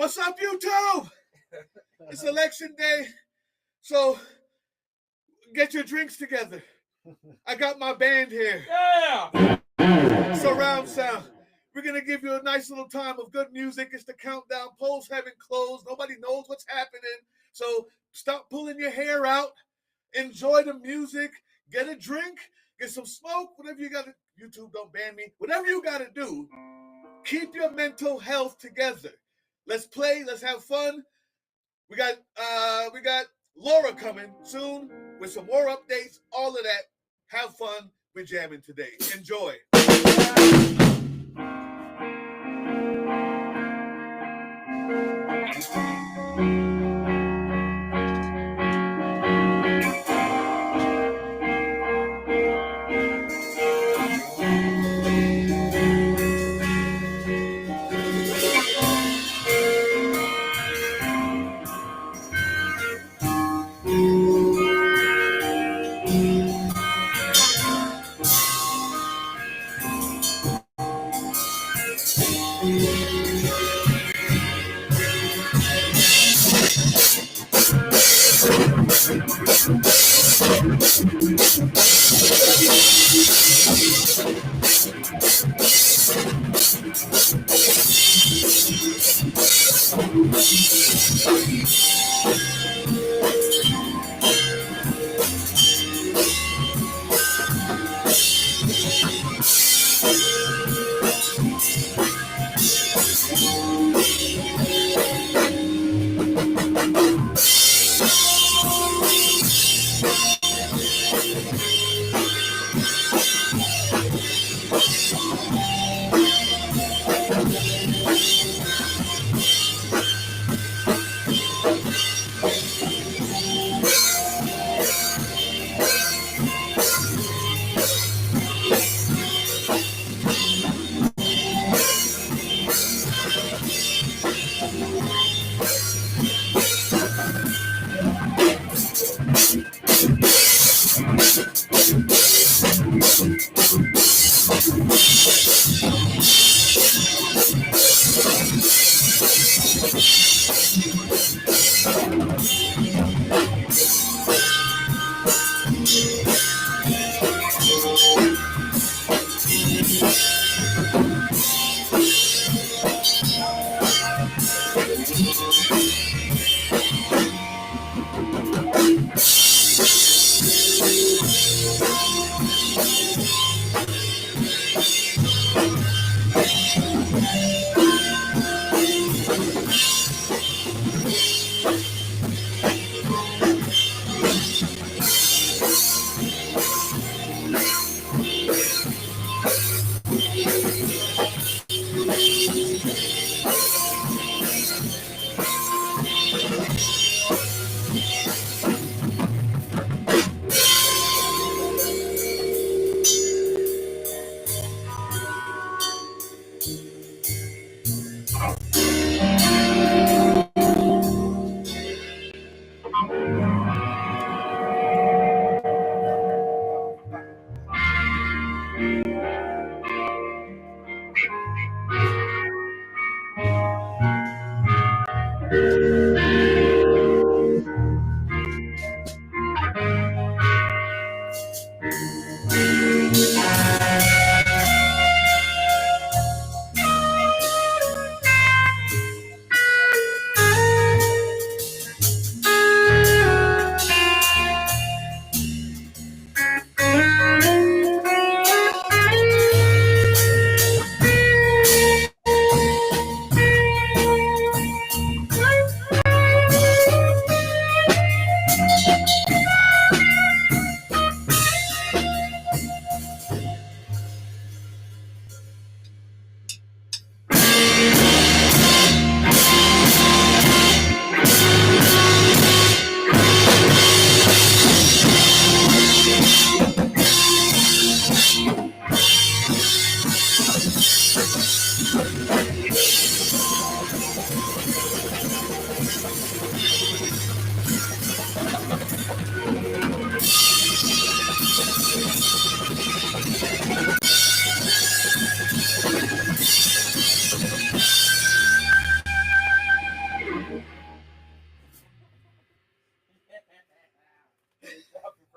What's up, YouTube? It's election day, so get your drinks together. I got my band here. Yeah! Surround sound. We're going to give you a nice little time of good music. It's the countdown. Polls haven't closed. Nobody knows what's happening. So stop pulling your hair out. Enjoy the music. Get a drink. Get some smoke. Whatever you got to. YouTube, don't ban me. Whatever you got to do, keep your mental health together. Let's play. Let's have fun. We got Laura coming soon with some more updates. All of that. Have fun. We're jamming today. Enjoy.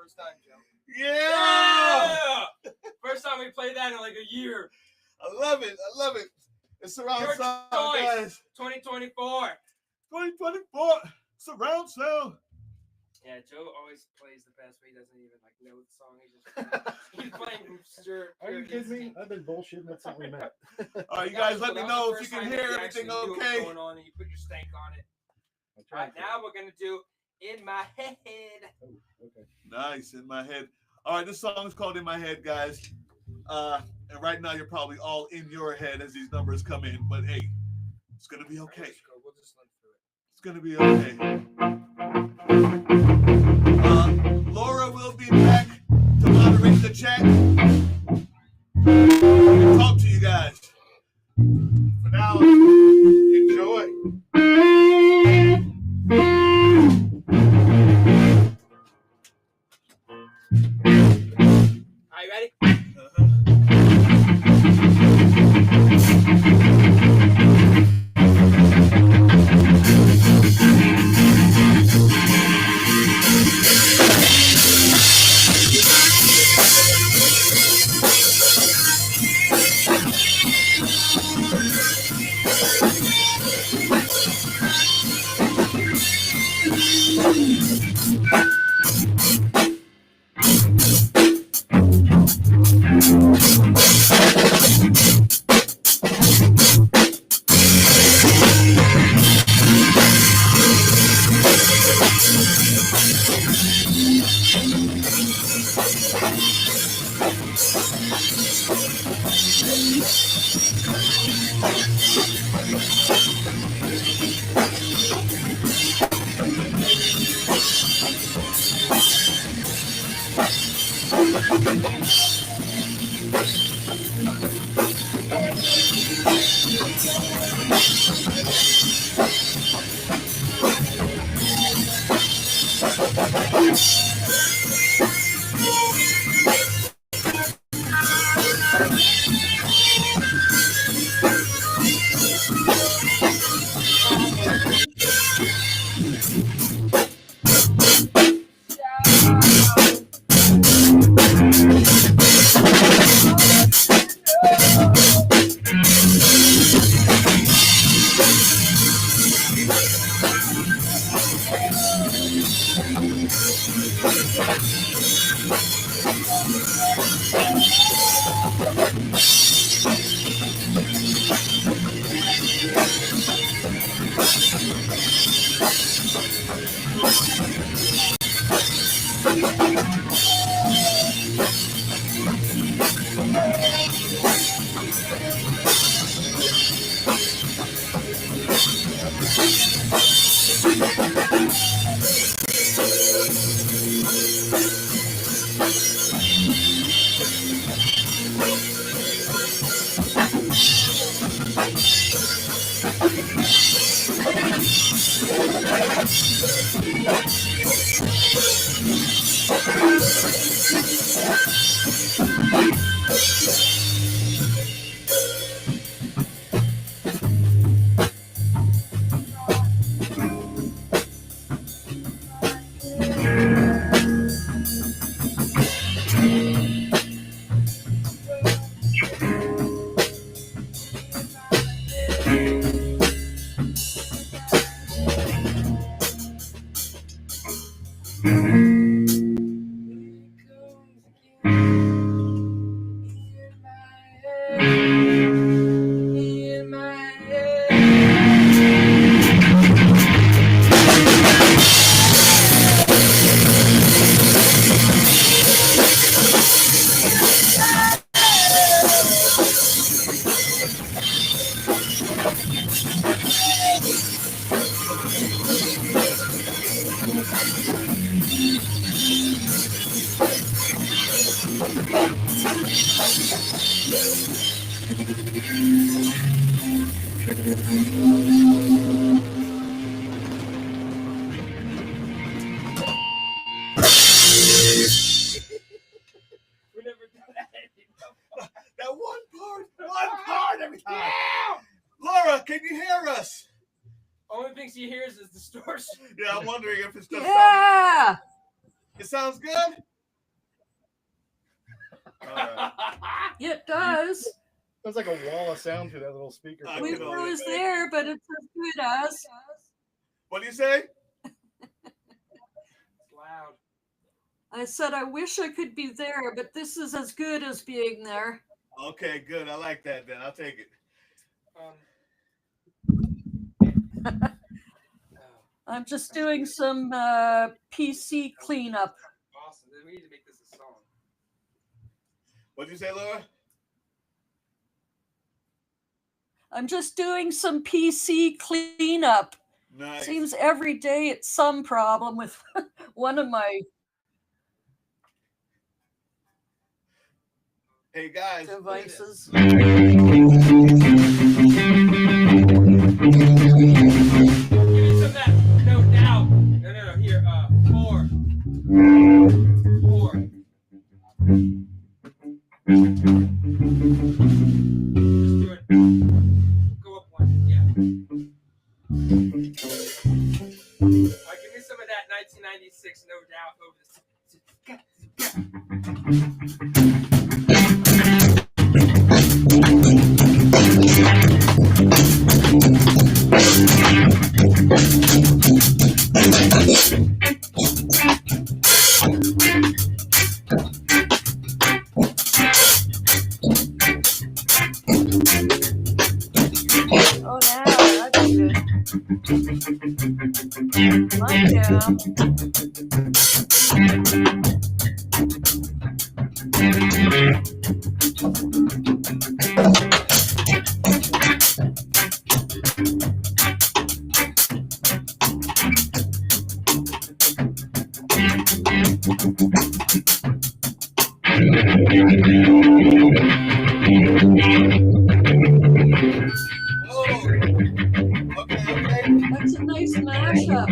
first time, Joe. Yeah! First time we played that in like a year. I love it. I love it. It's Surround Your Sound, choice. guys. 2024. 2024. Surround Sound. Yeah, Joe always plays the best, but he doesn't even like know the song. He's playing sure. Are you kidding me? I've been bullshitting. That's not what we meant. All right, you guys, let me know if you can hear everything okay. Going on, and you put your stank on it. All right, now we're gonna do In My Head. Oh, okay. Nice, In My Head. All right, this song is called In My Head, guys. And right now you're probably all in your head as these numbers come in, but hey, it's gonna be okay. We'll just limp through it. It's gonna be okay. Laura will be back to moderate the chat. Talk to you guys. For now, enjoy. Are you ready? That one part every time. Yeah! Laura, can you hear us? Only thing she hears is distortion. Yeah, I'm wondering if it's just Yeah. It sounds good? All right. It does. Sounds like a wall of sound through that little speaker. I We can were only always imagine. there, but it's as good as. What do you say? It's loud. I said, I wish I could be there, but this is as good as being there. Okay, good. I like that. Then I'll take it. Oh, I'm just doing some PC cleanup. awesome. Then we need to make this a song. What did you say, Laura? I'm just doing some PC cleanup. Nice. Seems every day it's some problem with one of my Hey guys. devices. Give me some of that. No doubt. No. Here, 4. 4. Just do it. Go up 1. Yeah. Give me some of that 1996, no doubt, over Oh, now that's good. Okay. That's a nice mashup.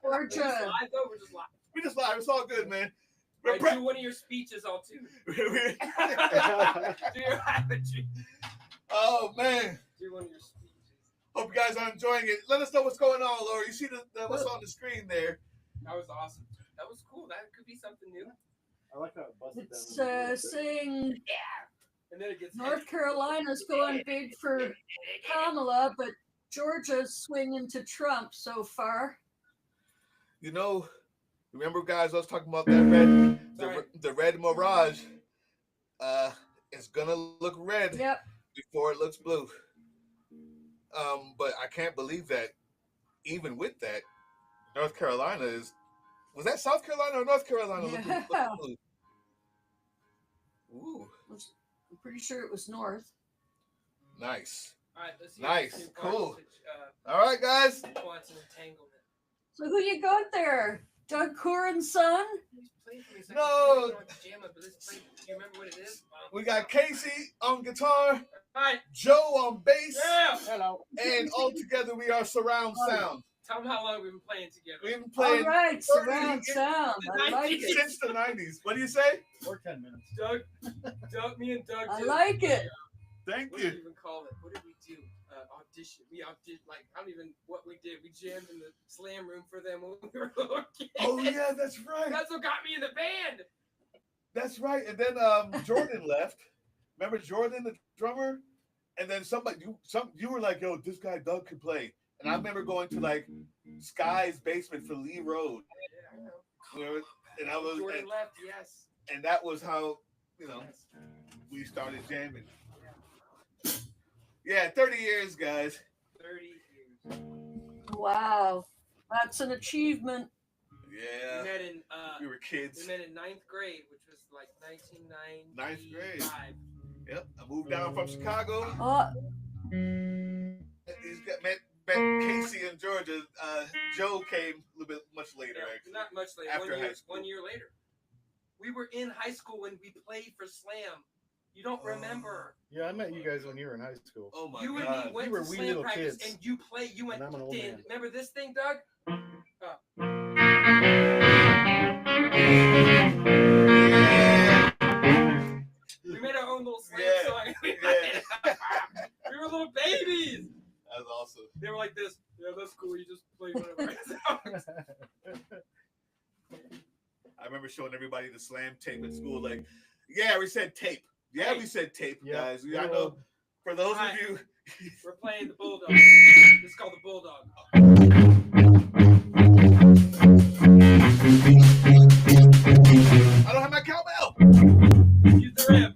Georgia. We just live. It's all good, man. Right, do one of your speeches, all too. Do your apology. Oh man. Do one of your speeches. Hope you guys are enjoying it. Let us know what's going on, Laura. You see what's on the screen there. That was awesome. That was cool. That could be something new. I like how it busted It's down. saying And then it gets North Carolina's going big for Kamala, but Georgia's swinging to Trump so far. You know, remember, guys, I was talking about that the red Mirage. It's gonna look red before it looks blue. But I can't believe that even with that, North Carolina was that South Carolina or North Carolina looking blue? Ooh. I'm pretty sure it was North. Nice. All right, let's see. Nice. Cool. All right, guys. Quantum entanglement. So who you got there? Doug Curran's son? No. Jam up, but let's play. Do you remember what it is? We got Casey on guitar, Hi. Joe on bass, Yeah. Hello. and all together we are Surround Sound. Tell them how long we've been playing together. We've been All playing right, Surround Sound. I like it. since the 90s. What do you say? Or 10 minutes. Doug, me and Doug. I did- like it. Thank What do you you. even call it? What did we do? Audition. We auditioned, like, I don't even what we did. We jammed in the slam room for them when we were little kids. Oh yeah, that's right. That's what got me in the band. That's right. And then Jordan left. Remember Jordan, the drummer? And then you were like, yo, this guy Doug could play. And I remember going to like Sky's basement for Lee Road. Yeah, I know. You know, and I was Jordan left, yes. and that was how, we started jamming. Yeah, 30 years, guys. 30 years. Wow. That's an achievement. Yeah. We met in We were kids. we met in 9th grade, which was like 1995. Ninth grade. Yep. I moved down from Chicago. He's met Casey in Georgia. Joe came a little bit much later, Yeah, actually. not much later. After high school. 1 year later. We were in high school when we played for Slam. You don't remember. Yeah, I met you guys when you were in high school. Oh my You and God. me went We were to wee Slam little practice kids. and you went And I'm an old man. remember this thing, Doug? We made our own little Slam Yeah. song. We were little babies. That's awesome. They were like this. Yeah, that's cool. You just play whatever. I remember showing everybody the Slam tape at school. Like, yeah, we said tape. Yeah, we said tape, Yeah. guys. I know. For those Hi. of you, We're playing the Bulldog. This is called the Bulldog. I don't have my cowbell. Use the rib.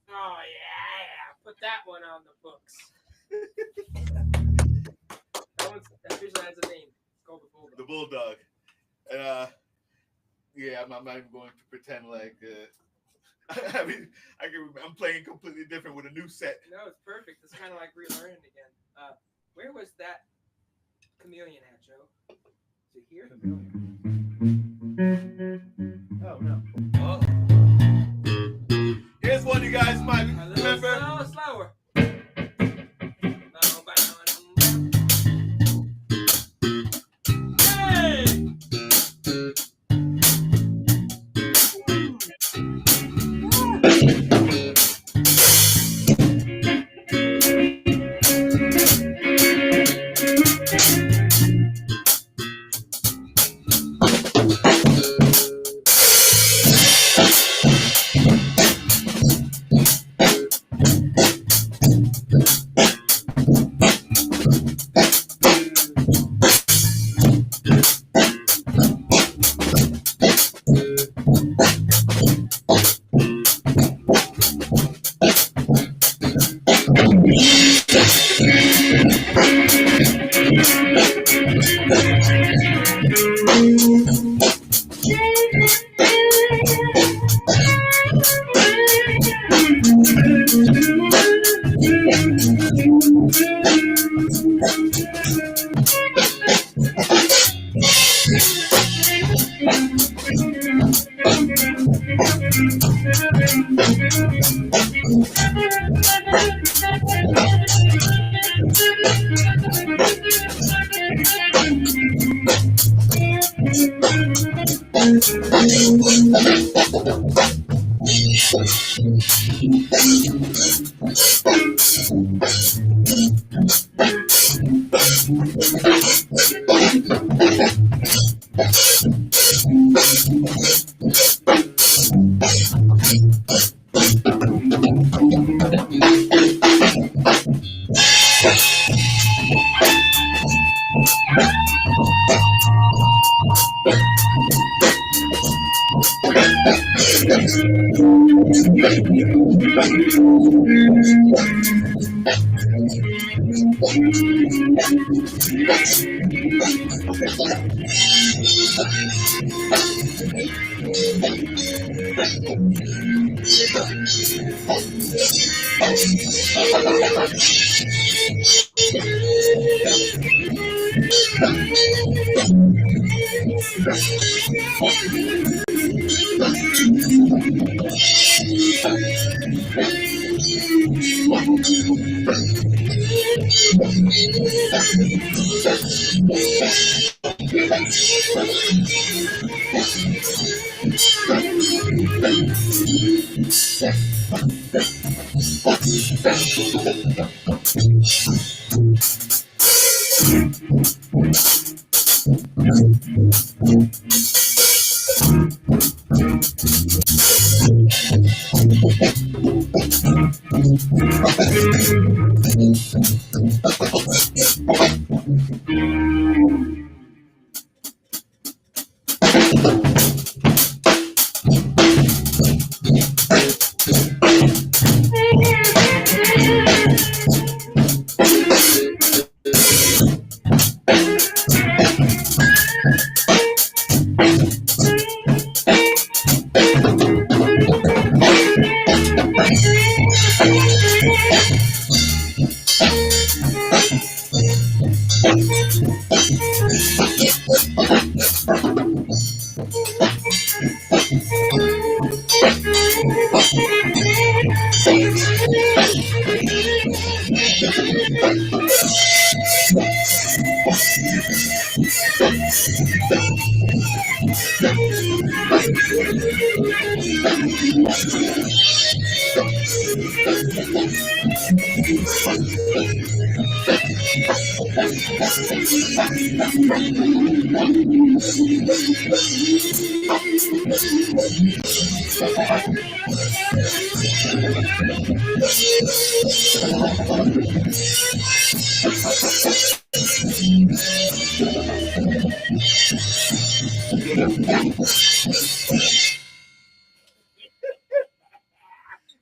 Oh yeah, put that one on the books. That visual has a name. It's called the Bulldog. The Bulldog. And yeah, I'm not even going to pretend like I mean, I'm playing completely different with a new set. No, it's perfect. It's kind of like relearning again. Where was that chameleon at, Joe? Is it here? Oh no. Oh. Here's one you guys might remember. Slower.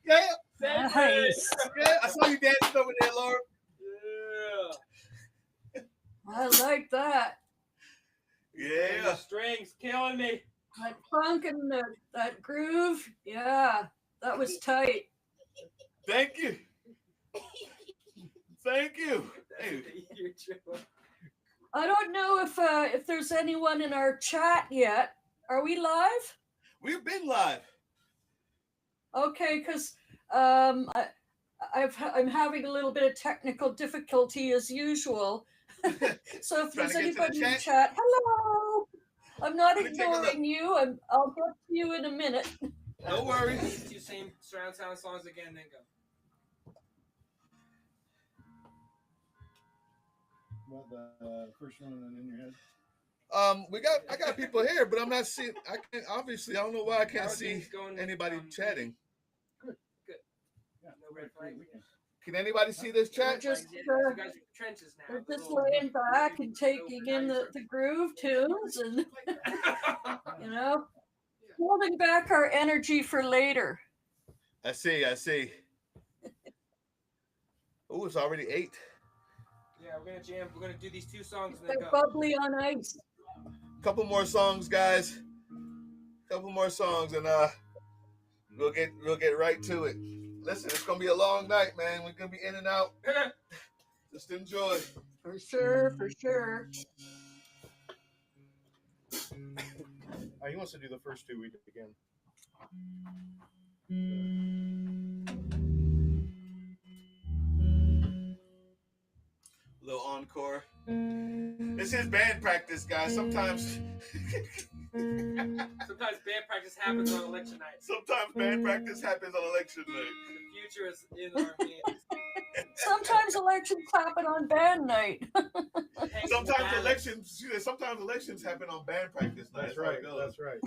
Yeah, Nice. yeah. I saw you dancing over there, Laura. Yeah. I like that. The Yeah. strings killing me. That funk and that groove. Yeah, that was tight. Thank you. Thank you. Hey. I don't know if there's anyone in our chat yet. Are we live? We've been live. Okay, because I'm having a little bit of technical difficulty as usual. So if Trying there's to get to the anybody in chat? chat, hello. I'm not Let me take a look. ignoring you. I'll get to you in a minute. No worries. These two same surround sound songs again, then go. What the first one in your head? I got people here, but I'm not seeing. I can't. Obviously, I don't know why I can't see Everything's going, anybody chatting. Yeah, Yeah, no red flags. weekend. Can anybody see this chat? Just, You guys are trenches now. We're just laying back and taking in the groove tunes and, you know, holding back our energy for later. I see. I see. Oh, it's already 8. Yeah, we're gonna jam. We're gonna do these two songs and They're then go. bubbly on ice. Couple more songs, guys. Couple more songs, and we'll get right to it. Listen, it's gonna be a long night, man. We're gonna be in and out. Just enjoy. For sure, for sure. He wants to do the first 2 weeks again. Little encore. This is band practice, guys. Sometimes Sometimes band practice happens on election night. band practice happens on election night. The future is in our hands. Sometimes elections happen on band night. Sometimes elections happen on band practice night. That's right. how it That's right.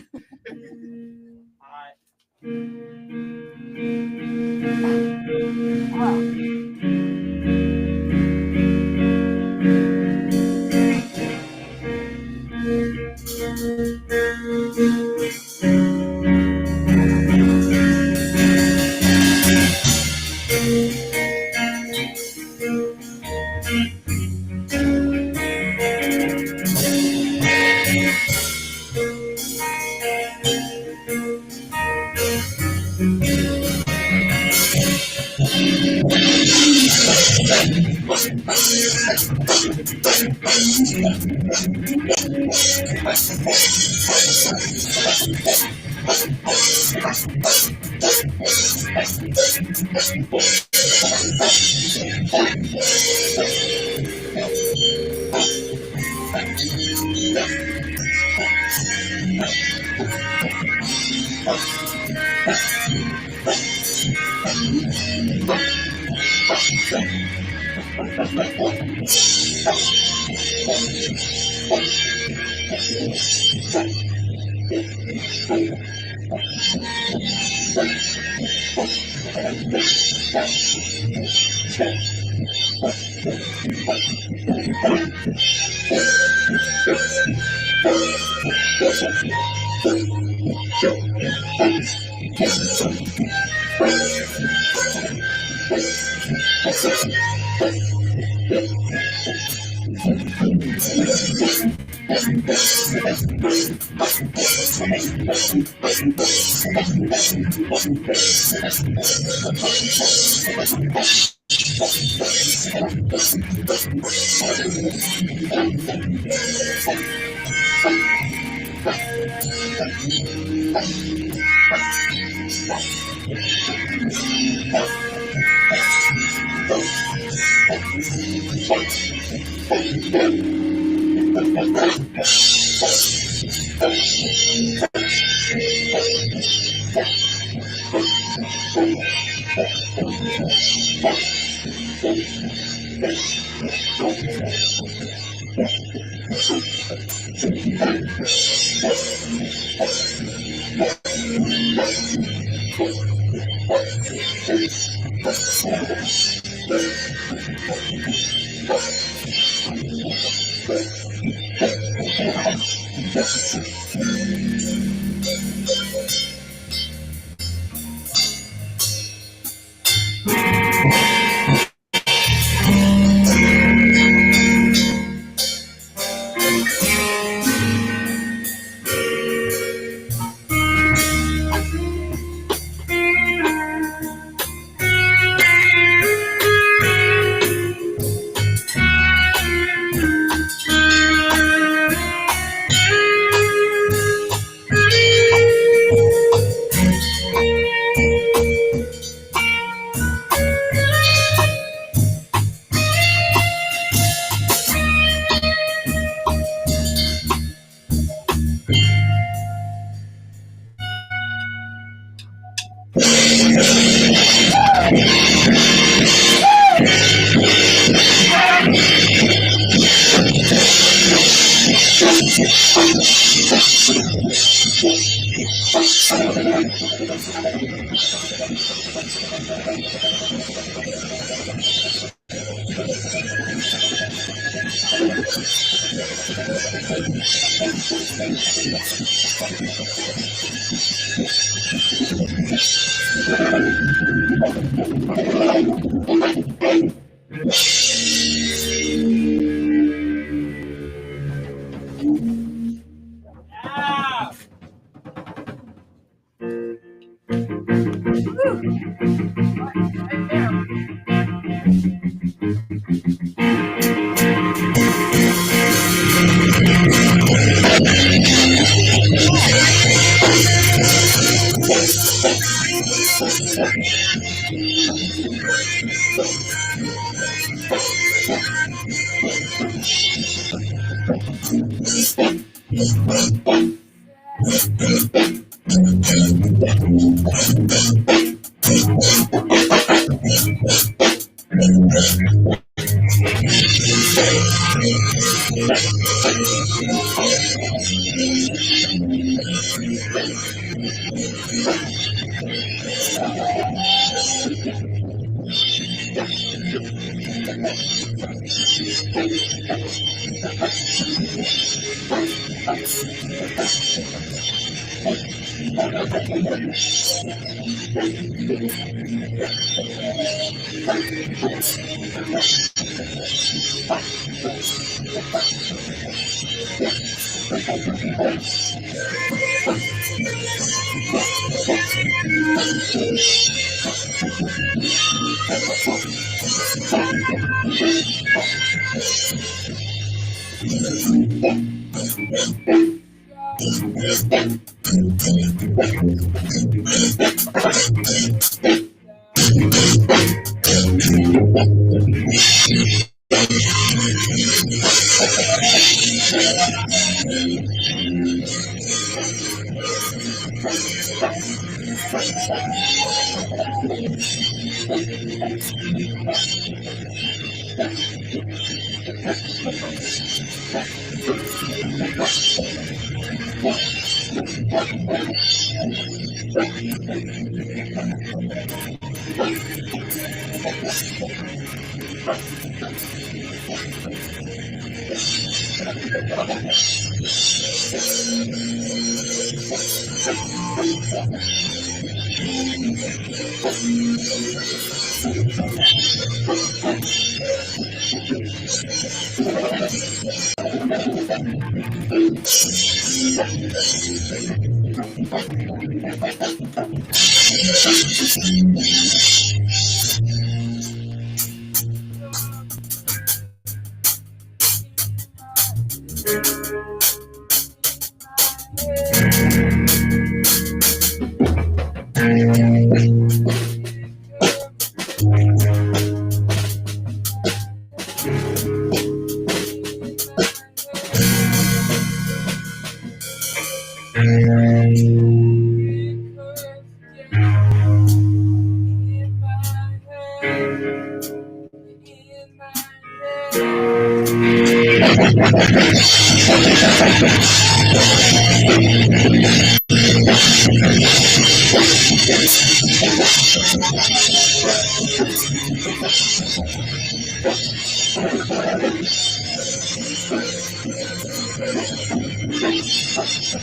Ever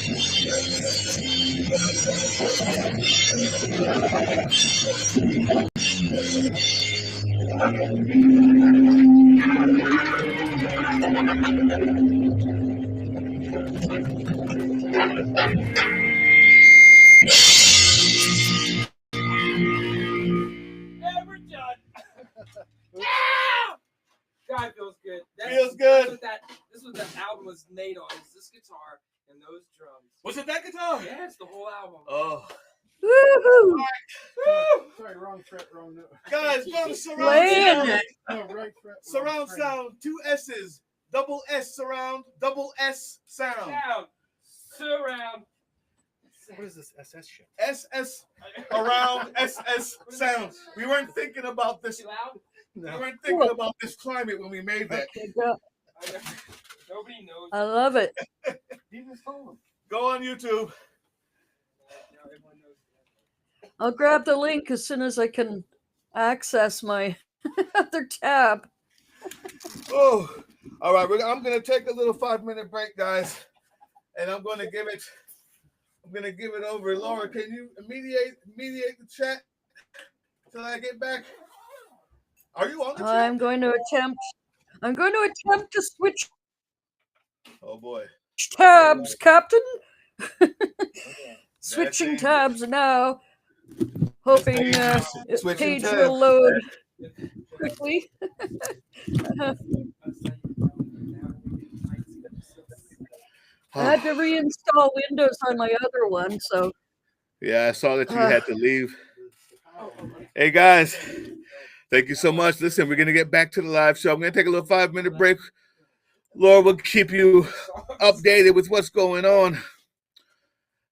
done. God, feels good. Feels good. This was that album was made on. Is this guitar and those drums. Was it that guitar? Yeah, it's the whole album. Oh. Woohoo! Sorry, wrong fret, wrong note. Guys, go to Surround Playing Sound. it. No, right fret. Surround wrong Sound, 2 S's. Double S Surround, double S Sound. Sound. Surround. What is this SS shit? SS around SS Sound. We weren't thinking about this. Too loud? We weren't thinking about this climate when we made that. Nobody knows. I love it. Go on YouTube. Now everyone knows. I'll grab the link as soon as I can access my other tab. Oh, all right. I'm gonna take a little 5-minute break, guys, and I'm gonna give it over. Laura, can you mediate the chat till I get back? Are you on the chat? I'm going to attempt to switch Oh boy. tabs, Captain. Switching Switching tabs now. Hoping page will load quickly. I had to reinstall Windows on my other one, so. Yeah, I saw that you had to leave. Hey guys, thank you so much. Listen, we're gonna get back to the live show. I'm gonna take a little 5-minute break. Laura will keep you updated with what's going on.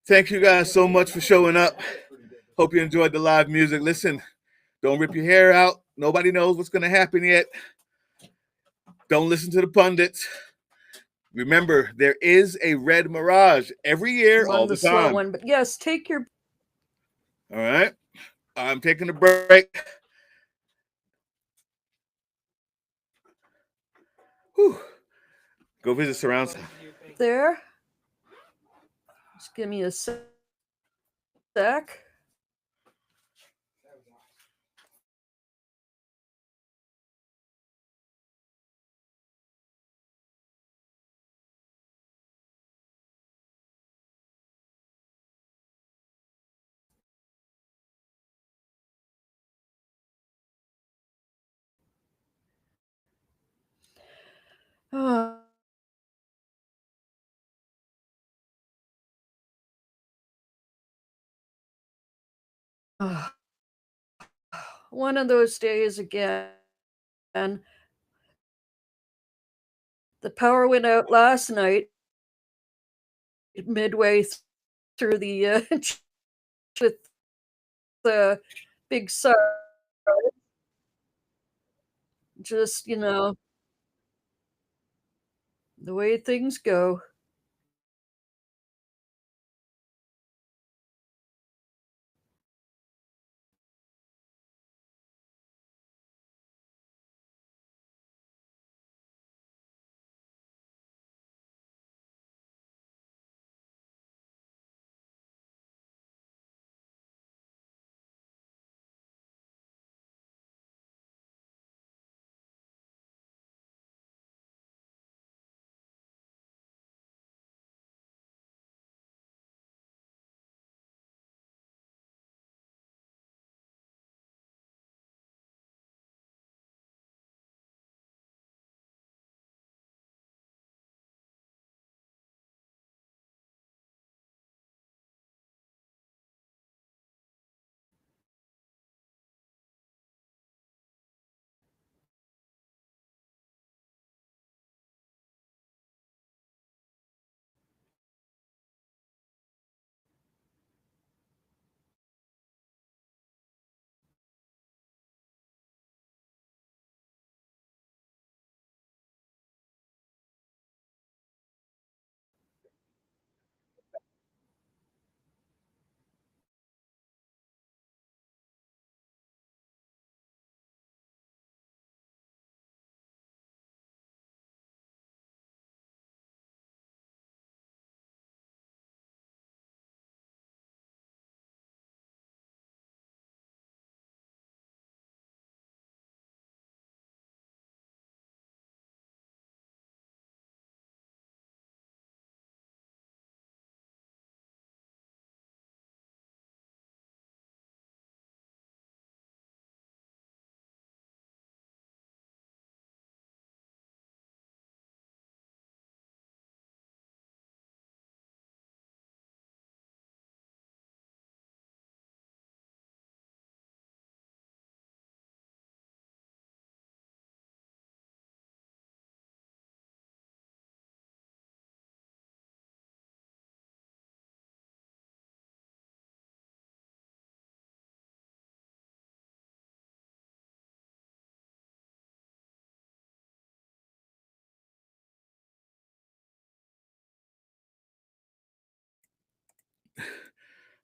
Thank you guys so much for showing up. Hope you enjoyed the live music. Listen, don't rip your hair out. Nobody knows what's gonna happen yet. Don't listen to the pundits. Remember, there is a red mirage every year, all the slow time. one, but yes, take your. All right, I'm taking a break. Whew. Go visit Ssurround Sound. There. Just give me a sec. Oh. One of those days again. The power went out last night, midway through the with the big sun. Just, the way things go.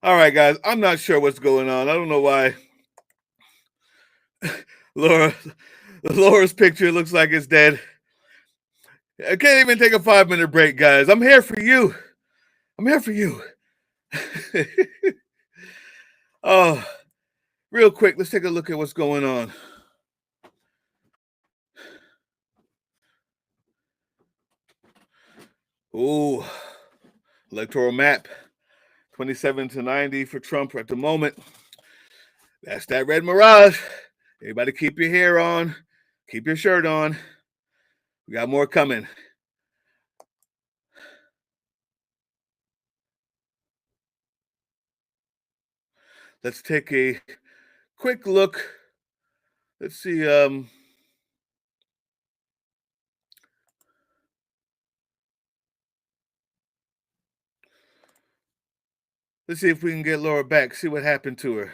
All right, guys. I'm not sure what's going on. I don't know why. Laura's picture looks like it's dead. I can't even take a 5-minute break, guys. I'm here for you. I'm here for you. Oh, real quick, let's take a look at what's going on. Ooh, electoral map, 27 to 90 for Trump at the moment. That's that red mirage. Everybody keep your hair on, keep your shirt on. We got more coming. Let's take a quick look. Let's see. Let's see if we can get Laura back, see what happened to her.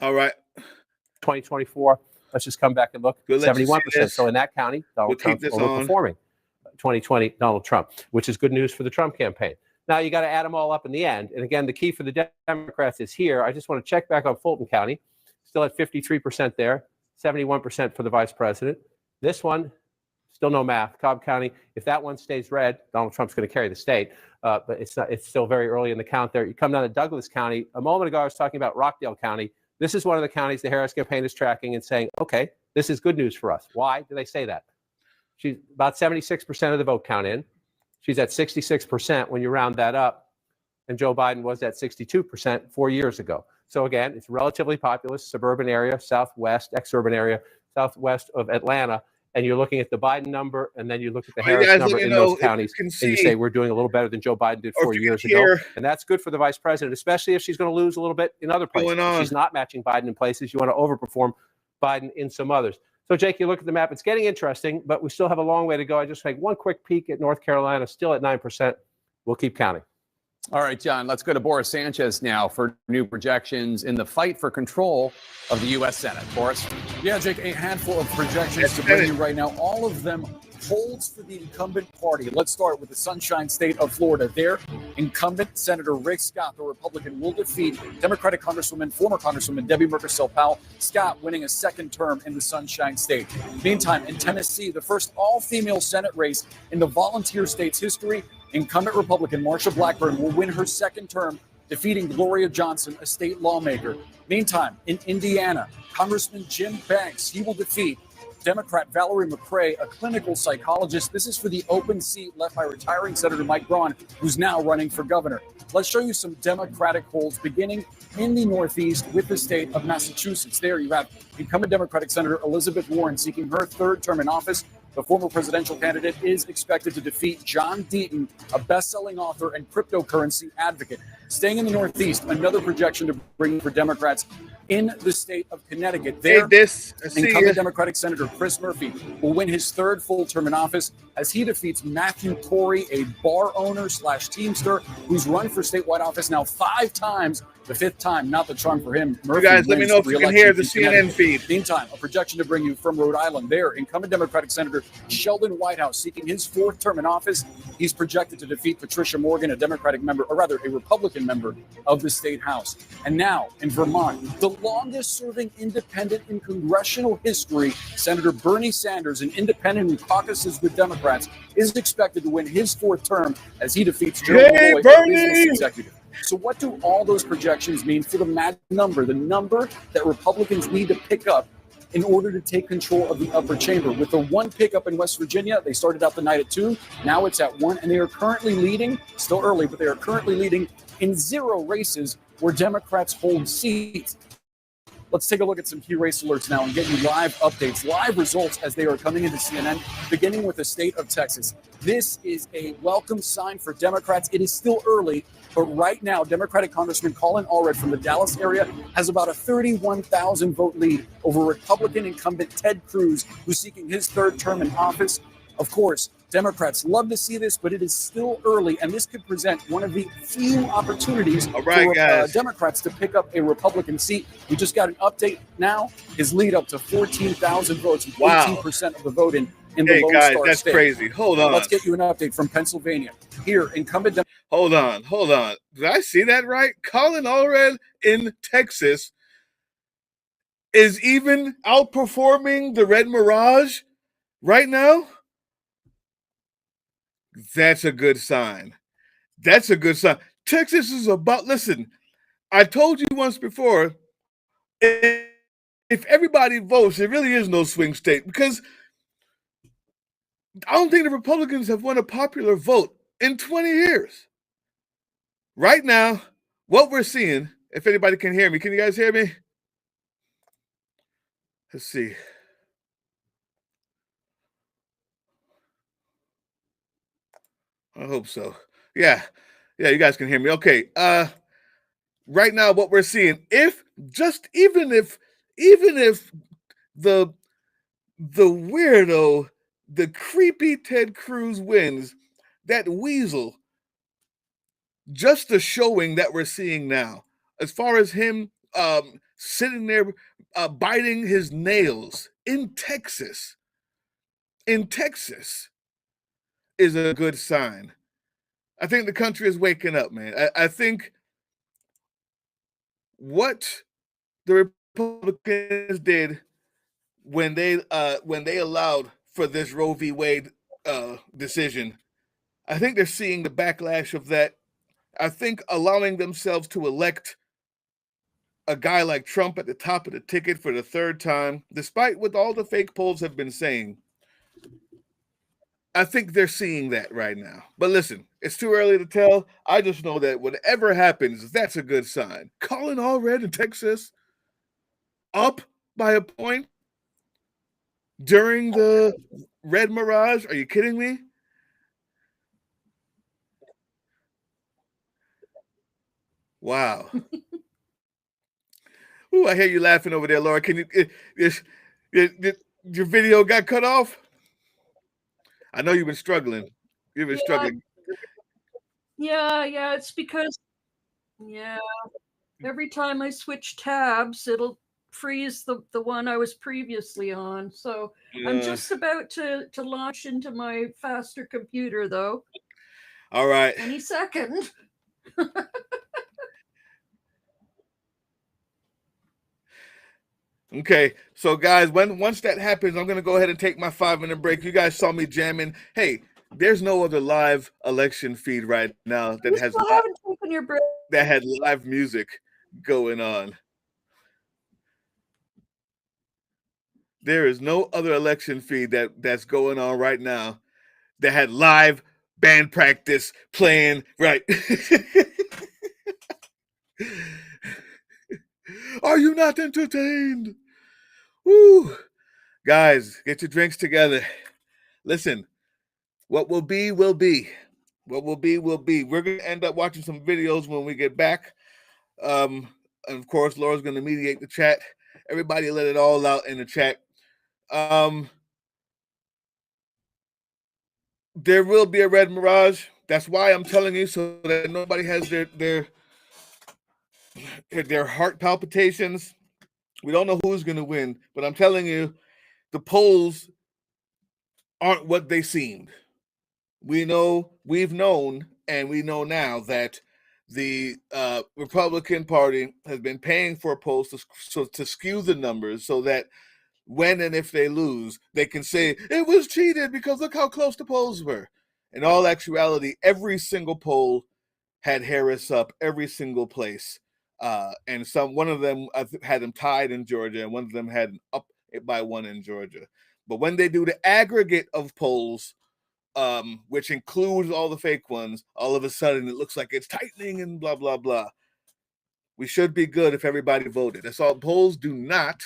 All right. 2024. Let's just come back and look. 71%. So in that county, Donald Trump's overperforming 2020 Donald Trump, which is good news for the Trump campaign. Now you got to add them all up in the end. And again, the key for the Democrats is here. I just want to check back on Fulton County. Still at 53% there, 71% for the vice president. This one, still no math. Cobb County, if that one stays red, Donald Trump's going to carry the state. But it's still very early in the count there. You come down to Douglas County. A moment ago, I was talking about Rockdale County. This is one of the counties the Harris campaign is tracking and saying, okay, this is good news for us. Why do they say that? She's about 76% of the vote count in. She's at 66% when you round that up. And Joe Biden was at 62% 4 years ago. So again, it's relatively populous, suburban area, southwest, ex-urban area, southwest of Atlanta. And you're looking at the Biden number, and then you look at the Harris number in those counties, and you say we're doing a little better than Joe Biden did 4 years ago. And that's good for the vice president, especially if she's going to lose a little bit in other places. She's not matching Biden in places. You want to overperform Biden in some others. So, Jake, you look at the map. It's getting interesting, but we still have a long way to go. I just take one quick peek at North Carolina, still at 9%. We'll keep counting. All right, John, let's go to Boris Sanchez now for new projections in the fight for control of the U.S. Senate. Boris? Yeah, Jake, a handful of projections to bring you right now. All of them holds for the incumbent party. Let's start with the Sunshine State of Florida. There, incumbent Senator Rick Scott, the Republican, will defeat Democratic Congresswoman, former Congresswoman Debbie Merkersell-Powell. Scott winning a second term in the Sunshine State. Meantime, in Tennessee, the first all-female Senate race in the volunteer state's history, incumbent Republican Marsha Blackburn will win her second term, defeating Gloria Johnson, a state lawmaker. Meantime, in Indiana, Congressman Jim Banks, he will defeat Democrat Valerie McRae, a clinical psychologist. This is for the open seat left by retiring Senator Mike Braun, who's now running for governor. Let's show you some Democratic polls beginning in the Northeast with the state of Massachusetts. There you have incumbent Democratic Senator Elizabeth Warren seeking her third term in office. The former presidential candidate is expected to defeat John Deaton, a best-selling author and cryptocurrency advocate. Staying in the Northeast, another projection to bring for Democrats in the state of Connecticut. There, incumbent Democratic Senator Chris Murphy will win his third full term in office as he defeats Matthew Corey, a bar owner / teamster who's run for statewide office now 5 times. The 5th time, not the charm for him. Murphy, you guys, let me know if you can hear the CNN feed. Meantime, a projection to bring you from Rhode Island. There, incumbent Democratic Senator Sheldon Whitehouse seeking his 4th term in office. He's projected to defeat Patricia Morgan, a Democratic member, or rather a Republican member of the state House. And now, in Vermont, the longest-serving independent in congressional history, Senator Bernie Sanders, an independent who caucuses with Democrats, is expected to win his 4th term as he defeats Joe Malloy, a business executive. So what do all those projections mean for the magic number, the number that Republicans need to pick up in order to take control of the upper chamber? With the 1 pickup in West Virginia, they started out the night at 2. Now it's at 1, and they are currently leading, still early, but they are currently leading in 0 races where Democrats hold seats. Let's take a look at some key race alerts now and get you live updates, live results as they are coming into CNN, beginning with the state of Texas. This is a welcome sign for Democrats. It is still early, but right now, Democratic Congressman Colin Allred from the Dallas area has about a 31,000 vote lead over Republican incumbent Ted Cruz, who's seeking his 3rd term in office. Of course, Democrats love to see this, but it is still early, and this could present one of the few opportunities All right, for guys. Democrats to pick up a Republican seat. We just got an update now. His lead up to 14,000 votes, Wow. 18% of the vote in the Hey, Lone guys, Star that's State. crazy. Hold on. Let's get you an update from Pennsylvania. Here, incumbent Hold on. Did I see that right? Colin Allred in Texas is even outperforming the Red Mirage right now? That's a good sign. That's a good sign. Texas is about, listen, I told you once before, if everybody votes, there really is no swing state, because I don't think the Republicans have won a popular vote in 20 years. Right now, what we're seeing, if anybody can hear me, can you guys hear me? Let's see. I hope so. Yeah, you guys can hear me. Okay. Right now, what we're seeing, even if the weirdo, the creepy Ted Cruz wins, that weasel, just the showing that we're seeing now, as far as him sitting there biting his nails in Texas, is a good sign. I think the country is waking up, man. I think what the Republicans did when they allowed for this Roe v. Wade decision, I think they're seeing the backlash of that. I think allowing themselves to elect a guy like Trump at the top of the ticket for the third time, despite what all the fake polls have been saying, I think they're seeing that right now. But listen, it's too early to tell. I just know that whatever happens, that's a good sign. Colin Allred in Texas, up by a point during the Red Mirage. Are you kidding me? Wow. Ooh, I hear you laughing over there, Laura. Can you? Your video got cut off? I know you've been struggling. You've been struggling. Yeah, it's because every time I switch tabs, it'll freeze the one I was previously on. So I'm just about to launch into my faster computer, though. All right. Any second. Okay, so guys, once that happens, I'm gonna go ahead and take my 5-minute break. You guys saw me jamming. Hey, there's no other live election feed right now that has haven't taken your break. That had live music going on. There is no other election feed that's going on right now that had live band practice playing right. Are you not entertained? Woo! Guys, get your drinks together. Listen, what will be, will be. What will be, will be. We're going to end up watching some videos when we get back. And of course, Laura's going to mediate the chat. Everybody let it all out in the chat. There will be a Red Mirage. That's why I'm telling you, so that nobody has their heart palpitations. We don't know who's going to win, but I'm telling you, the polls aren't what they seemed. We've known, and we know now that the Republican Party has been paying for polls to skew the numbers so that when and if they lose, they can say it was cheated because look how close the polls were. In all actuality, every single poll had Harris up, every single place. And one of them had them tied in Georgia, and one of them had up by 1 in Georgia. But when they do the aggregate of polls, which includes all the fake ones, all of a sudden it looks like it's tightening and blah, blah, blah. We should be good if everybody voted. That's all. Polls do not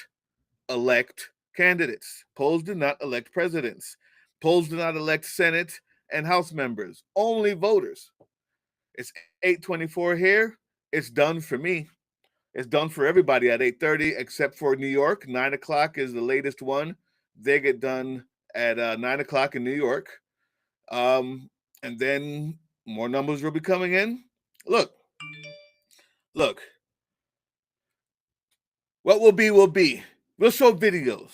elect candidates. Polls do not elect presidents. Polls do not elect Senate and House members. Only voters. It's 8:24 here. It's done for me. It's done for everybody at 8:30, except for New York. 9 o'clock is the latest one. They get done at 9 o'clock in New York. And then more numbers will be coming in. Look. What will be, will be. We'll show videos.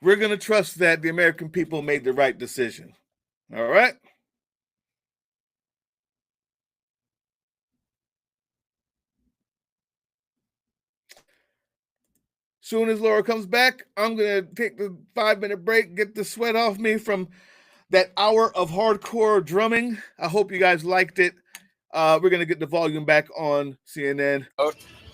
We're going to trust that the American people made the right decision. All right? Soon as Laura comes back, I'm going to take the 5-minute break, get the sweat off me from that hour of hardcore drumming. I hope you guys liked it. We're going to get the volume back on CNN.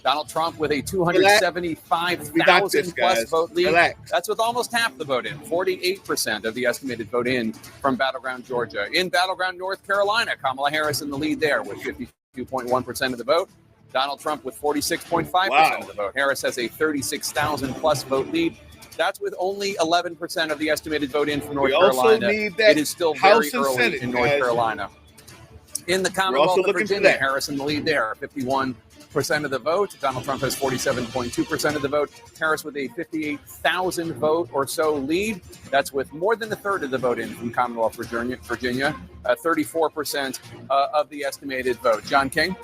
Donald Trump with a 275,000 plus vote lead. Relax. That's with almost half the vote in, 48% of the estimated vote in from battleground Georgia. In battleground North Carolina, Kamala Harris in the lead there with 52.1% of the vote. Donald Trump with 46.5% of the vote. Harris has a 36,000 plus vote lead. That's with only 11% of the estimated vote in from North Carolina. It is still very early Senate, in North Carolina. In the Commonwealth of Virginia, Harris in the lead there, 51% of the vote. Donald Trump has 47.2% of the vote. Harris with a 58,000 vote or so lead. That's with more than a third of the vote in from Commonwealth Virginia, 34% of the estimated vote. John King?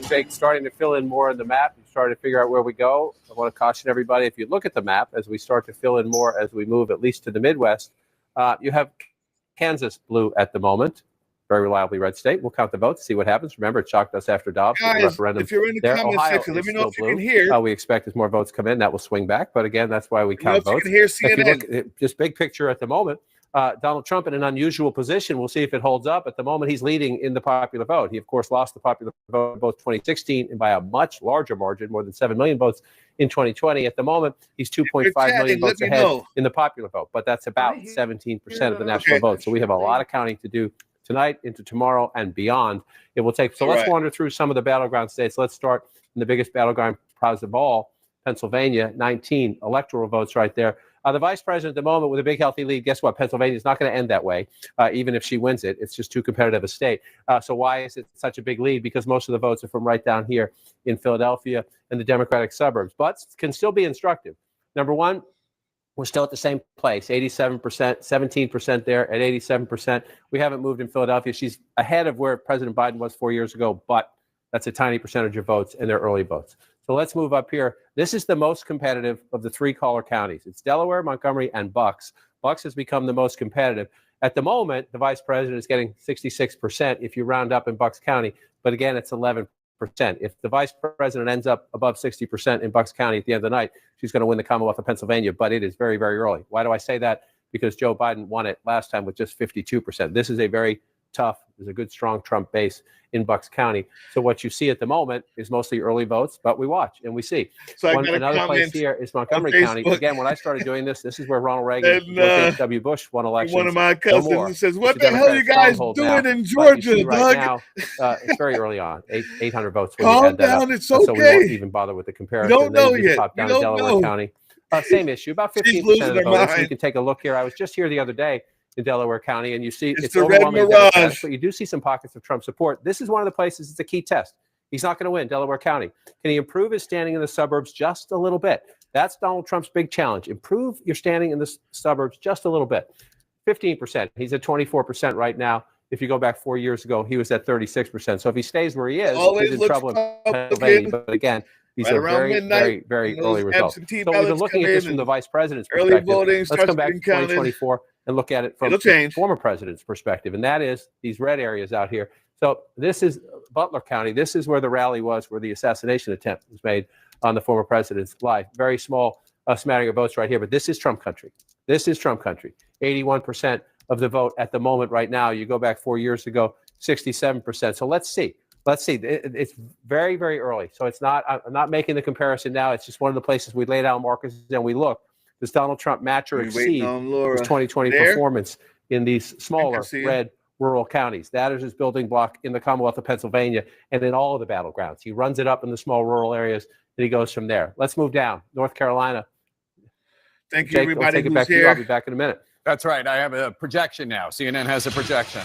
Jake, starting to fill in more on the map, starting to figure out where we go. I want to caution everybody, if you look at the map, as we start to fill in more, as we move at least to the Midwest, you have Kansas blue at the moment. Very reliably red state. We'll count the votes, see what happens. Remember, it shocked us after Dobbs. Guys, the referendum if you're in the there. comment Ohio section, let me know if you blue. can hear. We expect as more votes come in, that will swing back. But again, that's why we count votes. You can hear CNN. If you look at just big picture at the moment, Donald Trump in an unusual position. We'll see if it holds up. At the moment, he's leading in the popular vote. He, of course, lost the popular vote in both 2016 and by a much larger margin, more than 7 million votes in 2020. At the moment, he's 2.5 million votes ahead in the popular vote. But that's about 17% of the national vote. So we have a lot of counting to do tonight, into tomorrow, and beyond. It will take. So let's wander through some of the battleground states. Let's start in the biggest battleground prize of all, Pennsylvania, 19 electoral votes right there. The vice president at the moment with a big healthy lead. Guess what? Pennsylvania is not going to end that way, even if she wins it. It's just too competitive a state. So why is it such a big lead? Because most of the votes are from right down here in Philadelphia and the Democratic suburbs, but can still be instructive. Number one, we're still at the same place, 87%, 17% there at 87%. We haven't moved in Philadelphia. She's ahead of where President Biden was 4 years ago, but that's a tiny percentage of votes, and they're early votes. So let's move up here. This is the most competitive of the three caller counties. It's Delaware, Montgomery, and Bucks. Bucks has become the most competitive. At the moment, the vice president is getting 66% if you round up in Bucks County, but again, it's 11%. If the vice president ends up above 60% in Bucks County at the end of the night, she's going to win the Commonwealth of Pennsylvania, but it is very, very early. Why do I say that? Because Joe Biden won it last time with just 52%. This is a very tough, there's a good, strong Trump base in Bucks County. So what you see at the moment is mostly early votes, but we watch and we see. So another place here is Montgomery County. Again, when I started doing this, this is where Ronald Reagan and H.W. Bush won elections. One of my cousins no says, what the hell are you guys doing in Georgia, right now, it's very early on, 800 votes. Calm down, it's okay. So we won't even bother with the comparison. You don't know yet. Pop down to Delaware County. Same issue, about 15% of the votes. You can take a look here. I was just here the other day in Delaware County, and you see it's overwhelmingly Democratic, but you do see some pockets of Trump support. This is one of the places, it's a key test. He's not going to win Delaware County. Can he improve his standing in the suburbs just a little bit? That's Donald Trump's big challenge. Improve your standing in the suburbs just a little bit. 15%. He's at 24% right now. If you go back 4 years ago, he was at 36%. So if he stays where he is, he's in trouble in Pennsylvania. But again, these are very, very, very early results. So we've been looking at this from the vice president's perspective. Let's come back to 2024 and look at it from the former president's perspective. And that is these red areas out here. So this is Butler County. This is where the rally was, where the assassination attempt was made on the former president's life. Very small smattering of votes right here, but this is Trump country. This is Trump country. 81% of the vote at the moment right now. You go back 4 years ago, 67%. So let's see. Let's see. It's very, very early. So it's not. I'm not making the comparison now. It's just one of the places we lay down markers and we look. Does Donald Trump match or exceed his 2020 performance in these smaller red rural counties? That is his building block in the Commonwealth of Pennsylvania and in all of the battlegrounds. He runs it up in the small rural areas and he goes from there. Let's move down. North Carolina. Thank you, everybody. I'll take it back to you. I'll be back in a minute. That's right. I have a projection now. CNN has a projection.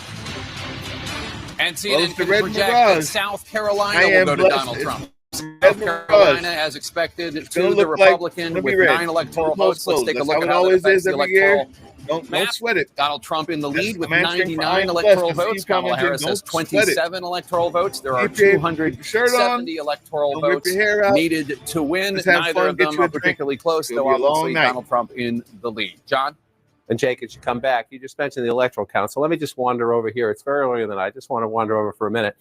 And CNN can project that South Carolina will go to Donald Trump. South Carolina, as expected, to the Republican with 9 electoral votes. Let's take a look at how that affects the electoral. Don't sweat it. Donald Trump in the lead with 99 electoral votes. Kamala Harris has 27 electoral votes. There are 270 electoral votes needed to win. Neither of them are particularly close, though obviously Donald Trump in the lead. John? And Jake, as you come back, you just mentioned the Electoral Council. Let me just wander over here. It's very early in the night. I just want to wander over for a minute.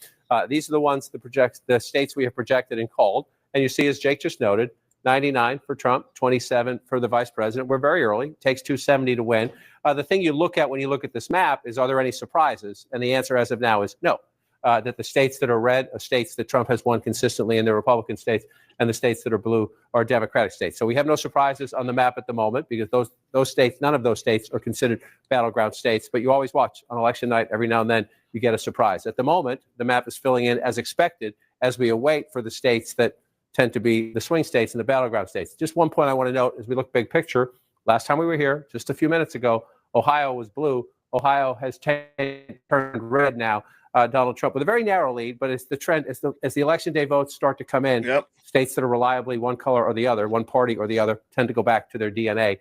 These are the ones, the states we have projected and called. And you see, as Jake just noted, 99 for Trump, 27 for the vice president. We're very early. It takes 270 to win. The thing you look at when you look at this map is, are there any surprises? And the answer as of now is no. That the states that are red are states that Trump has won consistently, and the Republican states, and the states that are blue are Democratic states. So we have no surprises on the map at the moment, because those states, none of those states are considered battleground states. But you always watch on election night, every now and then you get a surprise. At the moment, the map is filling in as expected as we await for the states that tend to be the swing states and the battleground states. Just one point I want to note as we look big picture. Last time we were here, just a few minutes ago, Ohio was blue. Ohio has turned red now. Donald Trump with a very narrow lead, but it's the trend as the election day votes start to come in. States that are reliably one color or the other, one party or the other, tend to go back to their DNA.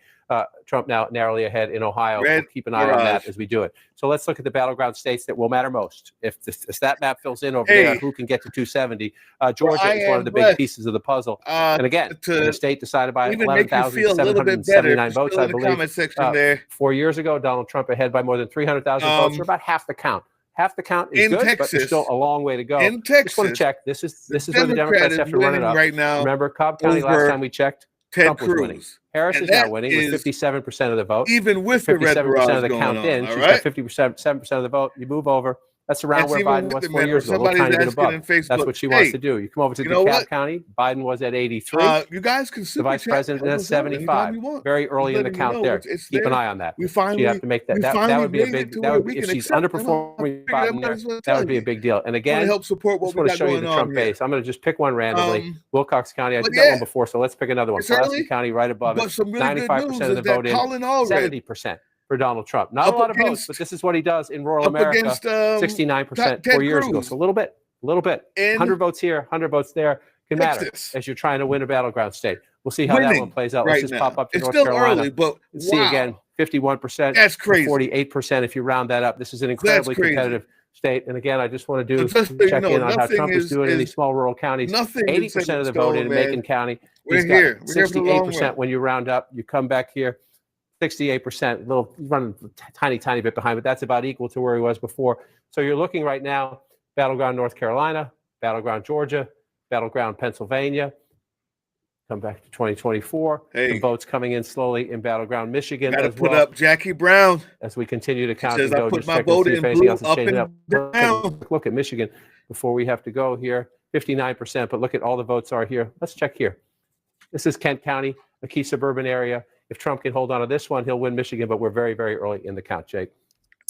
Trump now narrowly ahead in Ohio. We'll keep an eye on that as we do it. So let's look at the battleground states that will matter most. If that map fills in over there, who can get to 270? Georgia is one of the big pieces of the puzzle. And again, the state decided by 11,779 votes, I believe. 4 years ago, Donald Trump ahead by more than 300,000 votes, or about half the count. Half the count is good, but there's still a long way to go. In Texas, just want to check. This is where the Democrats have to run it up right now. Remember, Cobb County last time we checked, Trump was winning. Harris is now winning with 57% of the vote. Even with the red 57% of the count in, she's got 57% of the vote. You move over. That's around where Biden was 4 years ago, a little tiny bit above. That's what she wants to do. You come over to DeKalb County, Biden was at 83. You guys can the vice president at 75. Very early in the count there. Keep an eye on that. You have to make that. That would be a big. That would, if she's underperforming Biden there, that would be a big deal. And again, help support what I just want to show you the Trump base. I'm going to just pick one randomly. Wilcox County. I did that one before, so let's pick another one. Pulaski County, right above it. 95% of the vote in. 70%. For Donald Trump. Not a lot of votes, but this is what he does in rural America. 69% 4 years ago. So a little bit. 100 votes here, 100 votes there can matter as you're trying to win a battleground state. We'll see how that one plays out. Let's just pop up to North Carolina. Early, but see again, 51%. That's crazy. 48% if you round that up. This is an incredibly competitive state. And again, I just want to check in on how Trump is doing in these small rural counties. 80% of the vote in Macon County. We're here. 68% when you round up. You come back here. 68%, little running tiny bit behind, but that's about equal to where he was before. So you're looking right now, battleground North Carolina, battleground Georgia, battleground Pennsylvania. Come back to 2024. The votes coming in slowly in battleground Michigan. Got to put up Jackie Brown as we continue to count and go. Just my vote in blue up and down. Look at Michigan before we have to go here. 59%, but look at all the votes are here. Let's check here. This is Kent County, a key suburban area. If Trump can hold on to this one, he'll win Michigan, but we're very, very early in the count, Jake.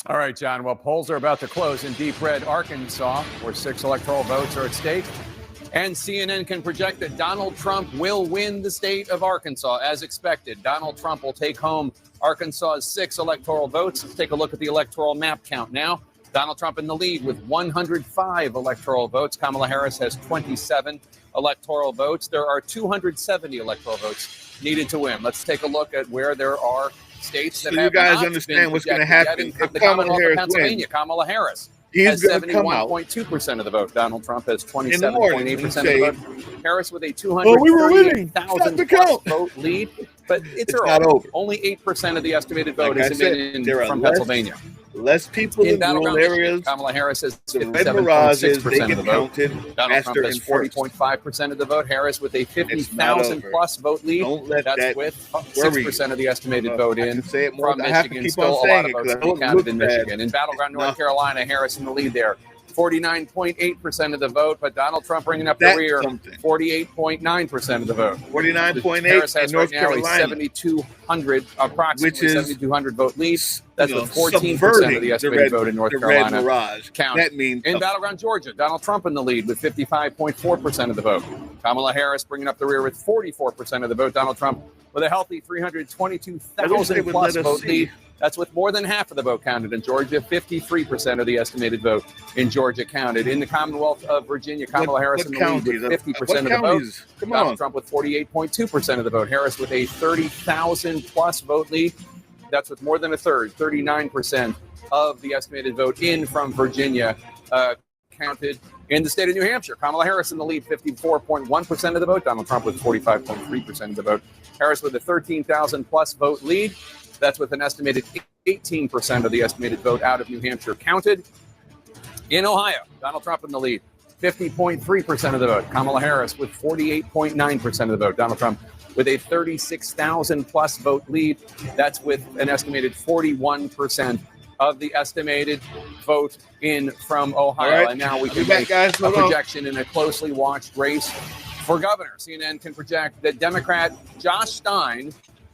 All right, John. Well, polls are about to close in deep red Arkansas, where 6 electoral votes are at stake. And CNN can project that Donald Trump will win the state of Arkansas as expected. Donald Trump will take home Arkansas's 6 electoral votes. Let's take a look at the electoral map count now. Donald Trump in the lead with 105 electoral votes. Kamala Harris has 27 electoral votes. There are 270 electoral votes needed to win. Let's take a look at where there are states that have you guys not understand been what's going to happen if the Commonwealth of Pennsylvania. Wins. Kamala Harris has 71.2% of the vote. Donald Trump has 27.8% of the vote. Harris with a 238,000 vote lead, but it's early. Only 8% of the estimated vote is emitted from Pennsylvania. Less people in rural areas. Kamala Harris has 7.6% of the vote. Donald Trump has 40.5% of the vote. Harris with a 50,000 plus vote lead. That's with 6% of the estimated vote in from Michigan. Still a lot of votes to be counted in Michigan. In battleground North Carolina, Harris in the lead there. 49.8% of the vote, but Donald Trump bringing up the rear, 48.9% of the vote. 49.8 Harris has in North right now Carolina, a 7,200, approximately 7,200 vote lead. That's with 14% of the estimated vote in North Carolina. That means in battleground Georgia, Donald Trump in the lead with 55.4% of the vote. Kamala Harris bringing up the rear with 44% of the vote. Donald Trump with a healthy 322,000 plus vote lead. That's with more than half of the vote counted in Georgia. 53% of the estimated vote in Georgia counted. In the Commonwealth of Virginia, Kamala Harris in the lead with 50% of the vote. Donald Trump with 48.2% of the vote. Harris with a 30,000 plus vote lead. That's with more than a third, 39% of the estimated vote in from Virginia counted. In the state of New Hampshire, Kamala Harris in the lead, 54.1% of the vote. Donald Trump with 45.3% of the vote. Harris with a 13,000 plus vote lead. That's with an estimated 18% of the estimated vote out of New Hampshire counted. In Ohio, Donald Trump in the lead, 50.3% of the vote. Kamala Harris with 48.9% of the vote. Donald Trump with a 36,000 plus vote lead. That's with an estimated 41% of the estimated vote in from Ohio. Right. And now we can make a projection in a closely watched race for governor. CNN can project that Democrat Josh Stein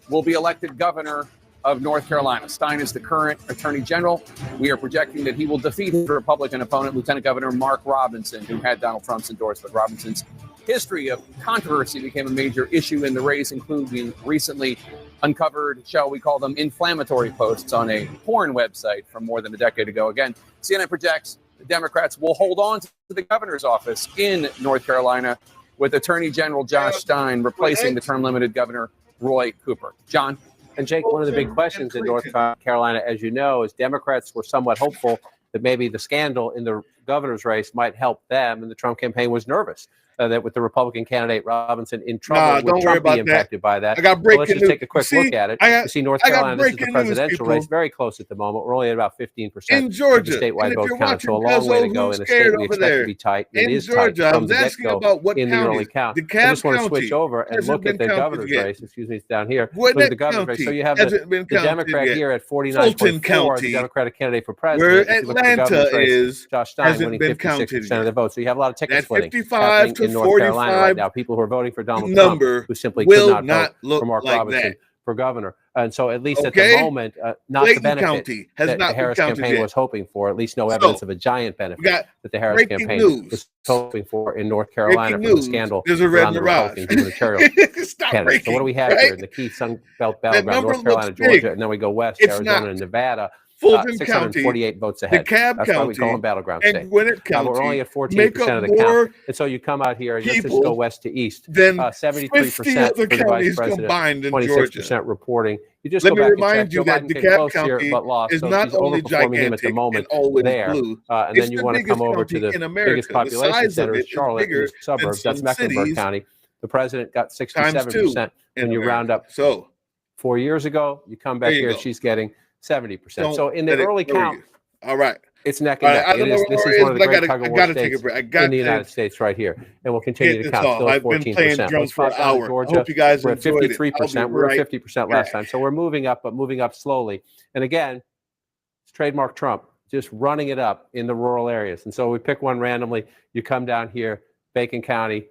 will be elected governor of North Carolina. Stein is the current attorney general. We are projecting that he will defeat his Republican opponent, Lieutenant Governor Mark Robinson, who had Donald Trump's endorsement. Robinson's history of controversy became a major issue in the race, including recently uncovered, shall we call them, inflammatory posts on a porn website from more than a decade ago. Again, CNN projects the Democrats will hold on to the governor's office in North Carolina with Attorney General Josh Stein replacing the term-limited Governor Roy Cooper. John? And Jake, one of the big questions in North Carolina, as you know, is Democrats were somewhat hopeful that maybe the scandal in the governor's race might help them, and the Trump campaign was nervous that with the Republican candidate Robinson in trouble, would Trump be impacted by that? I got breaking let's just news. take a quick look at it. You see North Carolina, this is the presidential race, very close at the moment. We're only at about 15% in Georgia. of the statewide vote count, so a long way to go in a state we expect to be tight. It is tight from the get-go in the early count. I just want to switch over and look at the governor's race. Excuse me, it's down here. Look at the governor's race. So you have the Democrat here at 49.4, the Democratic candidate for president. Where Atlanta is, Josh Stein winning 56% of the vote. So you have a lot of ticket splitting happening in North Carolina right now. People who are voting for Donald Trump who simply could not vote for Mark Robinson for governor. And so at least at the moment, not the benefit that the Harris campaign was hoping for, at least no evidence of a giant benefit that the Harris campaign was hoping for in North Carolina from the scandal around the Republican gubernatorial candidate. So what do we have here in the key Sun Belt battleground, North Carolina, Georgia, and then we go west, Arizona and Nevada. 648 votes ahead. That's why we call them battleground states. We're only at 14% of the count. And so you come out here and let's just go west to east. 73% for the vice president, 26% reporting. You just go back and check. Joe Biden came close here but lost. So she's overperforming him at the moment there. And then you want to come over to the biggest population centers, Charlotte, and the suburbs. That's Mecklenburg County. The president got 67% when you round up. So 4 years ago, you come back here, she's getting 70%. So in the early count, all right, it's neck and neck. This is one of the great tug of war states in the United States right here, and we'll continue to count. Still at 14%. Drums for an hour. Georgia, hope you guys we're at 53%. We were at 50% last back. time, so we're moving up, but moving up slowly. And again, it's trademark Trump, just running it up in the rural areas. And so we pick one randomly. You come down here, Bacon County,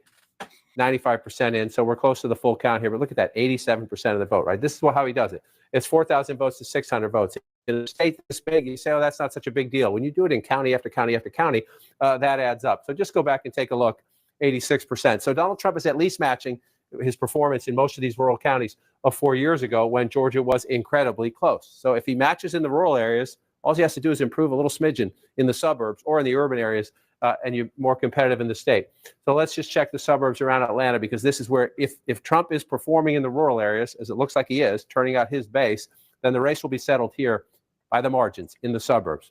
95% in. So we're close to the full count here. But look at that, 87% of the vote, right? This is how he does it. It's 4,000 votes to 600 votes. In a state this big, you say, oh, that's not such a big deal. When you do it in county after county after county, that adds up. So just go back and take a look, 86%. So Donald Trump is at least matching his performance in most of these rural counties of 4 years ago when Georgia was incredibly close. So if he matches in the rural areas, all he has to do is improve a little smidgen in the suburbs or in the urban areas, and you're more competitive in the state. So let's just check the suburbs around Atlanta, because this is where if Trump is performing in the rural areas, as it looks like he is, turning out his base, then the race will be settled here by the margins in the suburbs.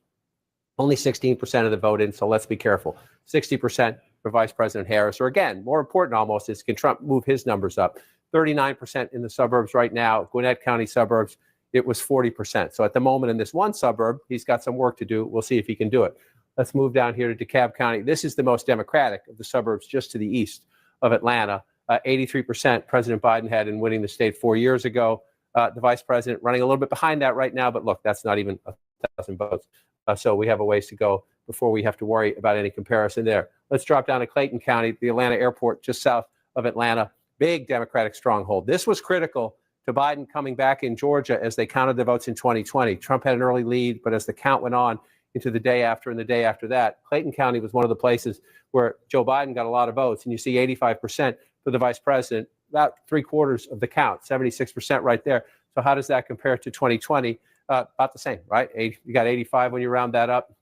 Only 16% of the vote in, so let's be careful. 60% for Vice President Harris, or again, more important almost is, can Trump move his numbers up? 39% in the suburbs right now. Gwinnett County suburbs, it was 40%. So at the moment in this one suburb, he's got some work to do. We'll see if he can do it. Let's move down here to DeKalb County. This is the most Democratic of the suburbs just to the east of Atlanta. 83% President Biden had in winning the state 4 years ago. The vice president running a little bit behind that right now, but look, that's not even 1,000 votes. So we have a ways to go before we have to worry about any comparison there. Let's drop down to Clayton County, the Atlanta airport just south of Atlanta. Big Democratic stronghold. This was critical to Biden coming back in Georgia as they counted the votes in 2020. Trump had an early lead, but as the count went on into the day after and the day after that, Clayton County was one of the places where Joe Biden got a lot of votes. And you see 85% for the vice president, about 3/4 of the count, 76% right there. So how does that compare to 2020? About the same, right? You got 85 when you round that up.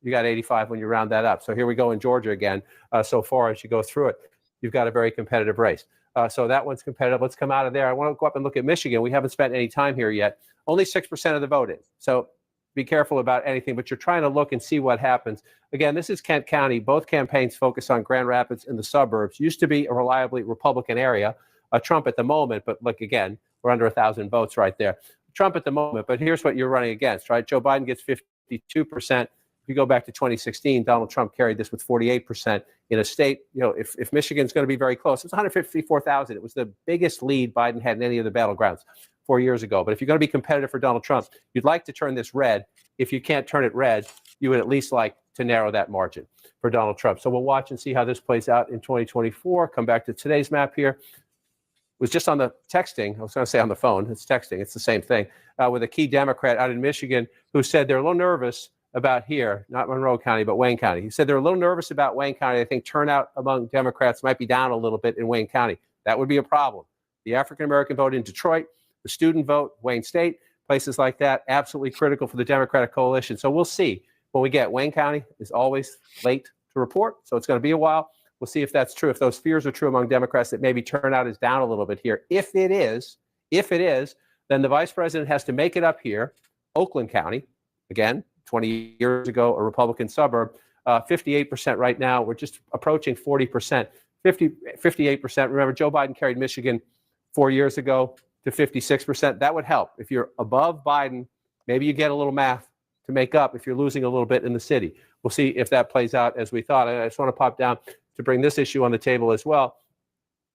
You got 85 when you round that up. So here we go in Georgia again. So far as you go through it, you've got a very competitive race. So that one's competitive. Let's come out of there. I want to go up and look at Michigan. We haven't spent any time here yet. Only 6% of the vote in. So be careful about anything, but you're trying to look and see what happens. Again, this is Kent County. Both campaigns focus on Grand Rapids and the suburbs. Used to be a reliably Republican area. Trump at the moment, but look again, we're under 1,000 votes right there. Trump at the moment, but here's what you're running against, right? Joe Biden gets 52%. If you go back to 2016, Donald Trump carried this with 48% in a state. If Michigan's going to be very close, it's 154,000. It was the biggest lead Biden had in any of the battlegrounds 4 years ago. But if you're going to be competitive for Donald Trump, you'd like to turn this red. If you can't turn it red, you would at least like to narrow that margin for Donald Trump. So we'll watch and see how this plays out in 2024. Come back to today's map here. Was just on the texting. I was going to say on the phone. It's texting. It's the same thing. With a key Democrat out in Michigan who said they're a little nervous about here, not Monroe County, but Wayne County. He said they're a little nervous about Wayne County. I think turnout among Democrats might be down a little bit in Wayne County. That would be a problem. The African-American vote in Detroit, the student vote, Wayne State, places like that, absolutely critical for the Democratic coalition. So we'll see when we get. Wayne County is always late to report, so it's going to be a while. We'll see if that's true. If those fears are true among Democrats, that maybe turnout is down a little bit here. If it is, then the vice president has to make it up here. Oakland County, again, 20 years ago, a Republican suburb, 58% right now. We're just approaching 40%, 58%. Remember, Joe Biden carried Michigan 4 years ago to 56%. That would help. If you're above Biden, maybe you get a little math to make up if you're losing a little bit in the city. We'll see if that plays out as we thought. And I just want to pop down to bring this issue on the table as well.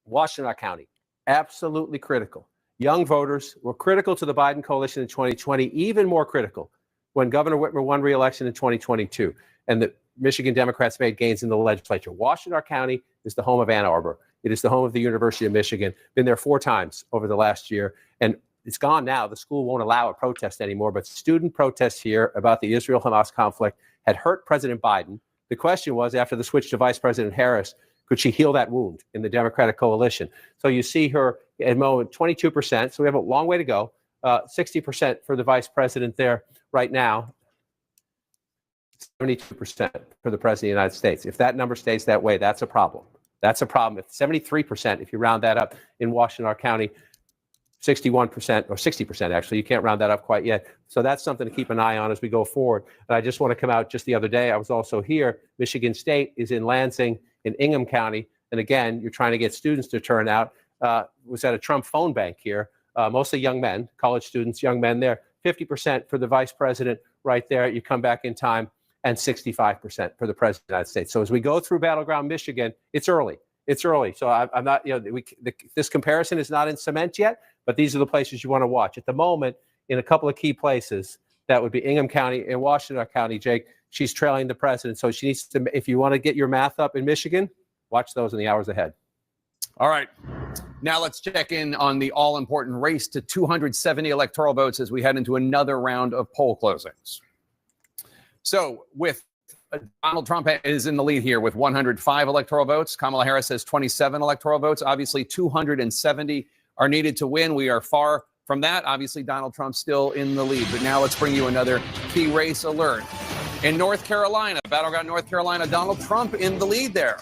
Washtenaw County, absolutely critical. Young voters were critical to the Biden coalition in 2020, even more critical when Governor Whitmer won re-election in 2022, and the Michigan Democrats made gains in the legislature. Washtenaw County is the home of Ann Arbor. It is the home of the University of Michigan. Been there 4 times over the last year, and it's gone now. The school won't allow a protest anymore, but student protests here about the Israel-Hamas conflict had hurt President Biden. The question was, after the switch to Vice President Harris, could she heal that wound in the Democratic coalition? So you see her at the moment, 22%. So we have a long way to go. 60% for the vice president there right now. 72% for the president of the United States. If that number stays that way, that's a problem. That's a problem. If 73%, if you round that up in Washtenaw County, 61% or 60% actually, you can't round that up quite yet. So that's something to keep an eye on as we go forward. And I just want to come out just the other day. I was also here. Michigan State is in Lansing in Ingham County. And again, you're trying to get students to turn out. Was at a Trump phone bank here, mostly young men, college students, young men there. 50% for the vice president right there. You come back in time, and 65% for the president of the United States. So as we go through battleground Michigan, it's early. It's early. So I'm not, this comparison is not in cement yet, but these are the places you want to watch. At the moment, in a couple of key places, that would be Ingham County and Washtenaw County, Jake. She's trailing the president. So she needs to, if you want to get your math up in Michigan, watch those in the hours ahead. All right. Now let's check in on the all-important race to 270 electoral votes as we head into another round of poll closings. So with Donald Trump is in the lead here with 105 electoral votes. Kamala Harris has 27 electoral votes. Obviously, 270 are needed to win. We are far from that. Obviously, Donald Trump still in the lead. But now let's bring you another key race alert. In North Carolina, battleground North Carolina, Donald Trump in the lead there.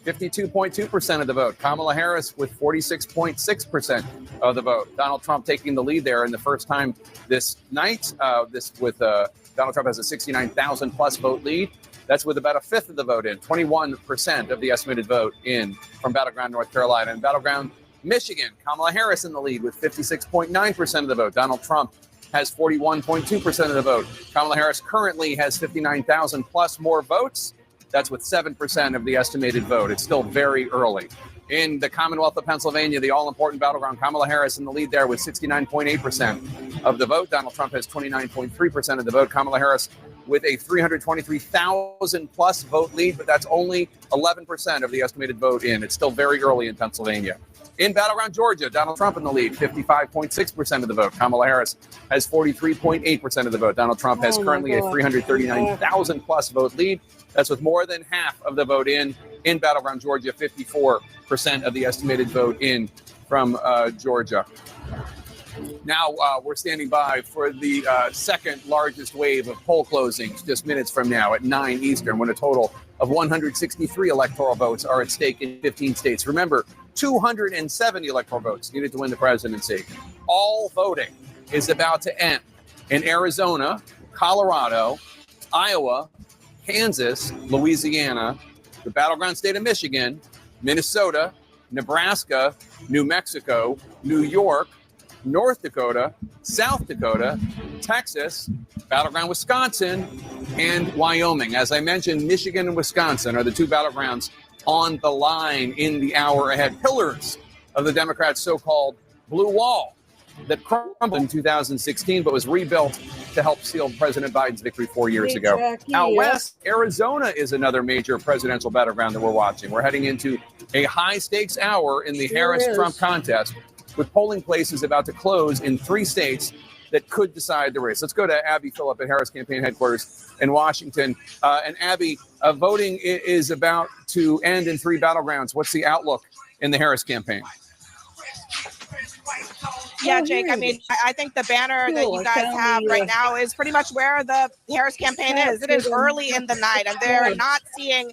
52.2% of the vote. Kamala Harris with 46.6% of the vote. Donald Trump taking the lead there in the first time this night. Donald Trump has a 69,000 plus vote lead. That's with about a fifth of the vote in, 21% of the estimated vote in from battleground North Carolina. And battleground Michigan, Kamala Harris in the lead with 56.9% of the vote. Donald Trump has 41.2% of the vote. Kamala Harris currently has 59,000 plus more votes. That's with 7% of the estimated vote. It's still very early. In the Commonwealth of Pennsylvania, the all-important battleground, Kamala Harris in the lead there with 69.8% of the vote. Donald Trump has 29.3% of the vote. Kamala Harris with a 323,000 plus vote lead, but that's only 11% of the estimated vote in. It's still very early in Pennsylvania. In battleground Georgia, Donald Trump in the lead, 55.6% of the vote. Kamala Harris has 43.8% of the vote. Donald Trump has currently a 339,000 plus vote lead. That's with more than half of the vote in battleground Georgia, 54% of the estimated vote in from Georgia. Now we're standing by for the second largest wave of poll closings just minutes from now at 9 Eastern, when a total of 163 electoral votes are at stake in 15 states. Remember, 270 electoral votes needed to win the presidency. All voting is about to end in Arizona, Colorado, Iowa, Kansas, Louisiana, the battleground state of Michigan, Minnesota, Nebraska, New Mexico, New York, North Dakota, South Dakota, Texas, battleground Wisconsin, and Wyoming. As I mentioned, Michigan and Wisconsin are the two battlegrounds on the line in the hour ahead. Pillars of the Democrats' so-called blue wall that crumbled in 2016 but was rebuilt to help seal President Biden's victory 4 years ago. Out west, Arizona is another major presidential battleground that we're watching. We're heading into a high-stakes hour in the Harris-Trump contest, with polling places about to close in 3 states that could decide the race. Let's go to Abby Phillip at Harris Campaign Headquarters in Washington. And Abby, voting is about to end in 3 battlegrounds. What's the outlook in the Harris campaign? Yeah, Jake, I mean, I think the banner that you guys have right now is pretty much where the Harris campaign is. It is early in the night, and they're not seeing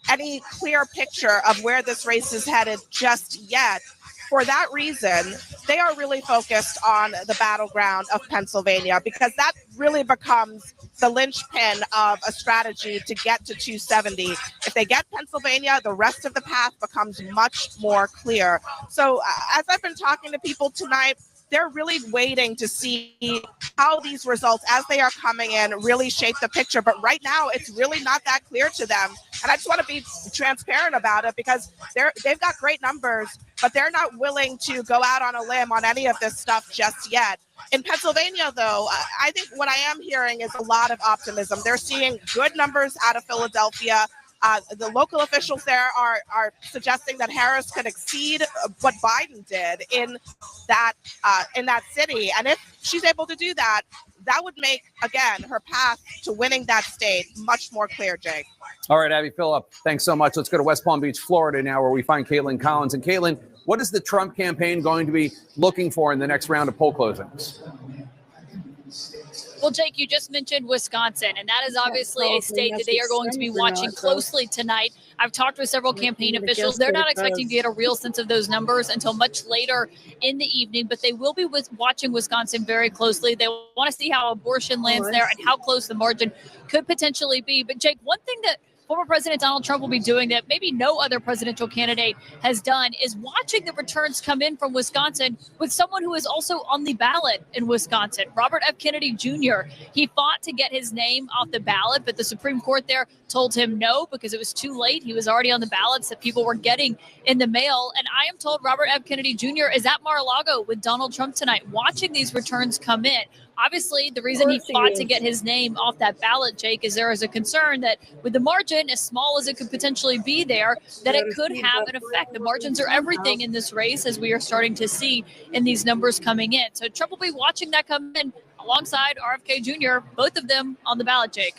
any clear picture of where this race is headed just yet. For that reason, they are really focused on the battleground of Pennsylvania, because that really becomes the linchpin of a strategy to get to 270. If they get Pennsylvania, the rest of the path becomes much more clear. So as I've been talking to people tonight, they're really waiting to see how these results, as they are coming in, really shape the picture. But right now, it's really not that clear to them. And I just want to be transparent about it, because they've got great numbers, but they're not willing to go out on a limb on any of this stuff just yet. In Pennsylvania, though, I think what I am hearing is a lot of optimism. They're seeing good numbers out of Philadelphia. The local officials there are suggesting that Harris could exceed what Biden did in that city. And if she's able to do that, that would make, again, her path to winning that state much more clear, Jake. All right, Abby Phillip, thanks so much. Let's go to West Palm Beach, Florida now, where we find Caitlin Collins. And Caitlin, what is the Trump campaign going to be looking for in the next round of poll closings? Well, Jake, you just mentioned Wisconsin, and that is obviously a state that they are going to be watching closely tonight. I've talked with several campaign officials. They're not expecting to get a real sense of those numbers until much later in the evening, but they will be watching Wisconsin very closely. They want to see how abortion lands there and how close the margin could potentially be. But, Jake, one thing that former President Donald Trump will be doing that maybe no other presidential candidate has done is watching the returns come in from Wisconsin with someone who is also on the ballot in Wisconsin, Robert F. Kennedy Jr. He fought to get his name off the ballot, but the Supreme Court there told him no because it was too late. He was already on the ballots that people were getting in the mail. And I am told Robert F. Kennedy Jr. is at Mar-a-Lago with Donald Trump tonight, watching these returns come in. Obviously, the reason he fought to get his name off that ballot, Jake, is there is a concern that with the margin, as small as it could potentially be there, that it could have an effect. The margins are everything in this race, as we are starting to see in these numbers coming in. So Trump will be watching that come in alongside RFK Jr., both of them on the ballot, Jake.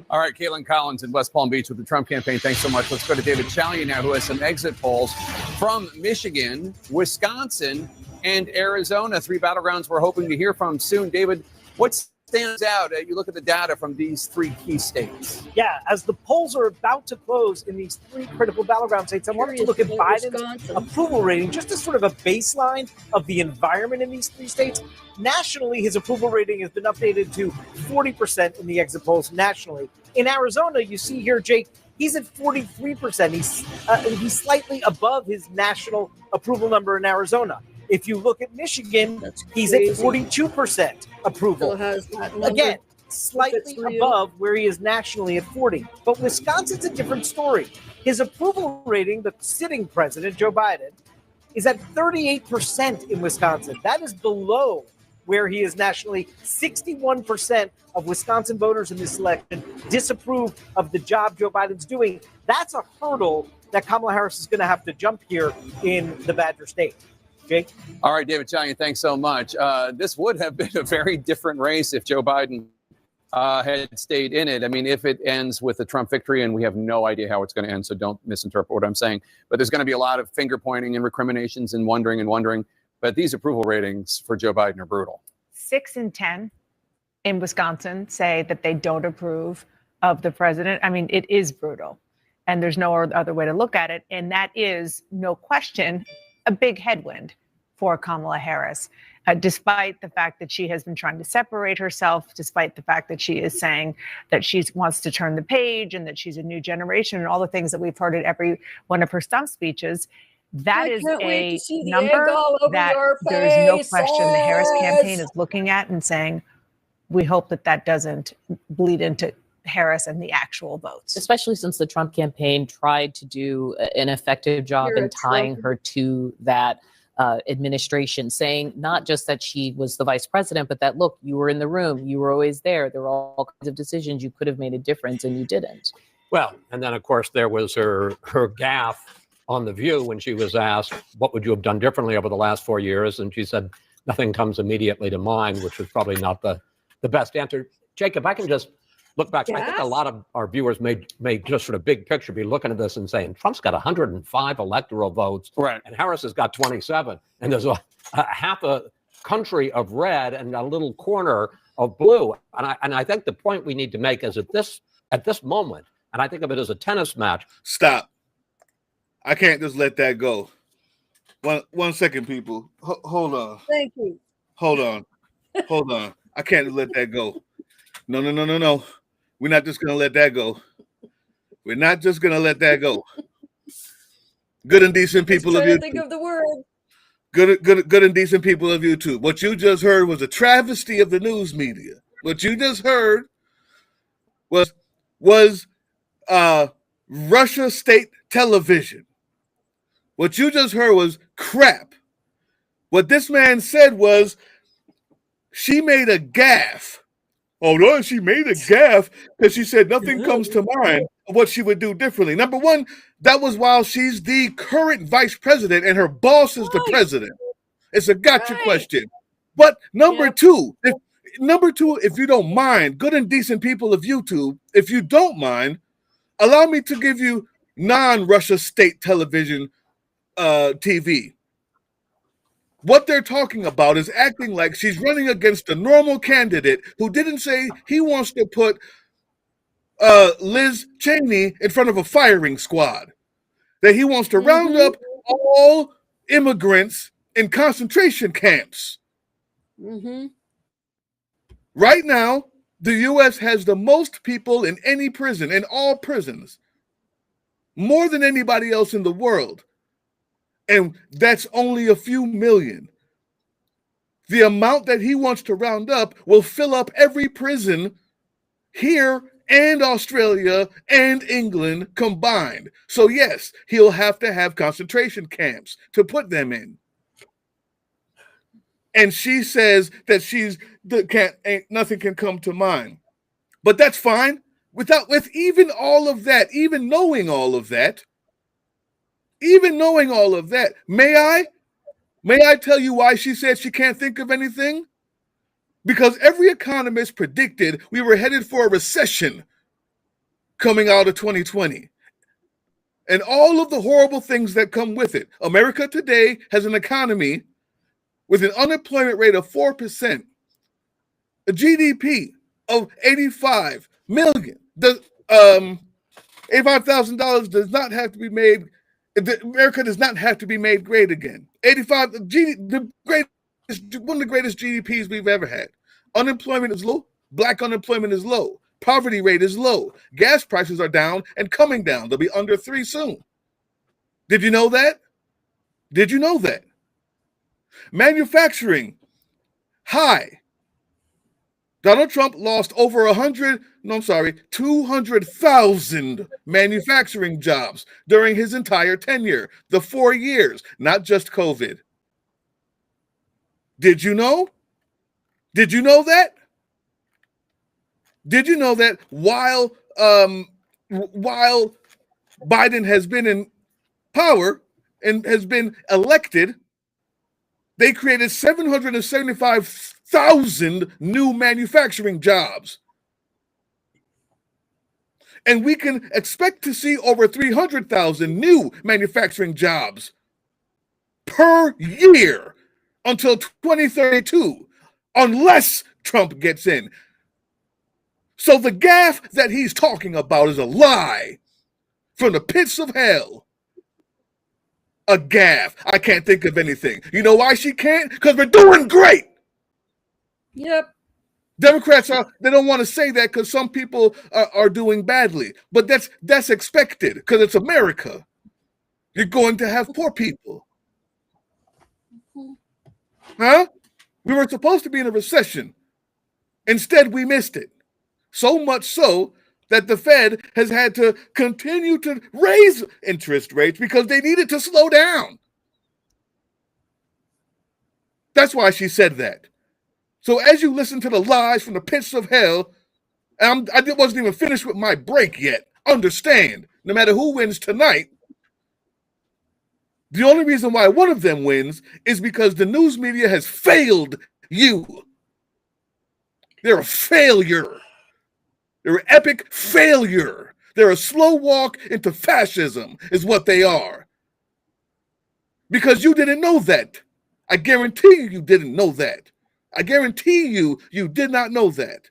All right, Caitlin Collins in West Palm Beach with the Trump campaign. Thanks so much. Let's go to David Chalian now, who has some exit polls from Michigan, Wisconsin, and Arizona. 3 battlegrounds we're hoping to hear from soon. David, what stands out? You look at the data from these 3 key states. Yeah, as the polls are about to close in these 3 critical battleground states, I wanted to look at Biden's approval rating, just as sort of a baseline of the environment in these 3 states. Nationally, his approval rating has been updated to 40% in the exit polls nationally. In Arizona, you see here, Jake, he's at 43%. He's slightly above his national approval number in Arizona. If you look at Michigan, he's at 42% approval. Again, slightly above where he is nationally at 40. But Wisconsin's a different story. His approval rating, the sitting president, Joe Biden, is at 38% in Wisconsin. That is below where he is nationally. 61% of Wisconsin voters in this election disapprove of the job Joe Biden's doing. That's a hurdle that Kamala Harris is going to have to jump here in the Badger State. Jake? All right, David Chalian, thanks so much. This would have been a very different race if Joe Biden had stayed in it. I mean, if it ends with a Trump victory, and we have no idea how it's going to end, so don't misinterpret what I'm saying, but there's going to be a lot of finger pointing and recriminations and wondering. But these approval ratings for Joe Biden are brutal. 6 in 10 in Wisconsin say that they don't approve of the president. I mean, it is brutal, and there's no other way to look at it. And that is, no question, a big headwind for Kamala Harris, despite the fact that she has been trying to separate herself, despite the fact that she is saying that she wants to turn the page and that she's a new generation and all the things that we've heard at every one of her stump speeches. That is a number that there's no question the Harris campaign is looking at and saying, we hope that that doesn't bleed into Harris and the actual votes. Especially since the Trump campaign tried to do an effective job in tying her to that administration, saying not just that she was the vice president, but that, look, you were in the room, you were always there. There were all kinds of decisions you could have made a difference and you didn't. Well, and then, of course, there was her gaffe on The View when she was asked, what would you have done differently over the last 4 years? And she said, nothing comes immediately to mind, which was probably not the best answer. Jacob, I can just look back. I think a lot of our viewers may just sort of big picture be looking at this and saying, Trump's got 105 electoral votes, right, and Harris has got 27. And there's a half a country of red and a little corner of blue. And I think the point we need to make is at this moment, and I think of it as a tennis match. Stop. I can't just let that go. One second, people. Hold on. Thank you. Hold on. I can't just let that go. No. We're not just going to let that go. We're not just going to let that go. Good and decent people of YouTube. Think of the word. Good and decent people of YouTube. What you just heard was a travesty of the news media. What you just heard was Russia state television. What you just heard was crap. What this man said was she made a gaffe. Oh, no, she made a gaffe because she said nothing comes to mind of what she would do differently. Number one, that was while she's the current vice president and her boss is the president. It's a gotcha question. But number two, if you don't mind, good and decent people of YouTube, if you don't mind, allow me to give you non-Russia state television TV. What they're talking about is acting like she's running against a normal candidate who didn't say he wants to put Liz Cheney in front of a firing squad, that he wants to round up all immigrants in concentration camps. Right now, the U.S. has the most people in any prison, in all prisons, more than anybody else in the world. And that's only a few million. The amount that he wants to round up will fill up every prison here and Australia and England combined. So yes, he'll have to have concentration camps to put them in. And she says that nothing can come to mind. But that's fine. With even all of that, even knowing all of that, may I tell you why she said she can't think of anything? Because every economist predicted we were headed for a recession coming out of 2020. And all of the horrible things that come with it. America today has an economy with an unemployment rate of 4%, a GDP of $85 million. $85,000 does not have to be made. America does not have to be made great again. One of the greatest GDPs we've ever had. Unemployment is low. Black unemployment is low. Poverty rate is low. Gas prices are down and coming down. They'll be under 3 soon. Did you know that? Manufacturing, high. Donald Trump lost over 200,000 manufacturing jobs during his entire tenure, the 4 years, not just COVID. Did you know? Did you know that? Did you know that while Biden has been in power and has been elected, they created 775,000 new manufacturing jobs. And we can expect to see over 300,000 new manufacturing jobs per year until 2032, unless Trump gets in. So the gaffe that he's talking about is a lie from the pits of hell. A gaffe. I can't think of anything. You know why she can't? Because we're doing great. Yep. Democrats they don't want to say that because some people are doing badly. But that's expected because it's America. You're going to have poor people. Huh? We were supposed to be in a recession. Instead, we missed it. So much so that the Fed has had to continue to raise interest rates because they needed to slow down. That's why she said that. So as you listen to the lies from the pits of hell, I wasn't even finished with my break yet. Understand, no matter who wins tonight, the only reason why one of them wins is because the news media has failed you. They're a failure. They're an epic failure. They're a slow walk into fascism is what they are. Because you didn't know that. I guarantee you didn't know that. I guarantee you did not know that.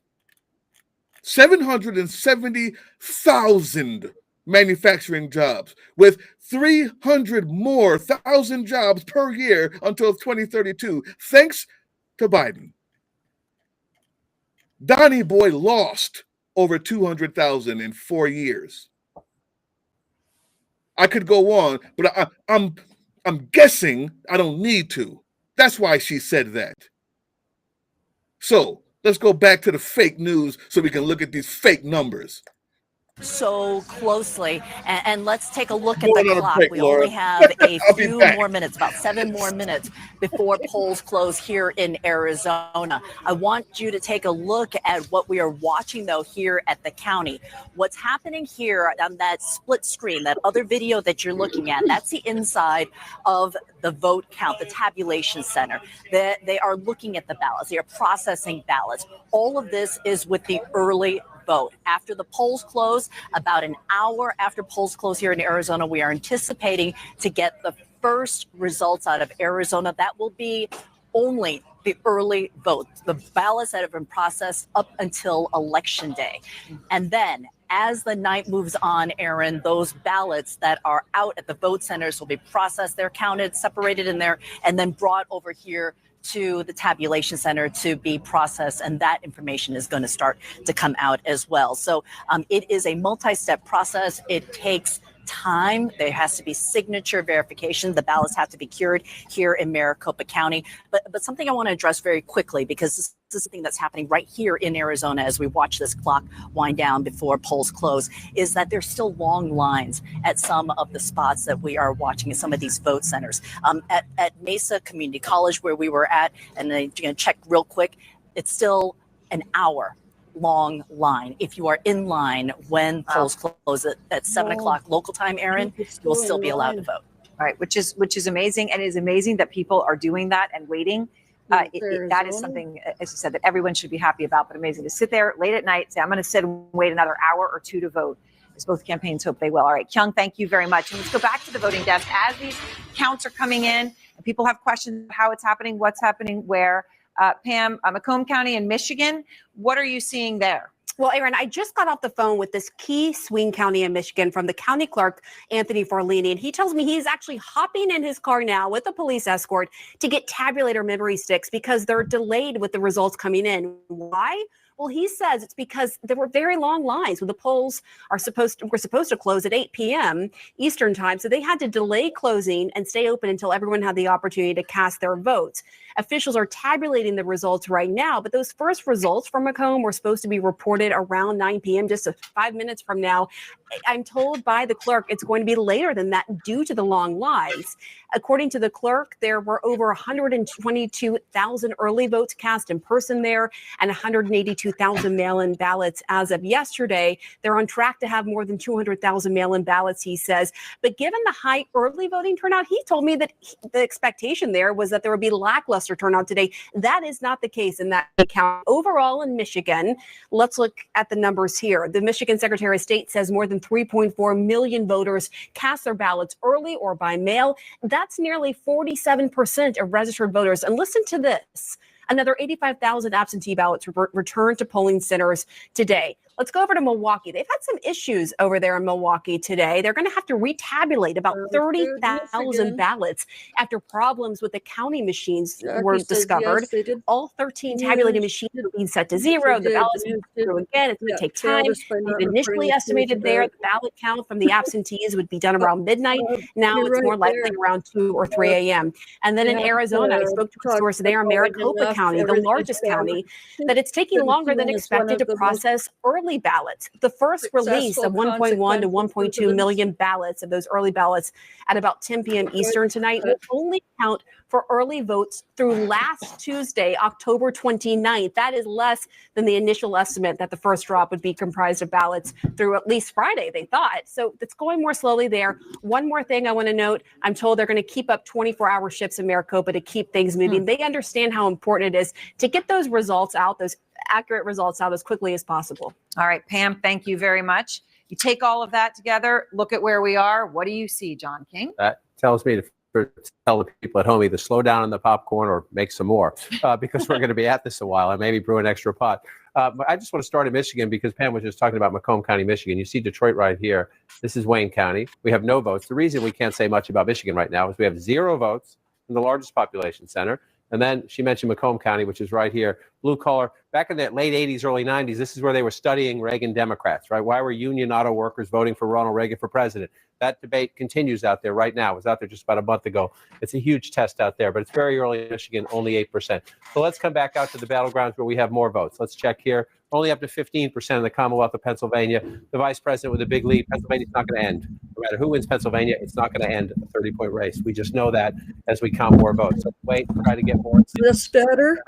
770,000 manufacturing jobs with 300 more thousand jobs per year until 2032, thanks to Biden. Donnie Boy lost over 200,000 in 4 years. I could go on, but I'm guessing I don't need to. That's why she said that. So let's go back to the fake news so we can look at these fake numbers. So closely, and let's take a look at the clock. Break, we Laura. only have a I'll few more minutes, about 7 more minutes before polls close here in Arizona. I want you to take a look at what we are watching, though, here at the county. What's happening here on that split screen, that other video that you're looking at, that's the inside of the vote count, the tabulation center. They are looking at the ballots. They are processing ballots. All of this is with the early vote. After the polls close, about an hour after polls close here in Arizona, we are anticipating to get the first results out of Arizona. That will be only the early vote, the ballots that have been processed up until Election Day. And then as the night moves on, Aaron, those ballots that are out at the vote centers will be processed. They're counted, separated in there, and then brought over here to the tabulation center to be processed, and that information is going to start to come out as well. So it is a multi-step process. It takes time. There has to be signature verification. The ballots have to be cured here in Maricopa County. But something I want to address very quickly, because this is something that's happening right here in Arizona as we watch this clock wind down before polls close, is that there's still long lines at some of the spots that we are watching at some of these vote centers. At Mesa Community College, where we were at, and I'm going to check real quick, it's still an hour long line. If you are in line when polls close at 7 o'clock local time, Aaron, you will still be allowed to vote. Right, which is amazing, and it is amazing that people are doing that and waiting. That is something, as you said, that everyone should be happy about, but amazing to sit there late at night, say, I'm going to sit and wait another hour or two to vote, as both campaigns hope they will. All right, Kyung, thank you very much. And let's go back to the voting desk. As these counts are coming in, and people have questions how it's happening, what's happening, where. Pam, Macomb County in Michigan, what are you seeing there? Well, Aaron, I just got off the phone with this key swing county in Michigan from the county clerk, Anthony Forlini, and he tells me he's actually hopping in his car now with a police escort to get tabulator memory sticks because they're delayed with the results coming in. Why? Well, he says it's because there were very long lines when the polls were supposed to close at 8 p.m. Eastern time. So they had to delay closing and stay open until everyone had the opportunity to cast their votes. Officials are tabulating the results right now, but those first results from Macomb were supposed to be reported around 9 p.m., just 5 minutes from now. I'm told by the clerk it's going to be later than that due to the long lines. According to the clerk, there were over 122,000 early votes cast in person there and 182,000 mail-in ballots as of yesterday. They're on track to have more than 200,000 mail-in ballots, he says. But given the high early voting turnout, he told me that the expectation there was that there would be lackluster turnout today. That is not the case in that count. Overall in Michigan, let's look at the numbers here. The Michigan Secretary of State says more than 3.4 million voters cast their ballots early or by mail. That's nearly 47% of registered voters. And listen to this. Another 85,000 absentee ballots returned to polling centers today. Let's go over to Milwaukee. They've had some issues over there in Milwaukee today. They're going to have to retabulate about 30,000 ballots after problems with the county machines were discovered. Yes, all 13 tabulating machines are being set to zero. The ballots will go through again. It's going to take time. They've initially estimated there the ballot count from the absentees would be done around midnight. Now it's more likely around 2 or 3 a.m. And then in Arizona, I spoke to a source there in Maricopa County, the largest county, that it's taking longer than expected to process early ballots. The first release of 1.1 to 1.2 million ballots of those early ballots at about 10 p.m. Eastern tonight will only count for early votes through last Tuesday, October 29th. That is less than the initial estimate that the first drop would be comprised of ballots through at least Friday, they thought. So it's going more slowly there. One more thing I want to note, I'm told they're going to keep up 24-hour shifts in Maricopa to keep things moving. They understand how important it is to get those results out, those accurate results out as quickly as possible. All right, Pam, thank you very much. You take all of that together, look at where we are. What do you see, John King? That tells me to tell the people at home either slow down on the popcorn or make some more because we're going to be at this a while and maybe brew an extra pot. But I just want to start in Michigan because Pam was just talking about Macomb County, Michigan. You see Detroit right here. This is Wayne County. We have no votes. The reason we can't say much about Michigan right now is we have 0 votes in the largest population center. And then she mentioned Macomb County, which is right here, blue collar. Back in the late 80s, early 90s, this is where they were studying Reagan Democrats, right? Why were union auto workers voting for Ronald Reagan for president? That debate continues out there right now. It was out there just about a month ago. It's a huge test out there, but it's very early in Michigan, only 8%. So let's come back out to the battlegrounds where we have more votes. Let's check here. Only up to 15% in the Commonwealth of Pennsylvania. The vice president with a big lead. Pennsylvania's not going to end. No matter who wins Pennsylvania, it's not going to end a 30-point race. We just know that as we count more votes. So wait, try to get more. This better?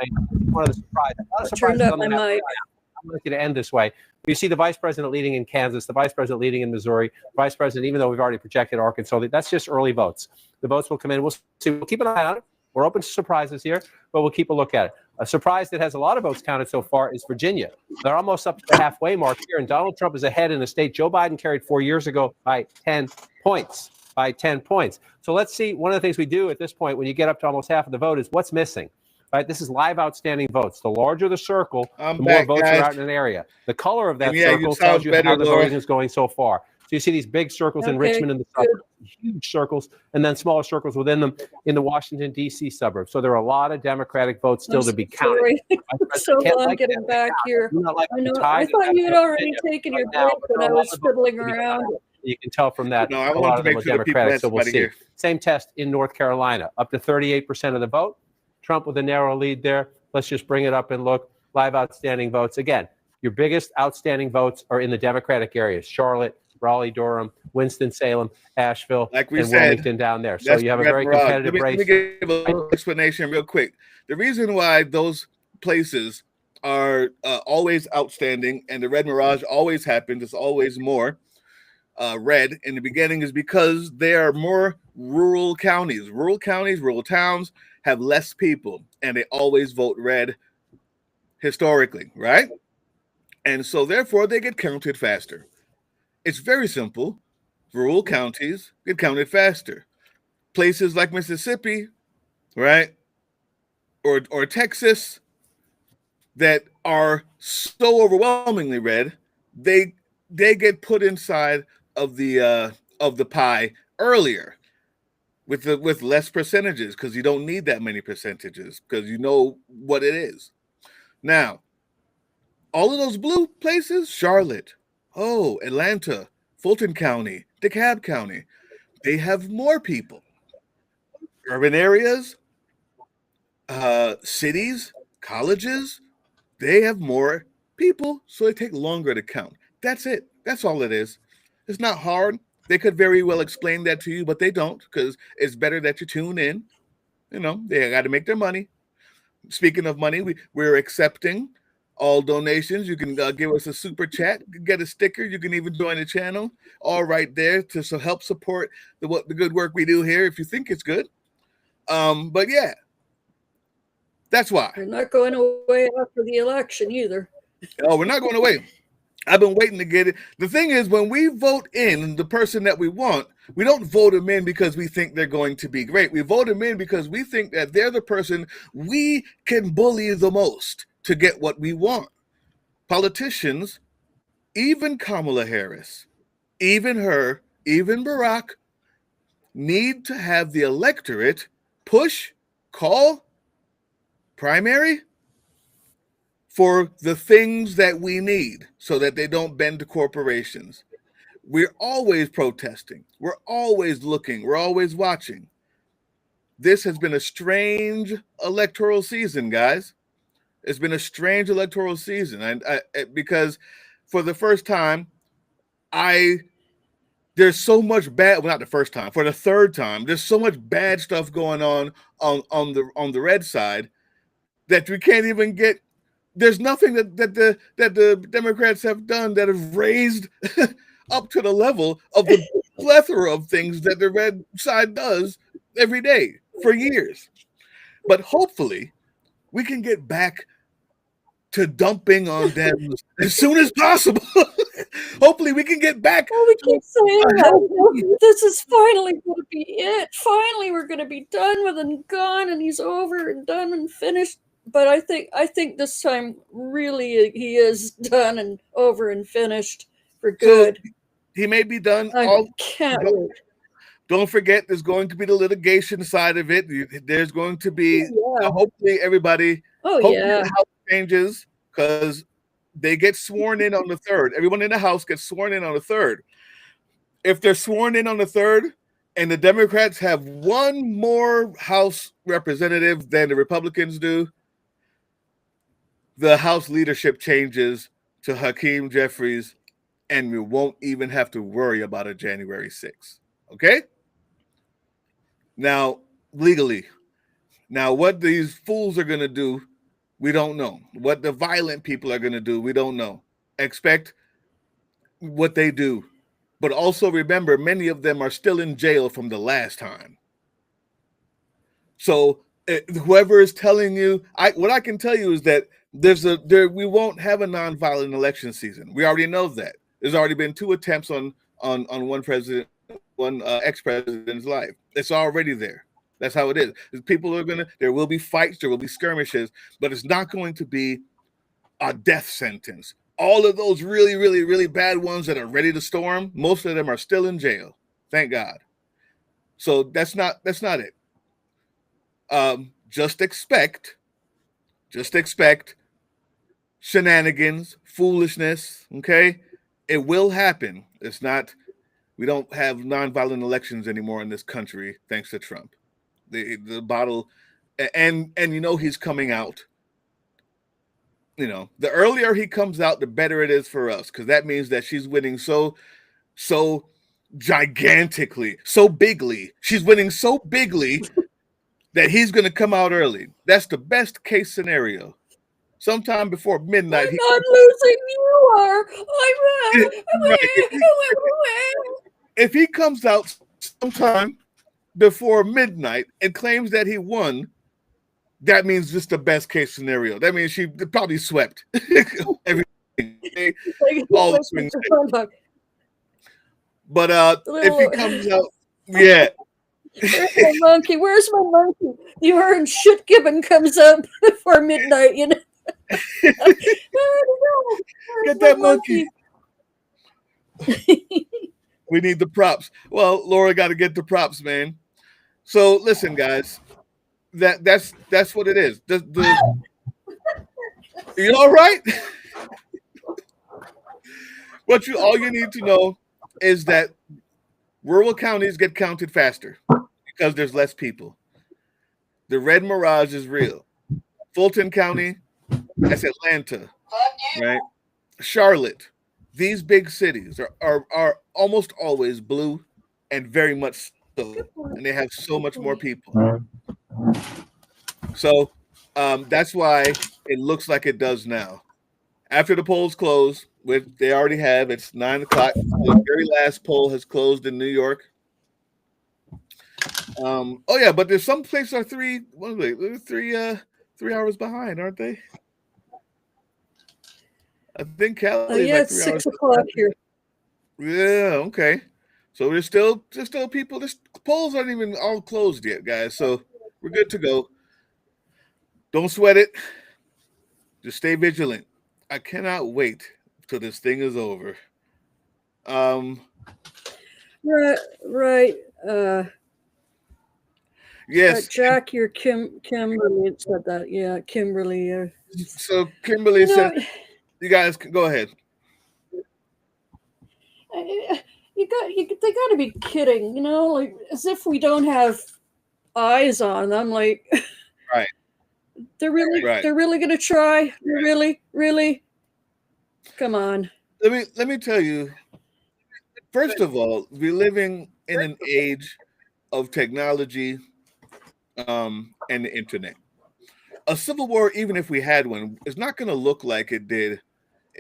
One of the surprises. Turned up my mic. I'm looking to end this way. You see the vice president leading in Kansas, the vice president leading in Missouri, vice president, even though we've already projected Arkansas, that's just early votes. The votes will come in. We'll see. We'll keep an eye on it. We're open to surprises here, but we'll keep a look at it. A surprise that has a lot of votes counted so far is Virginia. They're almost up to the halfway mark here, and Donald Trump is ahead in the state Joe Biden carried 4 years ago by 10 points. So let's see. One of the things we do at this point, when you get up to almost half of the vote, is what's missing. Right, this is live outstanding votes. The larger the circle, the more votes are out in an area. The color of that circle tells you how the voting is going so far. So you see these big circles in Richmond and the suburbs, huge circles, and then smaller circles within them in the Washington, D.C. suburbs. So there are a lot of Democratic votes still to be counted. So long getting back here. I know. I thought you had already taken your break, but I was scribbling around. You can tell from that No, I a wanted lot to of them make are sure the people Democratic, so we'll had see. somebody here. Same test in North Carolina, up to 38% of the vote. Trump with a narrow lead there. Let's just bring it up and look. Live outstanding votes. Again, your biggest outstanding votes are in the Democratic areas. Charlotte, Raleigh-Durham, Winston-Salem, Asheville, like we and said, Wilmington down there. So you have a very competitive race. Let me give a little explanation real quick. The reason why those places are always outstanding and the red mirage always happens, it's always more red in the beginning, is because they are more rural counties. Rural counties, rural towns have less people, and they always vote red historically, right? And so therefore they get counted faster. It's very simple. Rural counties get counted faster. Places like Mississippi, right, or Texas, that are so overwhelmingly red, they get put inside of the pie earlier with less percentages, because you don't need that many percentages because you know what it is. Now, all of those blue places, Charlotte, Atlanta, Fulton County, DeKalb County, they have more people. Urban areas, cities, colleges, they have more people, so they take longer to count. That's it. That's all it is. It's not hard. They could very well explain that to you, but they don't, because it's better that you tune in. You know, they got to make their money. Speaking of money, we're accepting all donations. You can give us a super chat, get a sticker. You can even join the channel, all right there to help support the good work we do here. If you think it's good, but yeah, that's why. We're not going away after the election either. Oh, we're not going away. I've been waiting to get it. The thing is, when we vote in the person that we want, we don't vote them in because we think they're going to be great. We vote them in because we think that they're the person we can bully the most to get what we want. Politicians, even Kamala Harris, even her, even Barack, need to have the electorate push, call, primary for the things that we need so that they don't bend to corporations. We're always protesting. We're always looking. We're always watching. This has been a strange electoral season, guys. It's been a strange electoral season. And because for the first time, there's so much bad, well, not the first time, for the third time, there's so much bad stuff going on the red side that we can't even get. There's nothing that the Democrats have done that have raised up to the level of the plethora of things that the red side does every day for years. But hopefully we can get back to dumping on them as soon as possible. Hopefully we can get back. Oh, we keep saying that. This is finally going to be it. Finally, we're going to be done with and gone, and he's over and done and finished. But I think this time really he is done and over and finished for good. So he may be done. I can't wait. Don't forget, there's going to be the litigation side of it. There's going to be hopefully everybody. Oh yeah. The house changes because they get sworn in on the 3rd. Everyone in the house gets sworn in on the 3rd. If they're sworn in on the 3rd, and the Democrats have one more House representative than the Republicans do, the House leadership changes to Hakeem Jeffries, and we won't even have to worry about a January 6th. Okay? Now, legally. Now, what these fools are going to do, we don't know. What the violent people are going to do, we don't know. Expect what they do. But also remember, many of them are still in jail from the last time. So whoever is telling you, what I can tell you is that we won't have a nonviolent election season. We already know that. There's already been 2 attempts on one ex-president's life. It's already there. That's how it is. There will be fights, there will be skirmishes, but it's not going to be a death sentence. All of those really, really, really bad ones that are ready to storm, most of them are still in jail. Thank God. So that's not it. Just expect shenanigans, foolishness. Okay, it will happen. We don't have nonviolent elections anymore in this country thanks to Trump. The bottle, and he's coming out. The earlier he comes out, the better it is for us, because that means that she's winning so gigantically, so bigly. She's winning so bigly that he's going to come out early. That's the best case scenario. Sometime before midnight. I'm not losing. You are. If he comes out sometime before midnight and claims that he won, that means just the best case scenario. That means she probably swept everything. All the swing states. But if he comes out, yeah. Where's my monkey? Where's my monkey? The orange shit gibbon comes up before midnight, Get that monkey. We need the props. Well, Laura got to get the props, man. So listen, guys, that's what it is. You all right? All you need to know is that rural counties get counted faster because there's less people. The red mirage is real. Fulton County, that's Atlanta, right? Charlotte, these big cities are almost always blue, and very much so, and they have so much more people. So that's why it looks like it does now. After the polls close, which they already have, it's 9 o'clock. The very last poll has closed in New York. Oh yeah, but there's some places are 3 hours behind, aren't they? I think Cali is yeah, like it's 3 hours 6 o'clock here. Yeah, okay. So there's still people. The polls aren't even all closed yet, guys. So we're good to go. Don't sweat it. Just stay vigilant. I cannot wait till this thing is over. Right. Yes. Jack, your Kimberly said that. Yeah, Kimberly. So Kimberly said, "You guys can go ahead." They got to be kidding, like as if we don't have eyes on them. Like, right? They're really gonna try. Really. Come on. Let me tell you. First of all, we're living in an age of technology, and the internet. A civil war, even if we had one, is not going to look like it did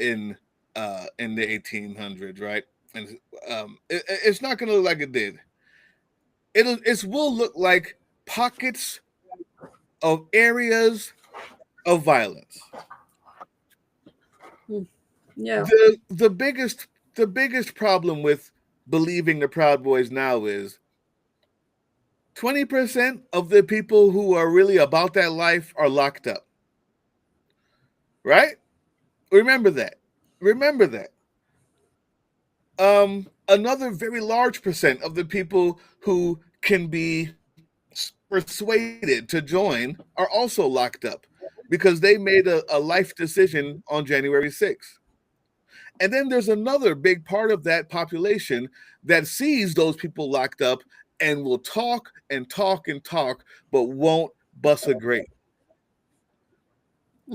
in the 1800s, right? And it's not going to look like it did. It will look like pockets of areas of violence. Yeah. The biggest problem with believing the Proud Boys now is 20% of the people who are really about that life are locked up. Right? Remember that. Another very large percent of the people who can be persuaded to join are also locked up because they made a life decision on January 6th. And then there's another big part of that population that sees those people locked up and will talk, but won't bust a grape.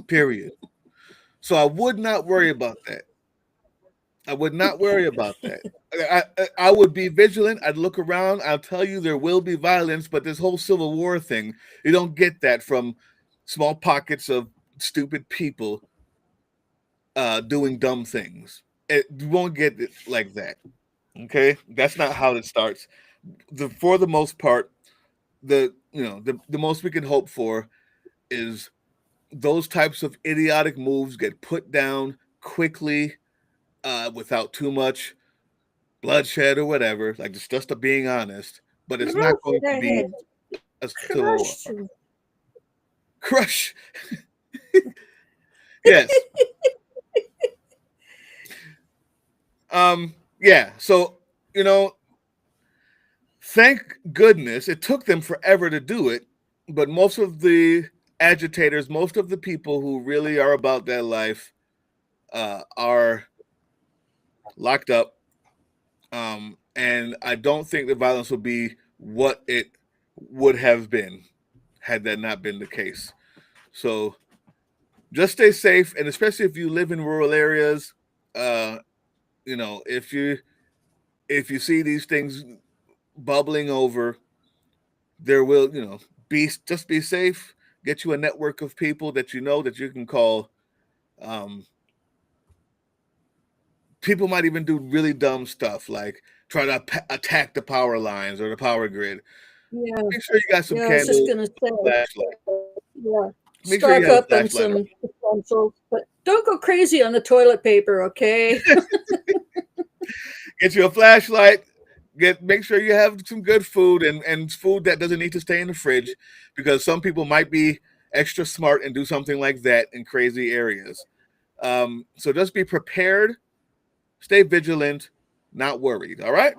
Period. So I would not worry about that. I would be vigilant. I'd look around. I'll tell you there will be violence, but this whole Civil War thing, you don't get that from small pockets of stupid people doing dumb things. You won't get it like that. Okay? That's not how it starts. For the most part, the most we can hope for is those types of idiotic moves get put down quickly, without too much bloodshed or whatever. Like just to being honest, but it's not going to be a civil war. Crush. Yes. Yeah. So thank goodness it took them forever to do it, but most of the agitators, most of the people who really are about that life, are locked up. And I don't think the violence would be what it would have been had that not been the case. So just stay safe, and especially if you live in rural areas, if you see these things bubbling over, there will, be safe. Get you a network of people that that you can call. People might even do really dumb stuff like try to attack the power lines or the power grid. Yeah. Make sure you got some candles. I was just gonna say. Yeah. Stock up on some essentials, but don't go crazy on the toilet paper, okay? Get you a flashlight. Make sure you have some good food and food that doesn't need to stay in the fridge, because some people might be extra smart and do something like that in crazy areas. So just be prepared, stay vigilant, not worried. All right.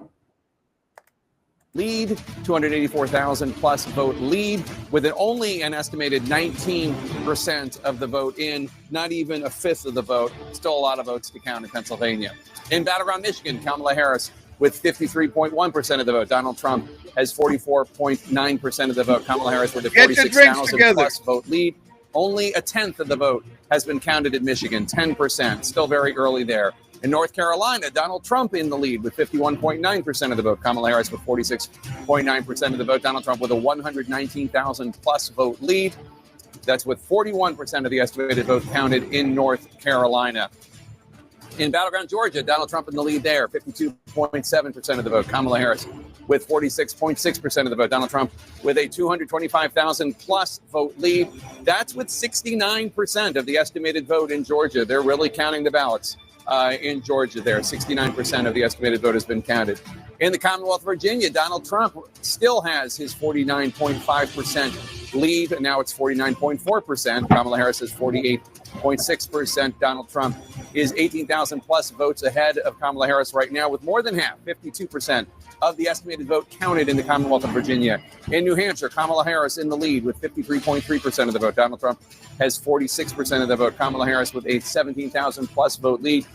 Lead, 284,000 plus vote lead, with only an estimated 19% of the vote in, not even a fifth of the vote. Still a lot of votes to count in Pennsylvania. In battleground Michigan, Kamala Harris with 53.1% of the vote. Donald Trump has 44.9% of the vote. Kamala Harris with a 46,000 plus vote lead. Only a tenth of the vote has been counted in Michigan, 10%. Still very early there. In North Carolina, Donald Trump in the lead with 51.9% of the vote. Kamala Harris with 46.9% of the vote. Donald Trump with a 119,000 plus vote lead. That's with 41% of the estimated vote counted in North Carolina. In battleground Georgia, Donald Trump in the lead there, 52.7% of the vote. Kamala Harris with 46.6% of the vote. Donald Trump with a 225,000 plus vote lead. That's with 69% of the estimated vote in Georgia. They're really counting the ballots in Georgia there. 69% of the estimated vote has been counted. In the Commonwealth of Virginia, Donald Trump still has his 49.5% lead, and now it's 49.4%. Kamala Harris is 48.6%. Donald Trump is 18,000 plus votes ahead of Kamala Harris right now, with more than half, 52% of the estimated vote counted in the Commonwealth of Virginia. In New Hampshire, Kamala Harris in the lead with 53.3% of the vote. Donald Trump has 46% of the vote. Kamala Harris with a 17,000 plus vote lead.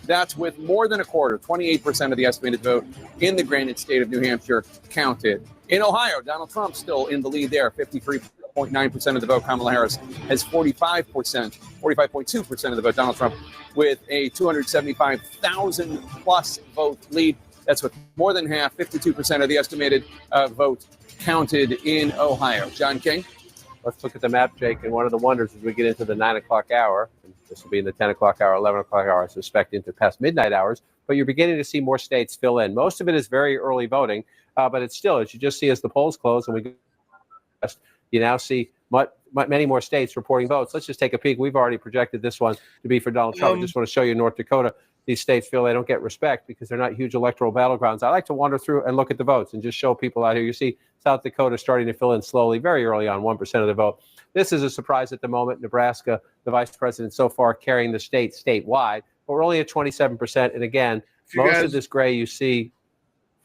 That's with more than a quarter, 28% of the estimated vote in the granite state of New Hampshire counted. In Ohio, Donald Trump still in the lead there, 53.9% of the vote. Kamala Harris has 45.2% of the vote. Donald Trump with a 275,000 plus vote lead. That's with more than half, 52% of the estimated vote counted in Ohio. John King. Let's look at the map, Jake. And one of the wonders as we get into the 9 o'clock hour, and this will be in the 10 o'clock hour, 11 o'clock hour, I suspect into past midnight hours, but you're beginning to see more states fill in. Most of it is very early voting, but it's still, as you just see as the polls close and we go, you now see many more states reporting votes. Let's just take a peek. We've already projected this one to be for Donald Trump. I just want to show you North Dakota. These states feel they don't get respect because they're not huge electoral battlegrounds. I like to wander through and look at the votes and just show people out here. You see South Dakota starting to fill in slowly, very early on, 1% of the vote. This is a surprise at the moment. Nebraska, the vice president so far carrying the state statewide, but we're only at 27%. And again, most of this gray you see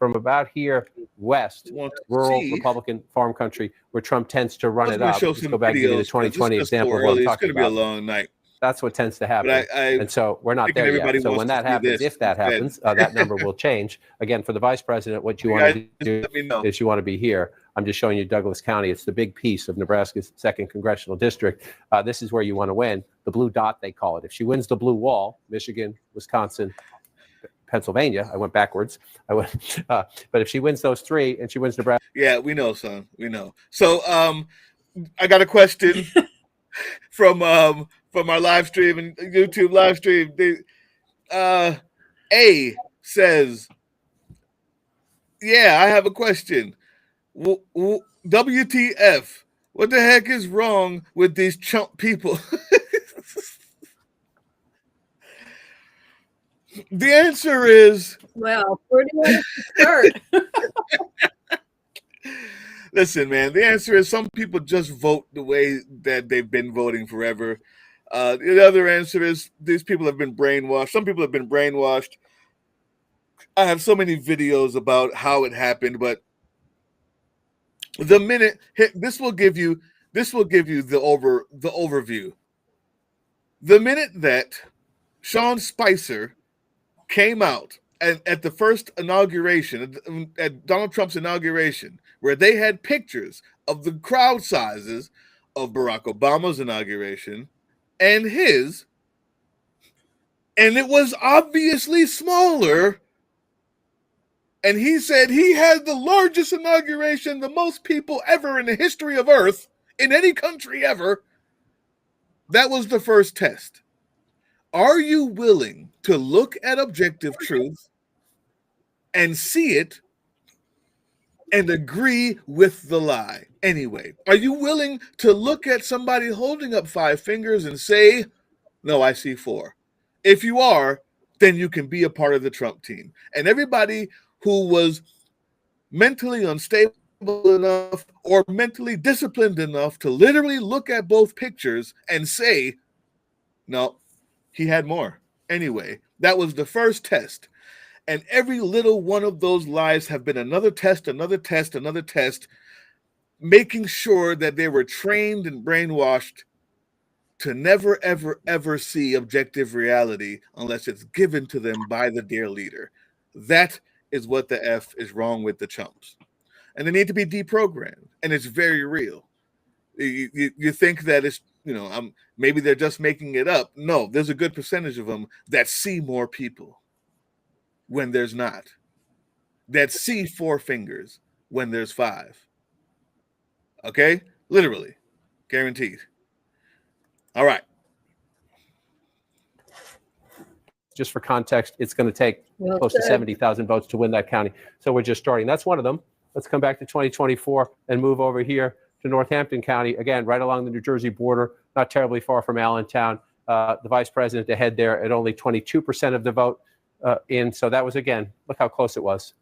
from about here west, rural Republican farm country, where Trump tends to run it up. Let's go back to the 2020 example of what I'm talking about. It's going to be a long night. That's what tends to happen. And so we're not there yet. So when that happens, if that happens, that number will change. Again, for the vice president, what you want to do is you want to be here. I'm just showing you Douglas County. It's the big piece of Nebraska's 2nd congressional district. This is where you want to win. The blue dot, they call it. If she wins the blue wall, Michigan, Wisconsin, Pennsylvania, I went backwards. But if she wins those three and she wins Nebraska. Yeah, we know, son. We know. So I got a question from our live stream and YouTube live stream. A says, yeah, I have a question. WTF? What the heck is wrong with these chump people? The answer is, well, where do you want to start? Listen, man, the answer is some people just vote the way that they've been voting forever. The other answer is these people have been brainwashed. Some people have been brainwashed. I have so many videos about how it happened, but the minute this will give you the overview. The minute that Sean Spicer came out at the first inauguration, at Donald Trump's inauguration, where they had pictures of the crowd sizes of Barack Obama's inauguration and his, and it was obviously smaller. And he said he had the largest inauguration, the most people ever in the history of Earth, in any country ever. That was the first test. Are you willing to look at objective truth and see it and agree with the lie anyway? Are you willing to look at somebody holding up 5 fingers and say, no, I see 4? If you are, then you can be a part of the Trump team. And everybody who was mentally unstable enough or mentally disciplined enough to literally look at both pictures and say, no, he had more. Anyway, that was the first test. And every little one of those lies have been another test, another test, another test, making sure that they were trained and brainwashed to never, ever, ever see objective reality unless it's given to them by the dear leader. That is what the F is wrong with the chumps. And they need to be deprogrammed. And it's very real. You think that maybe they're just making it up. No, there's a good percentage of them that see more people when there's not, that see 4 fingers when there's 5. Okay? Literally. Guaranteed. All right. Just for context, it's going to take close to 70,000 votes to win that county. So we're just starting. That's one of them. Let's come back to 2024 and move over here to Northampton County. Again, right along the New Jersey border, not terribly far from Allentown. The vice president ahead there at only 22% of the vote in. So that was, again, look how close it was.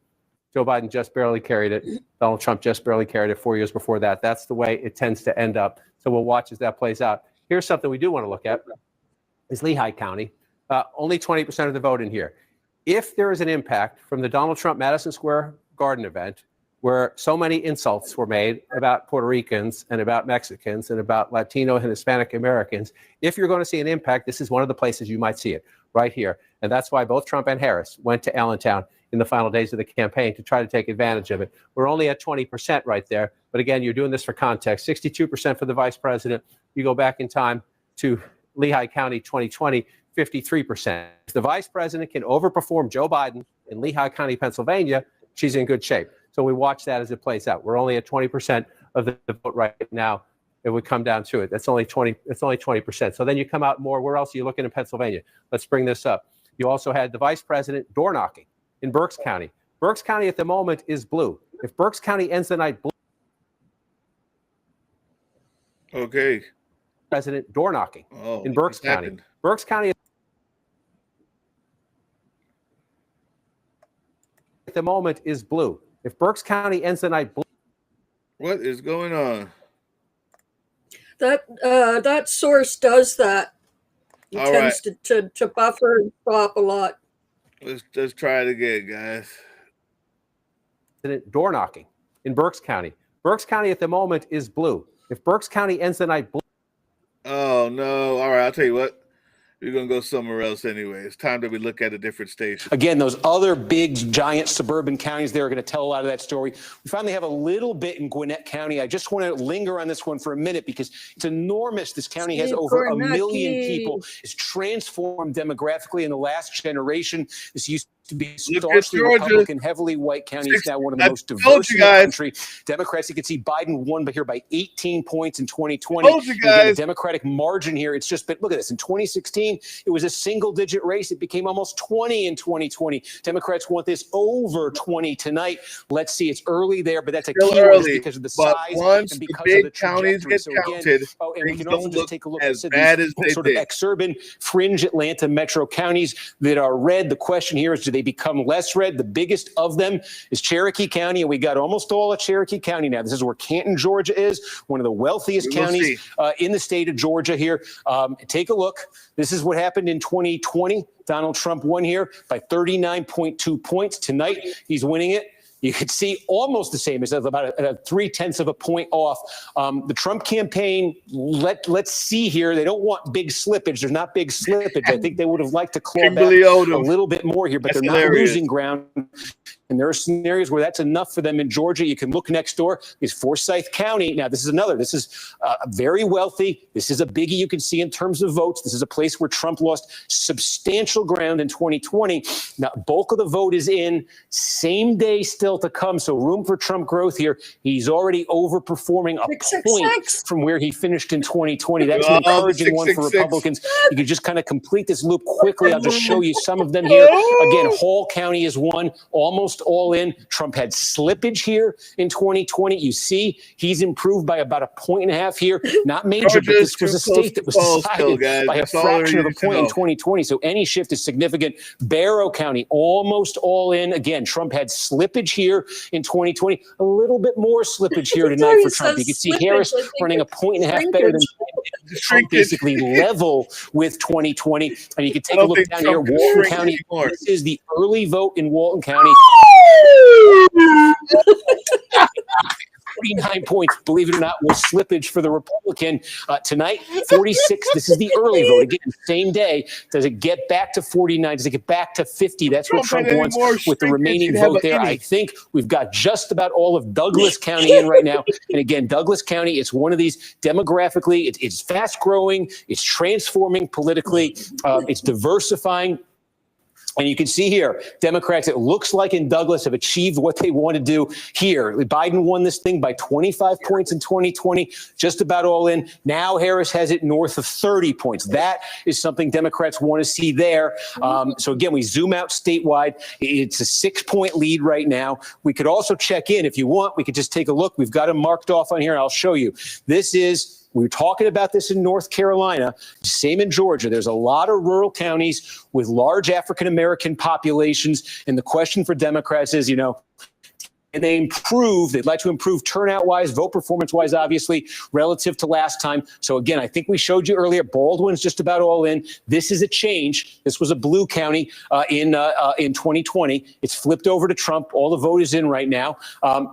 Joe Biden just barely carried it. Donald Trump just barely carried it 4 years before that. That's the way it tends to end up. So we'll watch as that plays out. Here's something we do want to look at is Lehigh County. Only 20% of the vote in here. If there is an impact from the Donald Trump Madison Square Garden event, where so many insults were made about Puerto Ricans and about Mexicans and about Latino and Hispanic Americans, if you're going to see an impact, this is one of the places you might see it, right here. And that's why both Trump and Harris went to Allentown in the final days of the campaign to try to take advantage of it. We're only at 20% right there. But again, you're doing this for context. 62% for the vice president. You go back in time to Lehigh County 2020, 53%. If the vice president can overperform Joe Biden in Lehigh County, Pennsylvania, she's in good shape. So we watch that as it plays out. We're only at 20% of the vote right now. It would come down to it. That's only 20. It's only 20%. So then you come out more. Where else are you looking in Pennsylvania? Let's bring this up. You also had the vice president door knocking in Berks County. Berks County at the moment is blue. If Berks County ends the night blue, okay. President door knocking in Berks County. Happened. Berks County at the moment is blue. If Berks County ends the night blue, what is going on? That source does that. It All tends to buffer and stop a lot. Let's try it again, guys. Door knocking in Berks County. Berks County at the moment is blue. If Berks County ends the night blue. Oh no! All right, I'll tell you what. We're going to go somewhere else anyway. It's time that we look at a different station. Again, those other big, giant suburban counties there are going to tell a lot of that story. We finally have a little bit in Gwinnett County. I just want to linger on this one for a minute because it's enormous. This county has over 1 million people. It's transformed demographically in the last generation. This used to be a staunchly Republican, heavily white county. It's now one of the most diverse in the country. Democrats, you can see Biden won here by 18 points in 2020. You got a Democratic margin here. It's just, but look at this. In 2016, it was a single-digit race. It became almost 20 in 2020. Democrats want this over 20 tonight. Let's see. It's early there, but that's a key one because of the size and because of the counties get counted. And we can also just take a look as at bad these as they sort did. of exurban, fringe Atlanta metro counties that are red. The question here is, do they become less red? The biggest of them is Cherokee County, and we got almost all of Cherokee County now. This is where Canton, Georgia is, one of the wealthiest counties in the state of Georgia here. Take a look. This is what happened in 2020. Donald Trump won here by 39.2 points. Tonight, he's winning it. You could see almost the same as about a 0.3 of a point off. The Trump campaign, let's see here. They don't want big slippage. There's not big slippage. I think they would have liked to claw back a little bit more here, but they're not losing ground. And there are scenarios where that's enough for them in Georgia. You can look next door. Is Forsyth County. Now, this is another. This is very wealthy. This is a biggie you can see in terms of votes. This is a place where Trump lost substantial ground in 2020. Now, bulk of the vote is in. Same day still to come. So room for Trump growth here. He's already overperforming a point from where he finished in 2020. That's an encouraging one for Republicans. You can just kind of complete this loop quickly. I'll just show you some of them here. Again, Hall County is one. Almost all in. Trump had slippage here in 2020. You see, he's improved by about 1.5 points here. Not major, but this was a state that was decided by a fraction of a point in 2020. So any shift is significant. Barrow County, almost all in. Again, Trump had slippage here in 2020. A little bit more slippage here tonight for Trump. You can see Harris running 1.5 points better than Trump, basically level with 2020. And you can take a look down here, Walton County. This is the early vote in Walton County. 49 points, believe it or not, was slippage for the Republican. Tonight, 46. This is the early vote. Again, same day. Does it get back to 49? Does it get back to 50? That's what Trump wants with the remaining vote there. I think we've got just about all of Douglas County in right now. And again, Douglas County, it's one of these demographically, it's fast growing, it's transforming politically, it's diversifying. And you can see here, Democrats, it looks like in Douglas have achieved what they want to do here. Biden won this thing by 25 points in 2020, just about all in. Now Harris has it north of 30 points. That is something Democrats want to see there. So again, we zoom out statewide. It's a 6-point lead right now. We could also check in if you want. We could just take a look. We've got them marked off on here, and I'll show you. This is... We were talking about this in North Carolina, same in Georgia. There's a lot of rural counties with large African-American populations. And the question for Democrats is, and they improve. They'd like to improve turnout-wise, vote performance-wise, obviously, relative to last time. So again, I think we showed you earlier, Baldwin's just about all in. This is a change. This was a blue county in 2020. It's flipped over to Trump. All the vote is in right now.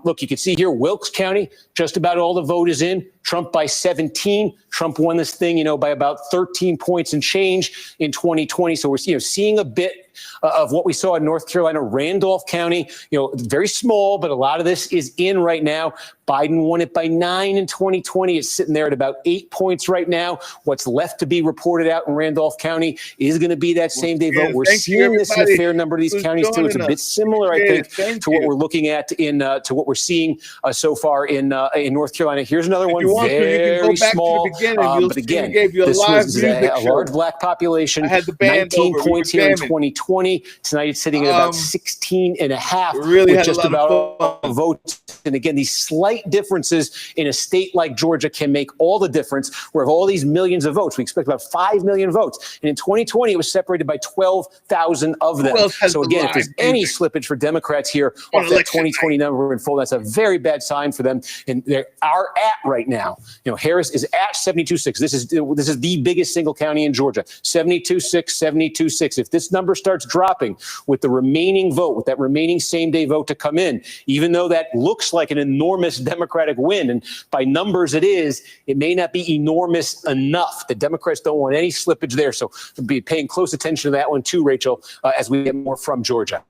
Look, you can see here, Wilkes County, just about all the vote is in. Trump by 17. Trump won this thing, by about 13 points and change in 2020. So we're seeing a bit of what we saw in North Carolina, Randolph County, very small, but a lot of this is in right now. Biden won it by 9 in 2020. It's sitting there at about 8 points right now. What's left to be reported out in Randolph County is going to be that same day vote. We're seeing this in a fair number of these counties too. It's a bit similar, I think, to what we're looking at to what we're seeing so far in North Carolina. Here's another one, very small. But again, this was a large black population. 19 points here in 2020. Tonight it's sitting at about 16 and a half with just about votes. And again, these slight differences in a state like Georgia can make all the difference. We have all these millions of votes. We expect about 5 million votes. And in 2020, it was separated by 12,000 of them. So again, if there's any slippage for Democrats here off that 2020 number in full, that's a very bad sign for them. And they are at right now. Harris is at 72.6. This is the biggest single county in Georgia. 72.6, 72.6. If this number starts dropping with the remaining vote, with that remaining same-day vote to come in, even though that looks like an enormous Democratic win, and by numbers it may not be enormous enough. The Democrats don't want any slippage there. So we'll be paying close attention to that one too, Rachel, as we get more from Georgia.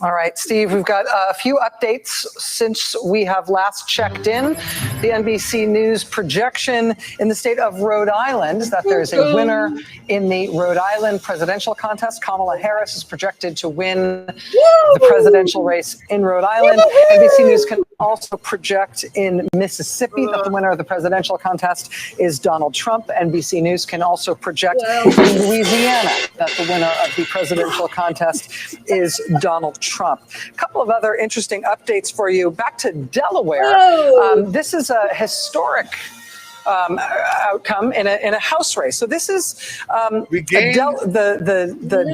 All right, Steve, we've got a few updates since we have last checked in. The NBC News projection in the state of Rhode Island that there's a winner in the Rhode Island presidential contest. Kamala Harris is projected to win the presidential race in Rhode Island. NBC News can also project in Mississippi that the winner of the presidential contest is Donald Trump. NBC News can also project in Louisiana that the winner of the presidential contest is Donald Trump. A couple of other interesting updates for you. Back to Delaware. This is a historic outcome in a House race. So this is the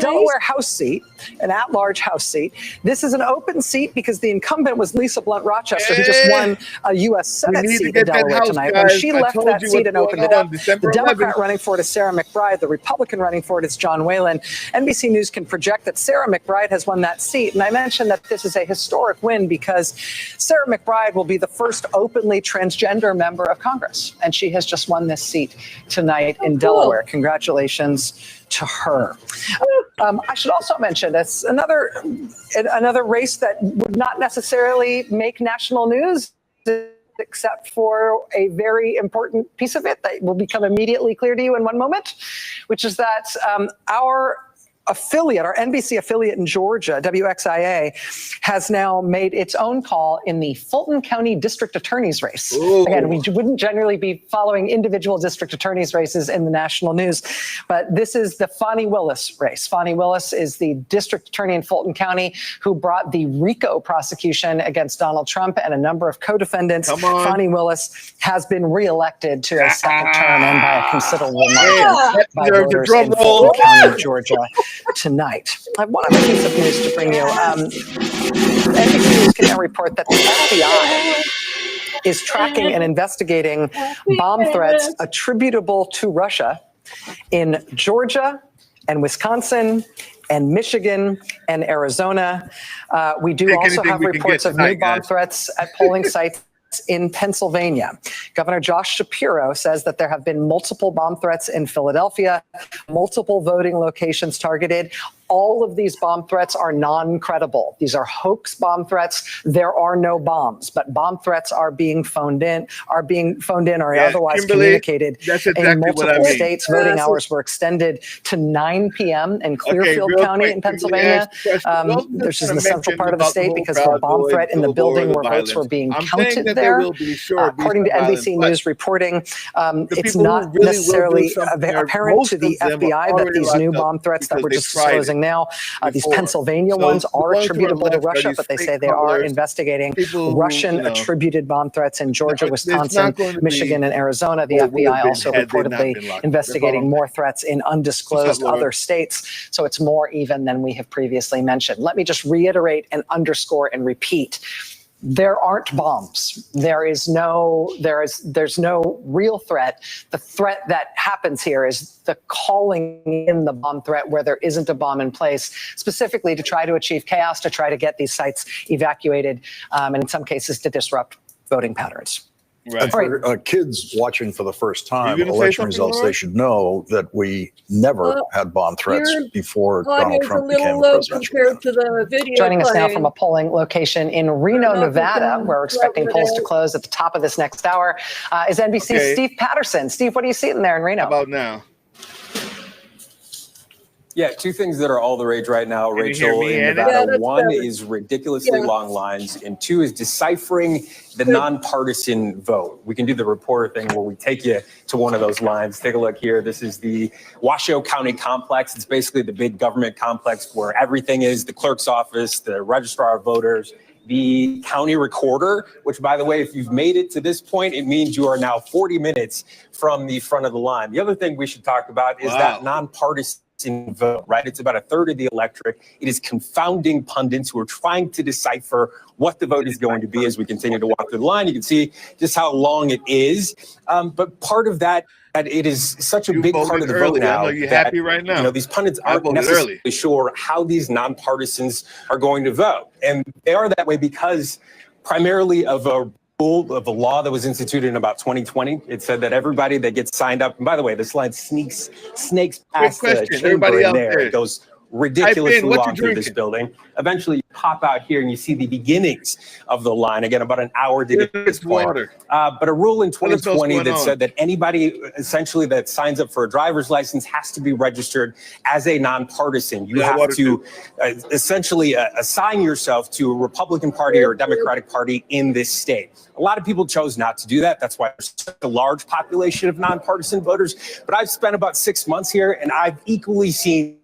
Delaware House seat, an at-large House seat. This is an open seat because the incumbent was Lisa Blunt Rochester, who just won a U.S. Senate seat in Delaware tonight. When she left that seat and opened it up, the Democrat running for it is Sarah McBride. The Republican running for it is John Whalen. NBC News can project that Sarah McBride has won that seat. And I mentioned that this is a historic win because Sarah McBride will be the first openly transgender member of Congress. And she has just won this seat tonight in Delaware. Congratulations to her. I should also mention that's another race that would not necessarily make national news, except for a very important piece of it that will become immediately clear to you in one moment, which is that our NBC affiliate in Georgia, WXIA, has now made its own call in the Fulton County District Attorney's race. Again, we wouldn't generally be following individual district attorneys' races in the national news, but this is the Fani Willis race. Fani Willis is the district attorney in Fulton County who brought the RICO prosecution against Donald Trump and a number of co-defendants. Fani Willis has been reelected to a second term and by a considerable margin by voters in Fulton County, Georgia. Tonight. I have one other piece of news to bring you. NBC News can now report that the FBI is tracking and investigating bomb threats attributable to Russia in Georgia and Wisconsin and Michigan and Arizona. We do also have reports of new bomb threats at polling sites threats in Pennsylvania. Governor Josh Shapiro says that there have been multiple bomb threats in Philadelphia, multiple voting locations targeted. All of these bomb threats are non-credible. These are hoax bomb threats. There are no bombs, but bomb threats are being phoned in, or otherwise communicated in multiple states. Voting hours were extended to 9 p.m. in Clearfield County in Pennsylvania. This is in the central part of the state because of a bomb threat in the building where votes were being counted there. According to NBC News reporting, it's not necessarily apparent to the FBI that these new bomb threats that we're just disclosing now, these Pennsylvania ones are attributable to Russia, but they say they are investigating Russian-attributed bomb threats in Georgia, Wisconsin, Michigan, and Arizona. The FBI also reportedly investigating more threats in undisclosed other states. So it's more even than we have previously mentioned. Let me just reiterate and underscore and repeat. There aren't bombs. There's no real threat. The threat that happens here is the calling in the bomb threat where there isn't a bomb in place, specifically to try to achieve chaos, to try to get these sites evacuated, and in some cases to disrupt voting patterns. Right. And for kids watching for the first time election results, they should know that we never had bomb threats before Donald Trump became president. Compared to the video Joining us now from a polling location in Reno, Nevada, where we're expecting polls to close at the top of this next hour, is NBC's Steve Patterson. Steve, what are you seeing there in Reno? How about now? Yeah, two things that are all the rage right now, Rachel, in Nevada. One is ridiculously long lines, and two is deciphering the nonpartisan vote. We can do the reporter thing where we take you to one of those lines. Take a look here. This is the Washoe County complex. It's basically the big government complex where everything is: the clerk's office, the registrar of voters, the county recorder, which, by the way, if you've made it to this point, it means you are now 40 minutes from the front of the line. The other thing we should talk about is that nonpartisan vote, right? It's about a third of the electorate. It is confounding pundits who are trying to decipher what the vote is going to be as we continue to walk through the line. You can see just how long it is. But part of that, it is such a big part of the vote now. Are you happy right now? You know, these pundits aren't necessarily sure how these nonpartisans are going to vote. And they are that way because primarily of a rule of a law that was instituted in about 2020. It said that everybody that gets signed up, and by the way, this line snakes past the chamber in there. It goes ridiculously long through this building. Eventually, you pop out here and you see the beginnings of the line. Again, about an hour to get to this point. But a rule in 2020 that said that anybody essentially that signs up for a driver's license has to be registered as a nonpartisan. You have to essentially assign yourself to a Republican Party or a Democratic Party in this state. A lot of people chose not to do that. That's why there's such a large population of nonpartisan voters. But I've spent about 6 months here, and I've equally seen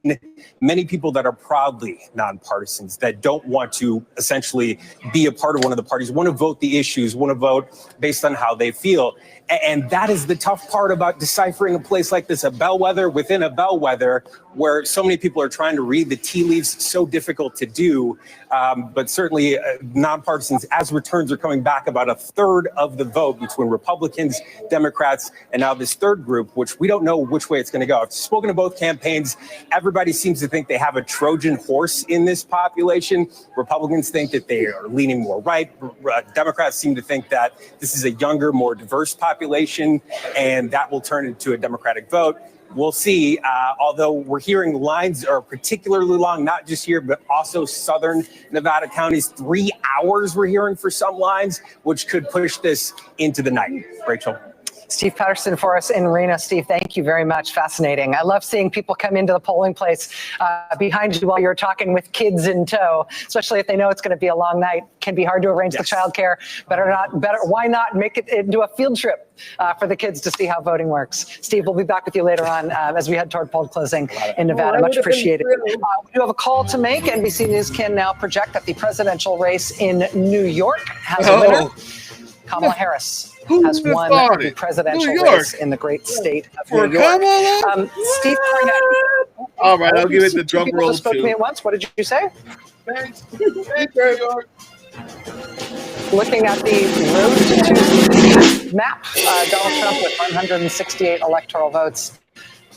many people that are proudly nonpartisans, that don't want to essentially be a part of one of the parties, want to vote the issues, want to vote based on how they feel. And that is the tough part about deciphering a place like this, a bellwether within a bellwether, where so many people are trying to read the tea leaves. So difficult to do. But certainly nonpartisans, as returns are coming back, about a third of the vote between Republicans, Democrats, and now this third group, which we don't know which way it's going to go. I've spoken to both campaigns. Everybody seems to think they have a Trojan horse in this population. Republicans think that they are leaning more right. Democrats seem to think that this is a younger, more diverse population, and that will turn into a Democratic vote. We'll see, although we're hearing lines are particularly long, not just here, but also southern Nevada counties. 3 hours we're hearing for some lines, which could push this into the night. Rachel. Steve Patterson for us in Reno. Steve, thank you very much. Fascinating. I love seeing people come into the polling place behind you while you're talking with kids in tow, especially if they know it's going to be a long night. Can be hard to arrange the childcare. Why not make it into a field trip for the kids to see how voting works? Steve, we'll be back with you later on as we head toward poll closing in Nevada. Much appreciated. We do have a call to make. NBC News can now project that the presidential race in New York has a winner. Kamala Harris has won the presidential race in the great state of New York. Steve Carnett. All right, I'll give it the drum roll spoke to me at once. What did you say? Thanks, New York. Looking at the road to Tuesday map, Donald Trump with 168 electoral votes.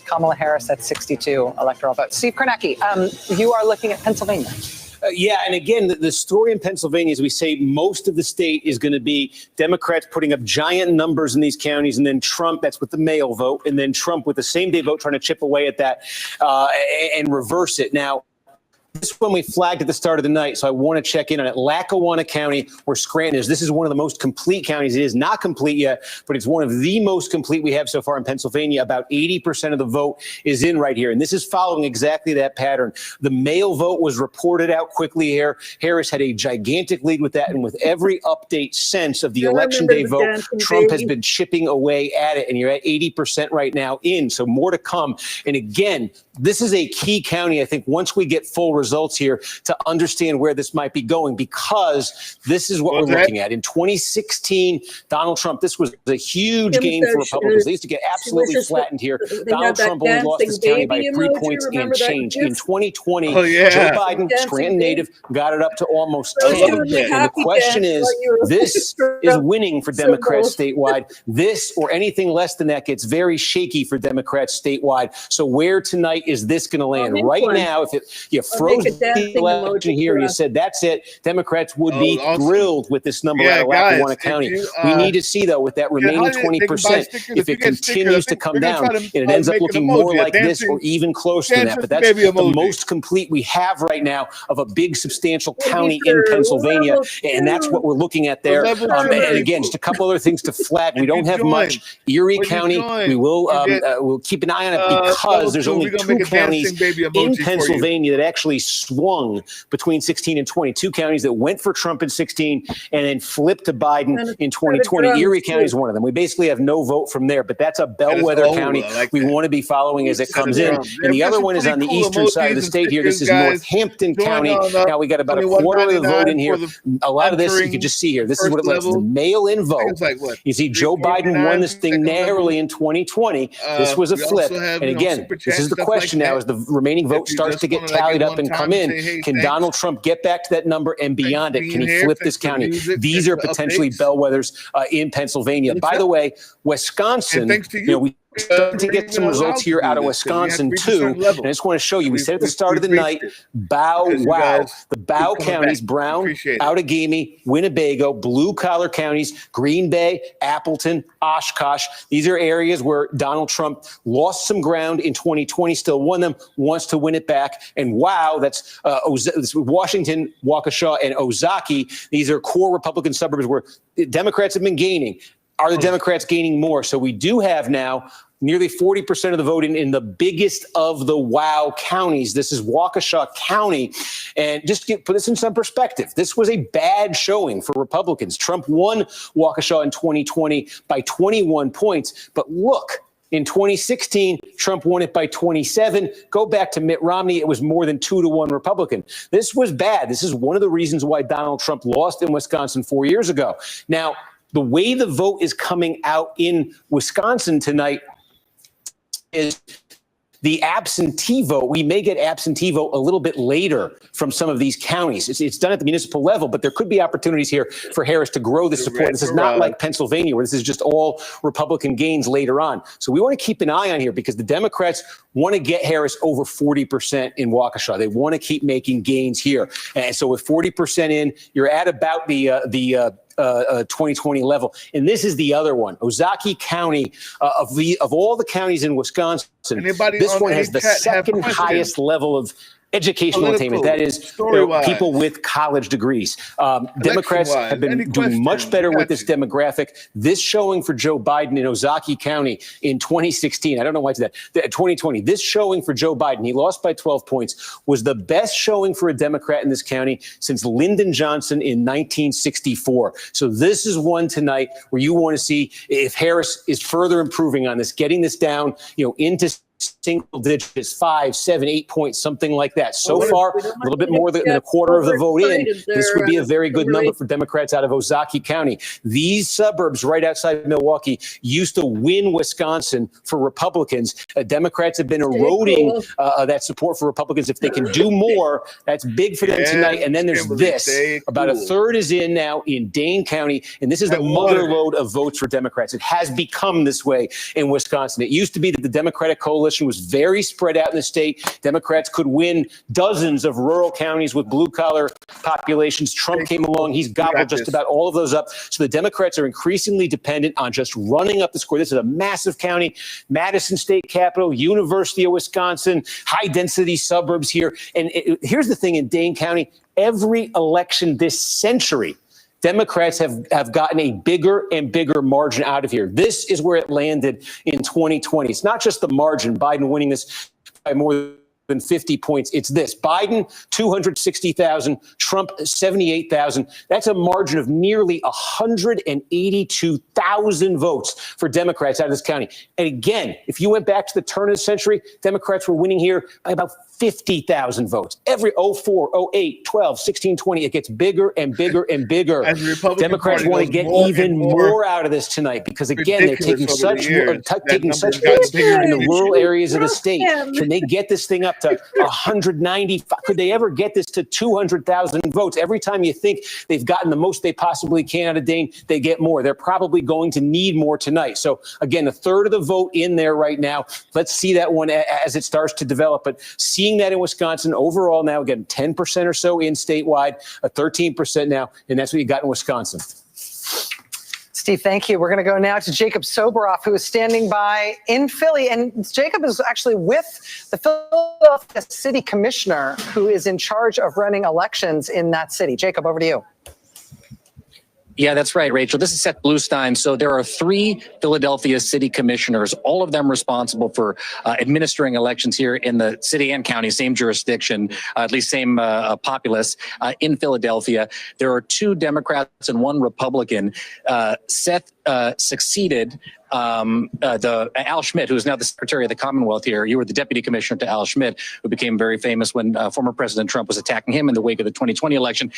Kamala Harris at 62 electoral votes. Steve Kornacki, you are looking at Pennsylvania. Yeah, and again, the story in Pennsylvania, as we say, most of the state is going to be Democrats putting up giant numbers in these counties, and then Trump, that's with the mail vote, and then Trump with the same-day vote trying to chip away at that and reverse it. Now, this one we flagged at the start of the night, so I want to check in on it. Lackawanna County, where Scranton is. This is one of the most complete counties. It is not complete yet, but it's one of the most complete we have so far in Pennsylvania. About 80% of the vote is in right here, and this is following exactly that pattern. The mail vote was reported out quickly here. Harris had a gigantic lead with that, and with every update since of the Election Day vote, Trump has been chipping away at it, and you're at 80% right now in, so more to come. And again, this is a key county, I think, once we get full results here to understand where this might be going, because this is what we're looking at. In 2016, Donald Trump, this was a huge gain for Republicans. They used to get absolutely flattened here. Donald Trump only lost this county by 3 points and change. In 2020, Joe Biden, Scranton native, got it up to almost 10. And the question is, this is winning for Democrats statewide. This or anything less than that gets very shaky for Democrats statewide. So where tonight is this going to land? Right now, if you froze the election here and you said that's it, Democrats would be thrilled with this number out of Lackawanna County. We need to see, though, with that remaining 20%, if it continues to come down and it ends up looking more like this or even close to that. But that's the most complete we have right now of a big, substantial county in Pennsylvania, and that's what we're looking at there. And again, just a couple other things to flag. We don't have much. Erie County, we will we'll keep an eye on it because there's only 2 counties in Pennsylvania that actually swung between 16 and 20. 2 counties that went for Trump in 16 and then flipped to Biden in 2020. Erie County is one of them. We basically have no vote from there, but that's a bellwether county we want to be a following as it comes in. And the other one is on the eastern side of the state here. This is Northampton County. Now we got about a quarter of the vote in here. A lot of this you can just see here. This is what it looks like. The mail-in vote. You see Joe Biden won this thing narrowly in 2020. This was a flip. And again, this is the question now as the remaining vote starts to get tallied up and come in. Can Donald Trump get back to that number and beyond it? Can he flip this county? These are potentially bellwethers in Pennsylvania. By the way, Wisconsin, we starting to get some results here out of Wisconsin too. And I just want to show you, we said at the start of the night, the Bow counties, Brown, Outagamie, Winnebago, blue collar counties, Green Bay, Appleton, Oshkosh. These are areas where Donald Trump lost some ground in 2020, still won them, wants to win it back. And that's Washington, Waukesha, and Ozaukee. These are core Republican suburbs where Democrats have been gaining. Are the Democrats gaining more? So we do have now nearly 40% of the vote in the biggest of the WOW counties. This is Waukesha County. And just to put this in some perspective, this was a bad showing for Republicans. Trump won Waukesha in 2020 by 21 points. But look, in 2016, Trump won it by 27. Go back to Mitt Romney. It was more than 2-1 Republican. This was bad. This is one of the reasons why Donald Trump lost in Wisconsin 4 years ago. Now, the way the vote is coming out in Wisconsin tonight is the absentee vote. We may get absentee vote a little bit later from some of these counties. It's done at the municipal level, but there could be opportunities here for Harris to grow the support. This is not like Pennsylvania, where this is just all Republican gains later on. So we want to keep an eye on here because the Democrats want to get Harris over 40% in Waukesha. They want to keep making gains here. And so with 40% in, you're at about the 2020 level. And this is the other one, Ozaukee County, of all the counties in Wisconsin. This one has the second highest level of educational attainment. That is people with college degrees. Democrats have been doing much better with this demographic. This showing for Joe Biden in Ozaukee County in 2016, I don't know why I did that, 2020, this showing for Joe Biden, he lost by 12 points, was the best showing for a Democrat in this county since Lyndon Johnson in 1964. So this is one tonight where you want to see if Harris is further improving on this, getting this down, into single digits, 5, 7, 8 points, something like that. So far, a little bit more than a quarter of the vote in. This would be a very good number for Democrats out of Ozaukee County. These suburbs right outside Milwaukee used to win Wisconsin for Republicans. Democrats have been eroding that support for Republicans. If they can do more, that's big for them tonight. And then there's this. About a third is in now in Dane County, and this is the mother lode of votes for Democrats. It has become this way in Wisconsin. It used to be that the Democratic coalition was was very spread out in the state. Democrats could win dozens of rural counties with blue-collar populations. Trump came along. He's gobbled just about all of those up. So the Democrats are increasingly dependent on just running up the score. This is a massive county, Madison State Capital, University of Wisconsin, high-density suburbs here. And here's the thing in Dane County, every election this century, Democrats have gotten a bigger and bigger margin out of here. This is where it landed in 2020. It's not just the margin, Biden winning this by more than 50 points. It's this: Biden, 260,000, Trump, 78,000. That's a margin of nearly 182,000 votes for Democrats out of this county. And again, if you went back to the turn of the century, Democrats were winning here by about 50,000 votes. Every 04, 08, 12, 16, 20, it gets bigger and bigger and bigger. Democrats want to get even more out of this tonight because, again, they're taking such hits in the rural areas of the state. Can they get this thing up to 190? Could they ever get this to 200,000 votes? Every time you think they've gotten the most they possibly can out of Dane, they get more. They're probably going to need more tonight. So, again, a third of the vote in there right now. Let's see that one as it starts to develop. But seeing that in Wisconsin overall now, again, 10% or so in statewide, a 13% now, and that's what you got in Wisconsin. Steve, thank you. We're going to go now to Jacob Soboroff, who is standing by in Philly. And Jacob is actually with the Philadelphia City Commissioner, who is in charge of running elections in that city. Jacob, over to you. Yeah, that's right, Rachel. This is Seth Bluestein. So there are 3 Philadelphia city commissioners, all of them responsible for administering elections here in the city and county, same jurisdiction, at least same populace in Philadelphia. There are 2 Democrats and 1 Republican. Seth succeeded Al Schmidt, who is now the Secretary of the Commonwealth here. You were the Deputy Commissioner to Al Schmidt, who became very famous when former President Trump was attacking him in the wake of the 2020 election.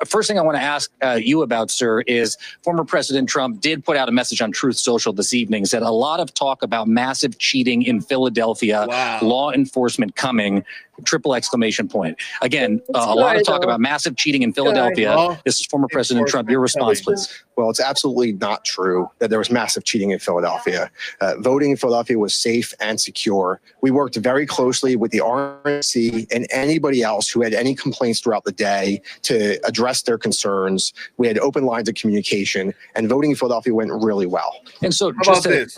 First thing I want to ask you about, sir, is former President Trump did put out a message on Truth Social this evening, said a lot of talk about massive cheating in Philadelphia, law enforcement coming, triple exclamation point. Again, a lot of talk about massive cheating in Philadelphia. This is former President Trump. Your response, please. Well, it's absolutely not true that there was massive cheating in Philadelphia. Voting in Philadelphia was safe and secure. We worked very closely with the RNC and anybody else who had any complaints throughout the day to address their concerns. We had open lines of communication, and voting in Philadelphia went really well. And so, how about this?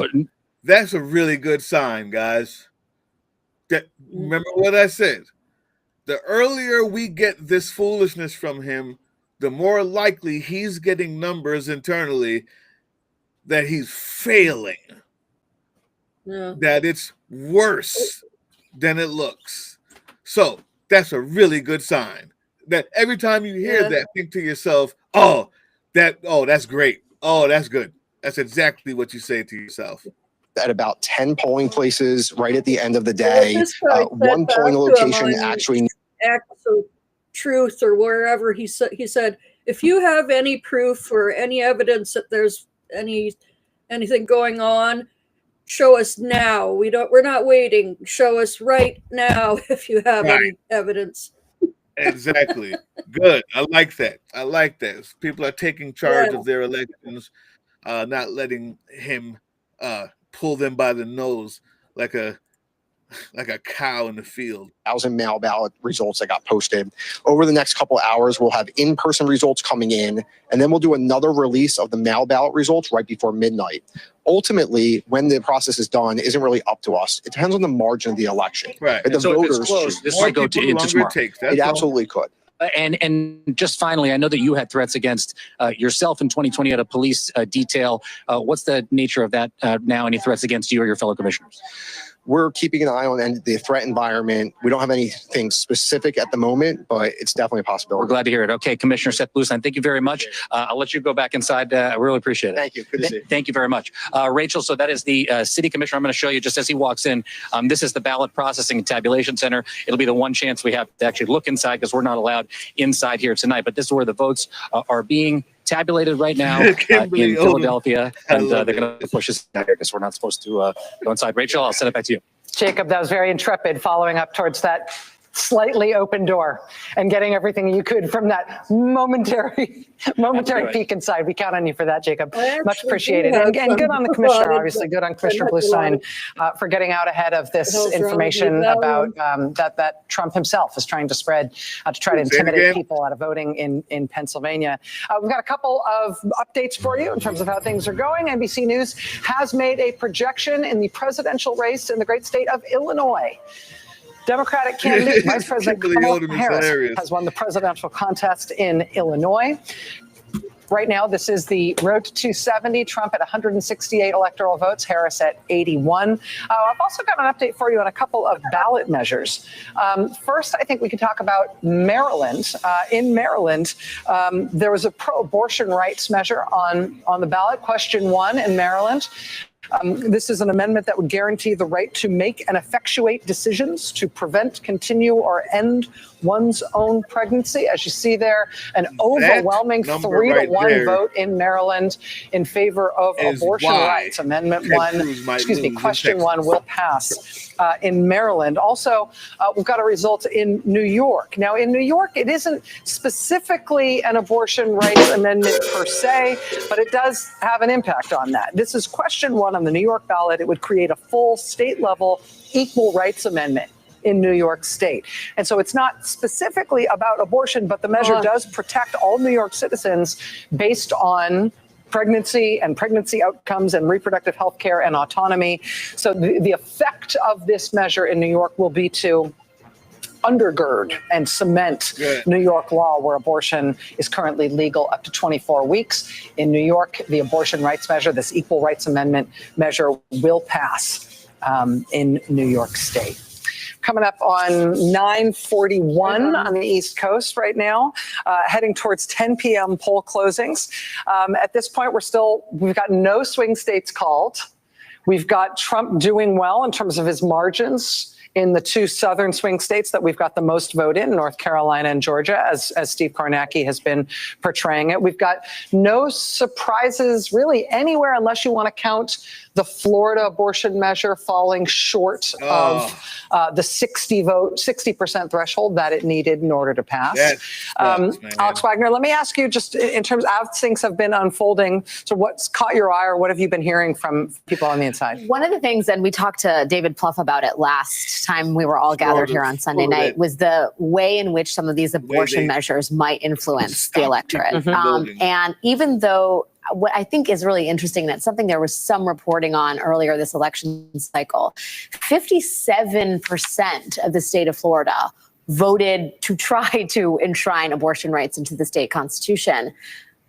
That's a really good sign, guys. Remember what I said. The earlier we get this foolishness from him, the more likely he's getting numbers internally that he's failing. Yeah. That it's worse than it looks. So that's a really good sign. That every time you hear that, think to yourself, that's great. Oh, that's good. That's exactly what you say to yourself. At about 10 polling places right at the end of the day. One polling location actually Actual Truth or wherever he said, if you have any proof or any evidence that there's anything going on, show us now. We're not waiting. Show us right now if you have any evidence. Exactly. Good. I like that. People are taking charge of their elections, not letting him pull them by the nose like a cow in the field. 1,000 mail ballot results that got posted. Over the next couple of hours, we'll have in-person results coming in, and then we'll do another release of the mail ballot results right before midnight. Ultimately, when the process is done, isn't really up to us. It depends on the margin of the election. Right. The so voters if it's close, this might go into tomorrow. It absolutely could. And just finally, I know that you had threats against yourself in 2020 at a police detail. What's the nature of that now? Any threats against you or your fellow commissioners? We're keeping an eye on the threat environment. We don't have anything specific at the moment, but it's definitely a possibility. We're glad to hear it. Okay, Commissioner Seth Bluestein, thank you very much. I'll let you go back inside. I really appreciate it. Thank you. Good to see you. Thank you very much. Rachel, so that is the city commissioner. I'm going to show you just as he walks in. This is the ballot processing and tabulation center. It'll be the one chance we have to actually look inside because we're not allowed inside here tonight. But this is where the votes are being tabulated right now in Philadelphia, and they're going to push us out here because we're not supposed to go inside. Rachel, I'll send it back to you. Jacob, that was very intrepid following up towards that slightly open door and getting everything you could from that momentary peek inside. We count on you for that, Jacob. Much appreciated. And good on the commissioner, obviously. Good on Commissioner Bluestein for getting out ahead of this information about that Trump himself is trying to spread to try to intimidate people out of voting in Pennsylvania. We've got a couple of updates for you in terms of how things are going. NBC News has made a projection in the presidential race in the great state of Illinois. Democratic candidate Vice President Kamala Harris has won the presidential contest in Illinois. Right now, this is the road to 270. Trump at 168 electoral votes, Harris at 81. I've also got an update for you on a couple of ballot measures. First, I think we can talk about Maryland. In Maryland, there was a pro-abortion rights measure on the ballot, question 1 in Maryland. This is an amendment that would guarantee the right to make and effectuate decisions to prevent, continue, or end one's own pregnancy. As you see there, an overwhelming 3-1 vote in Maryland in favor of abortion rights. Amendment 1, question 1 will pass in Maryland. Also, we've got a result in New York. Now, in New York, it isn't specifically an abortion rights amendment per se, but it does have an impact on that. This is question 1 on the New York ballot. It would create a full state-level equal rights amendment in New York State. And so it's not specifically about abortion, but the measure does protect all New York citizens based on pregnancy and pregnancy outcomes and reproductive health care and autonomy. So the effect of this measure in New York will be to undergird and cement New York law, where abortion is currently legal up to 24 weeks. In New York, the abortion rights measure, this equal rights amendment measure, will pass in New York State. Coming up on 9:41 on the East Coast right now, heading towards 10 p.m. poll closings. At this point, we've got no swing states called. We've got Trump doing well in terms of his margins in the 2 southern swing states that we've got the most vote in, North Carolina and Georgia, as Steve Kornacki has been portraying it. We've got no surprises really anywhere, unless you want to count the Florida abortion measure falling short of the 60% threshold that it needed in order to pass. Alex Wagner, let me ask you, just in terms of how things have been unfolding, so what's caught your eye, or what have you been hearing from people on the inside? One of the things, and we talked to David Plouffe about it last time we were all gathered here on Sunday night, was the way in which some of these abortion measures might influence the electorate. And even though what I think is really interesting, that's something there was some reporting on earlier this election cycle, 57% of the state of Florida voted to try to enshrine abortion rights into the state constitution.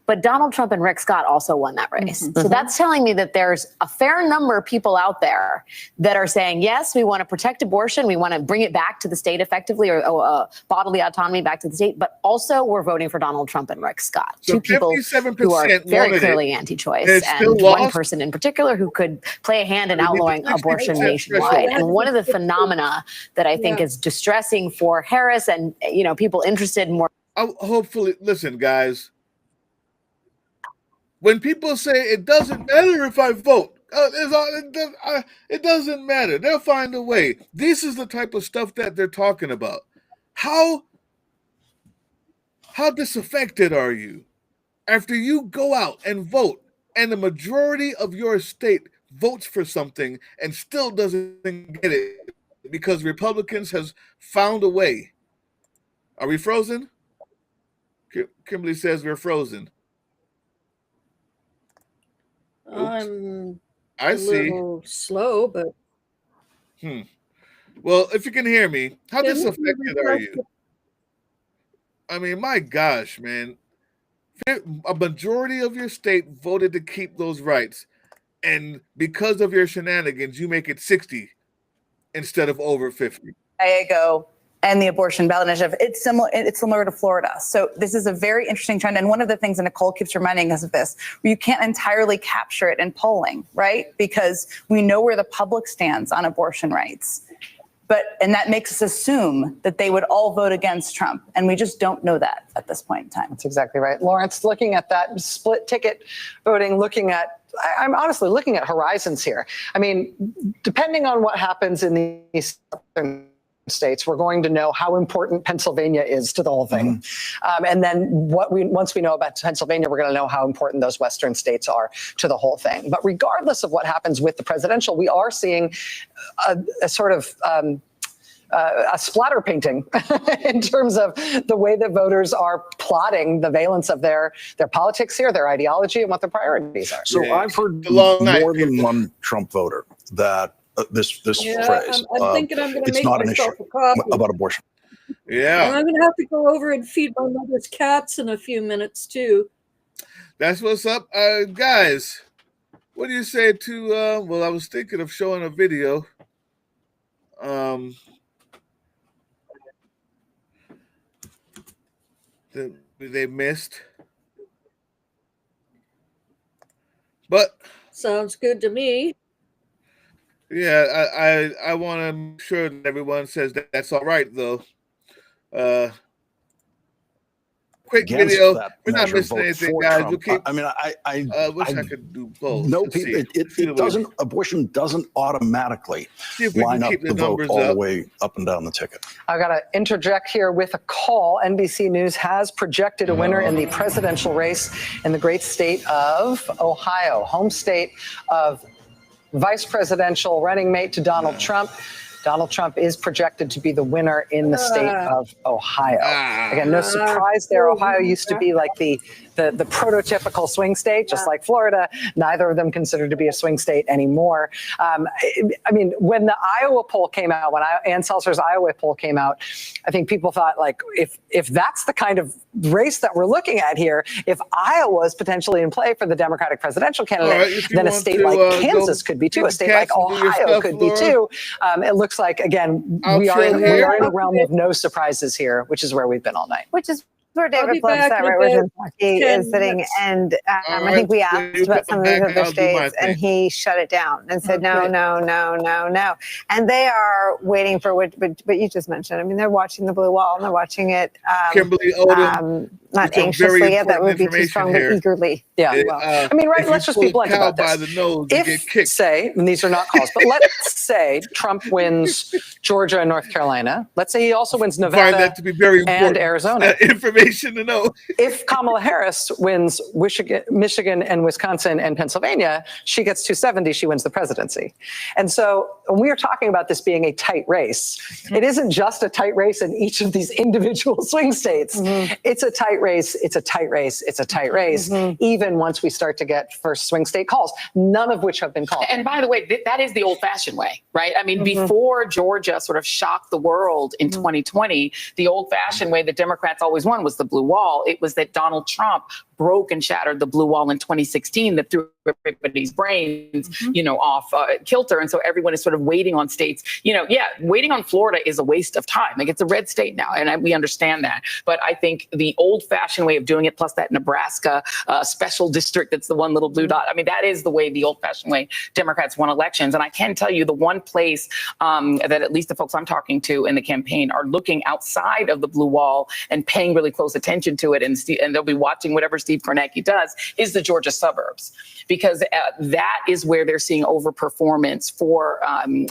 But Donald Trump and Rick Scott also won that race. So that's telling me that there's a fair number of people out there that are saying, yes, we want to protect abortion. We want to bring it back to the state effectively, or bodily autonomy back to the state. But also we're voting for Donald Trump and Rick Scott, so 2 people who are very clearly anti-choice, and one person in particular who could play a hand in outlawing abortion nationwide. And one of the phenomena that I think is distressing for Harris and people interested in more. Hopefully, listen, guys. When people say it doesn't matter if I vote, it doesn't matter. They'll find a way. This is the type of stuff that they're talking about. How disaffected are you after you go out and vote, and the majority of your state votes for something and still doesn't get it because Republicans has found a way? Are we frozen? Kimberly says we're frozen. I'm a little slow, but well, if you can hear me, how disaffected are you? I mean, my gosh, man. A majority of your state voted to keep those rights, and because of your shenanigans, you make it 60 instead of over 50. Diego and the abortion ballot initiative, it's similar to Florida. So this is a very interesting trend. And one of the things, and Nicole keeps reminding us of this, you can't entirely capture it in polling, right? Because we know where the public stands on abortion rights. And that makes us assume that they would all vote against Trump. And we just don't know that at this point in time. That's exactly right. Lawrence, looking at that split ticket voting, I'm honestly looking at horizons here. I mean, depending on what happens in these southern states, we're going to know how important Pennsylvania is to the whole thing. And then once we know about Pennsylvania, we're going to know how important those Western states are to the whole thing. But regardless of what happens with the presidential, we are seeing a sort of a splatter painting in terms of the way that voters are plotting the valence of their politics here, their ideology, and what their priorities are. So I've heard more than one Trump voter that this phrase. I'm thinking I'm going to it's make not an myself issue a coffee. about abortion. Yeah. And I'm going to have to go over and feed my mother's cats in a few minutes, too. That's what's up. Guys, what do you say to, well, I was thinking of showing a video. That they missed. But sounds good to me. Yeah, I want to make sure that everyone says that's all right, though. Quick video. We're not missing anything, guys. We'll keep, I mean, I wish I could do both. No, people. It doesn't. Abortion doesn't automatically line up the vote all the way up and down the ticket. I've got to interject here with a call. NBC News has projected a winner in the presidential race in the great state of Ohio, home state of vice presidential running mate to Donald Trump. Donald Trump is projected to be the winner in the state of Ohio. Again, no surprise there. Ohio used to be like the prototypical swing state, just like Florida. Neither of them considered to be a swing state anymore. I mean, when the Iowa poll came out, when Ann Seltzer's Iowa poll came out, I think people thought, like, if that's the kind of race that we're looking at here, if Iowa is potentially in play for the Democratic presidential candidate, then a state like Kansas could be too. A state like Ohio could be too. It looks like, again, we are in a realm of no surprises here, which is where we've been all night. Which is where David Blood said, right, where he is sitting. And I think we asked about some of these other states, and he shut it down and said, no. And they are waiting for what you just mentioned. I mean, they're watching the blue wall, and they're watching it. Kimberly Odom. Not anxiously, that would be too strong, but eagerly. Yeah. I mean, right, let's just be blunt about this. If, say, and these are not calls, but let's say Trump wins Georgia and North Carolina. Let's say he also wins Nevada find that to be very important. And Arizona. Information to know. If Kamala Harris wins Michigan and Wisconsin and Pennsylvania, she gets 270, she wins the presidency. And so when we are talking about this being a tight race, it isn't just a tight race in each of these individual swing states. It's a tight race, it's a tight race, it's a tight race, even once we start to get first swing state calls, none of which have been called. And by the way, that is the old-fashioned way, right? I mean, before Georgia sort of shocked the world in 2020, the old-fashioned way that Democrats always won was the blue wall. It was that Donald Trump broke and shattered the blue wall in 2016 that threw everybody's brains, off kilter. And so everyone is sort of waiting on states, waiting on Florida is a waste of time. Like, it's a red state now, and we understand that. But I think the old-fashioned way of doing it, plus that Nebraska special district that's the one little blue dot, I mean, that is the way, the old-fashioned way Democrats won elections. And I can tell you the one place that at least the folks I'm talking to in the campaign are looking outside of the blue wall and paying really close attention to it, and they'll be watching whatever Steve Kornacki does, is the Georgia suburbs, because that is where they're seeing overperformance for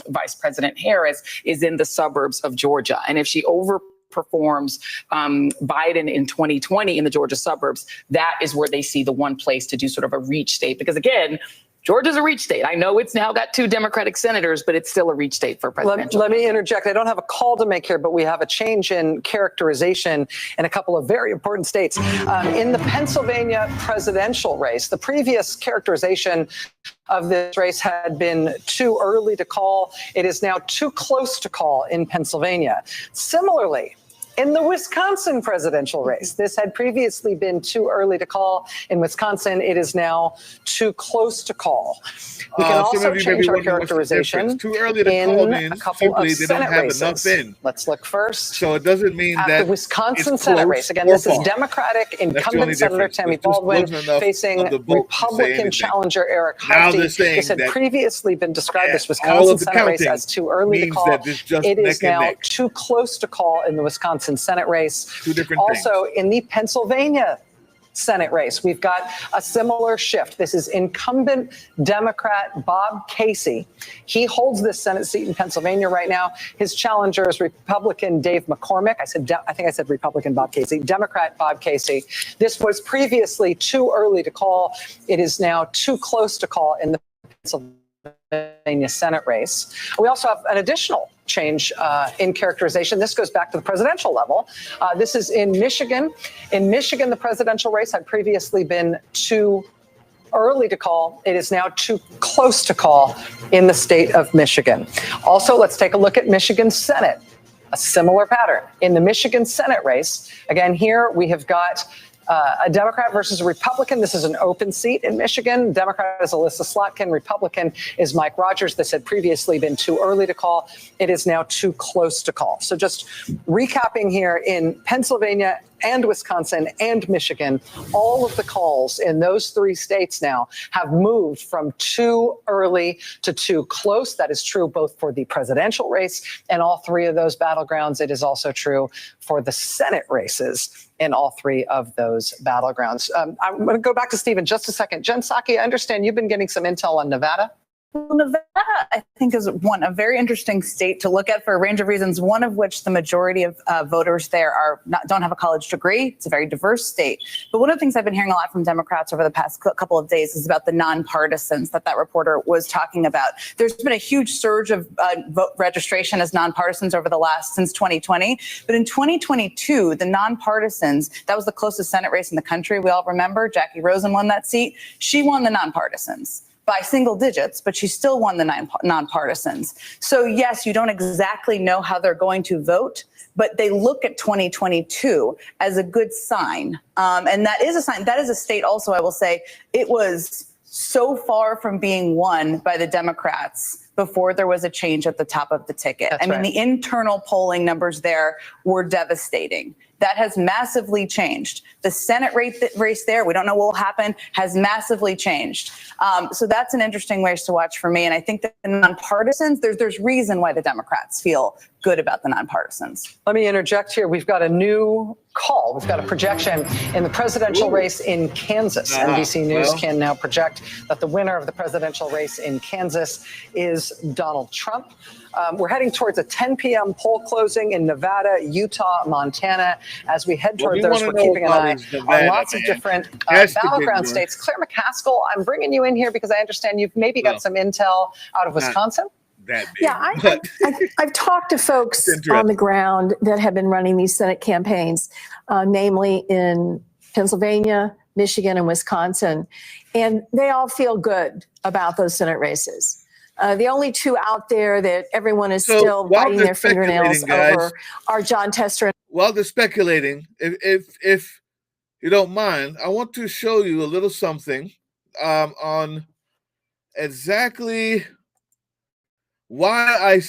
Vice President Harris, is in the suburbs of Georgia. And if she overperforms Biden in 2020 in the Georgia suburbs, that is where they see the one place to do sort of a reach state. Because again, Georgia's a reach state. I know it's now got 2 Democratic senators, but it's still a reach state for presidential. Let me interject. I don't have a call to make here, but we have a change in characterization in a couple of very important states. In the Pennsylvania presidential race, the previous characterization of this race had been too early to call. It is now too close to call in Pennsylvania. Similarly, in the Wisconsin presidential race, this had previously been too early to call. In Wisconsin, it is now too close to call. We can also change our characterization too early to call means a couple of they don't Senate have races. enough in. Let's look first. So it doesn't mean that the Wisconsin it's Senate close race. Again, or this is far. Democratic incumbent Senator Tammy Baldwin facing Republican challenger Eric Hefty. This had previously been described, this Wisconsin Senate race, as too early to call. It is now too close to call in the Wisconsin Senate race. Two different also, in the Pennsylvania Senate race. We've got a similar shift. This is incumbent Democrat Bob Casey. He holds this Senate seat in Pennsylvania right now. His challenger is Republican Dave McCormick. I think I said Republican Bob Casey, Democrat Bob Casey. This was previously too early to call. It is now too close to call in the Pennsylvania Senate race. We also have an additional change in characterization. This goes back to the presidential level. This is in Michigan. In Michigan, the presidential race had previously been too early to call. It is now too close to call in the state of Michigan. Also, let's take a look at Michigan Senate. A similar pattern. In the Michigan Senate race, again, here we have got a Democrat versus a Republican. This is an open seat in Michigan. Democrat is Alyssa Slotkin. Republican is Mike Rogers. This had previously been too early to call. It is now too close to call. So just recapping here, in Pennsylvania and Wisconsin and Michigan, all of the calls in those three states now have moved from too early to too close. That is true both for the presidential race and all three of those battlegrounds. It is also true for the Senate races in all three of those battlegrounds. I'm going to go back to Steve in just a second. Jen Psaki, I understand you've been getting some intel on Nevada. Well, Nevada, I think, is a very interesting state to look at for a range of reasons, one of which the majority of voters there don't have a college degree. It's a very diverse state. But one of the things I've been hearing a lot from Democrats over the past couple of days is about the nonpartisans that reporter was talking about. There's been a huge surge of vote registration as nonpartisans since 2020. But in 2022, the nonpartisans, that was the closest Senate race in the country. We all remember Jackie Rosen won that seat. She won the nonpartisans by single digits, but she still won the nonpartisans. So yes, you don't exactly know how they're going to vote, but they look at 2022 as a good sign. And that is a sign. That is a state also, I will say, it was so far from being won by the Democrats before there was a change at the top of the ticket. That's right. The internal polling numbers there were devastating. That has massively changed. The Senate race there, we don't know what will happen, has massively changed. So that's an interesting race to watch for me. And I think that the nonpartisans, there's reason why the Democrats feel good about the nonpartisans. Let me interject here. We've got a new call. We've got a projection in the presidential race in Kansas. NBC News can now project that the winner of the presidential race in Kansas is Donald Trump. We're heading towards a 10 p.m. poll closing in Nevada, Utah, Montana. As we head toward those, we're keeping an eye on lots of different battleground states. Claire McCaskill, I'm bringing you in here because I understand you've maybe got some intel out of Wisconsin. Yeah, I've talked to folks on the ground that have been running these Senate campaigns, namely in Pennsylvania, Michigan, and Wisconsin, and they all feel good about those Senate races. The only two out there that everyone is still biting their fingernails over are John Tester. While they're speculating, if you don't mind, I want to show you a little something on exactly why I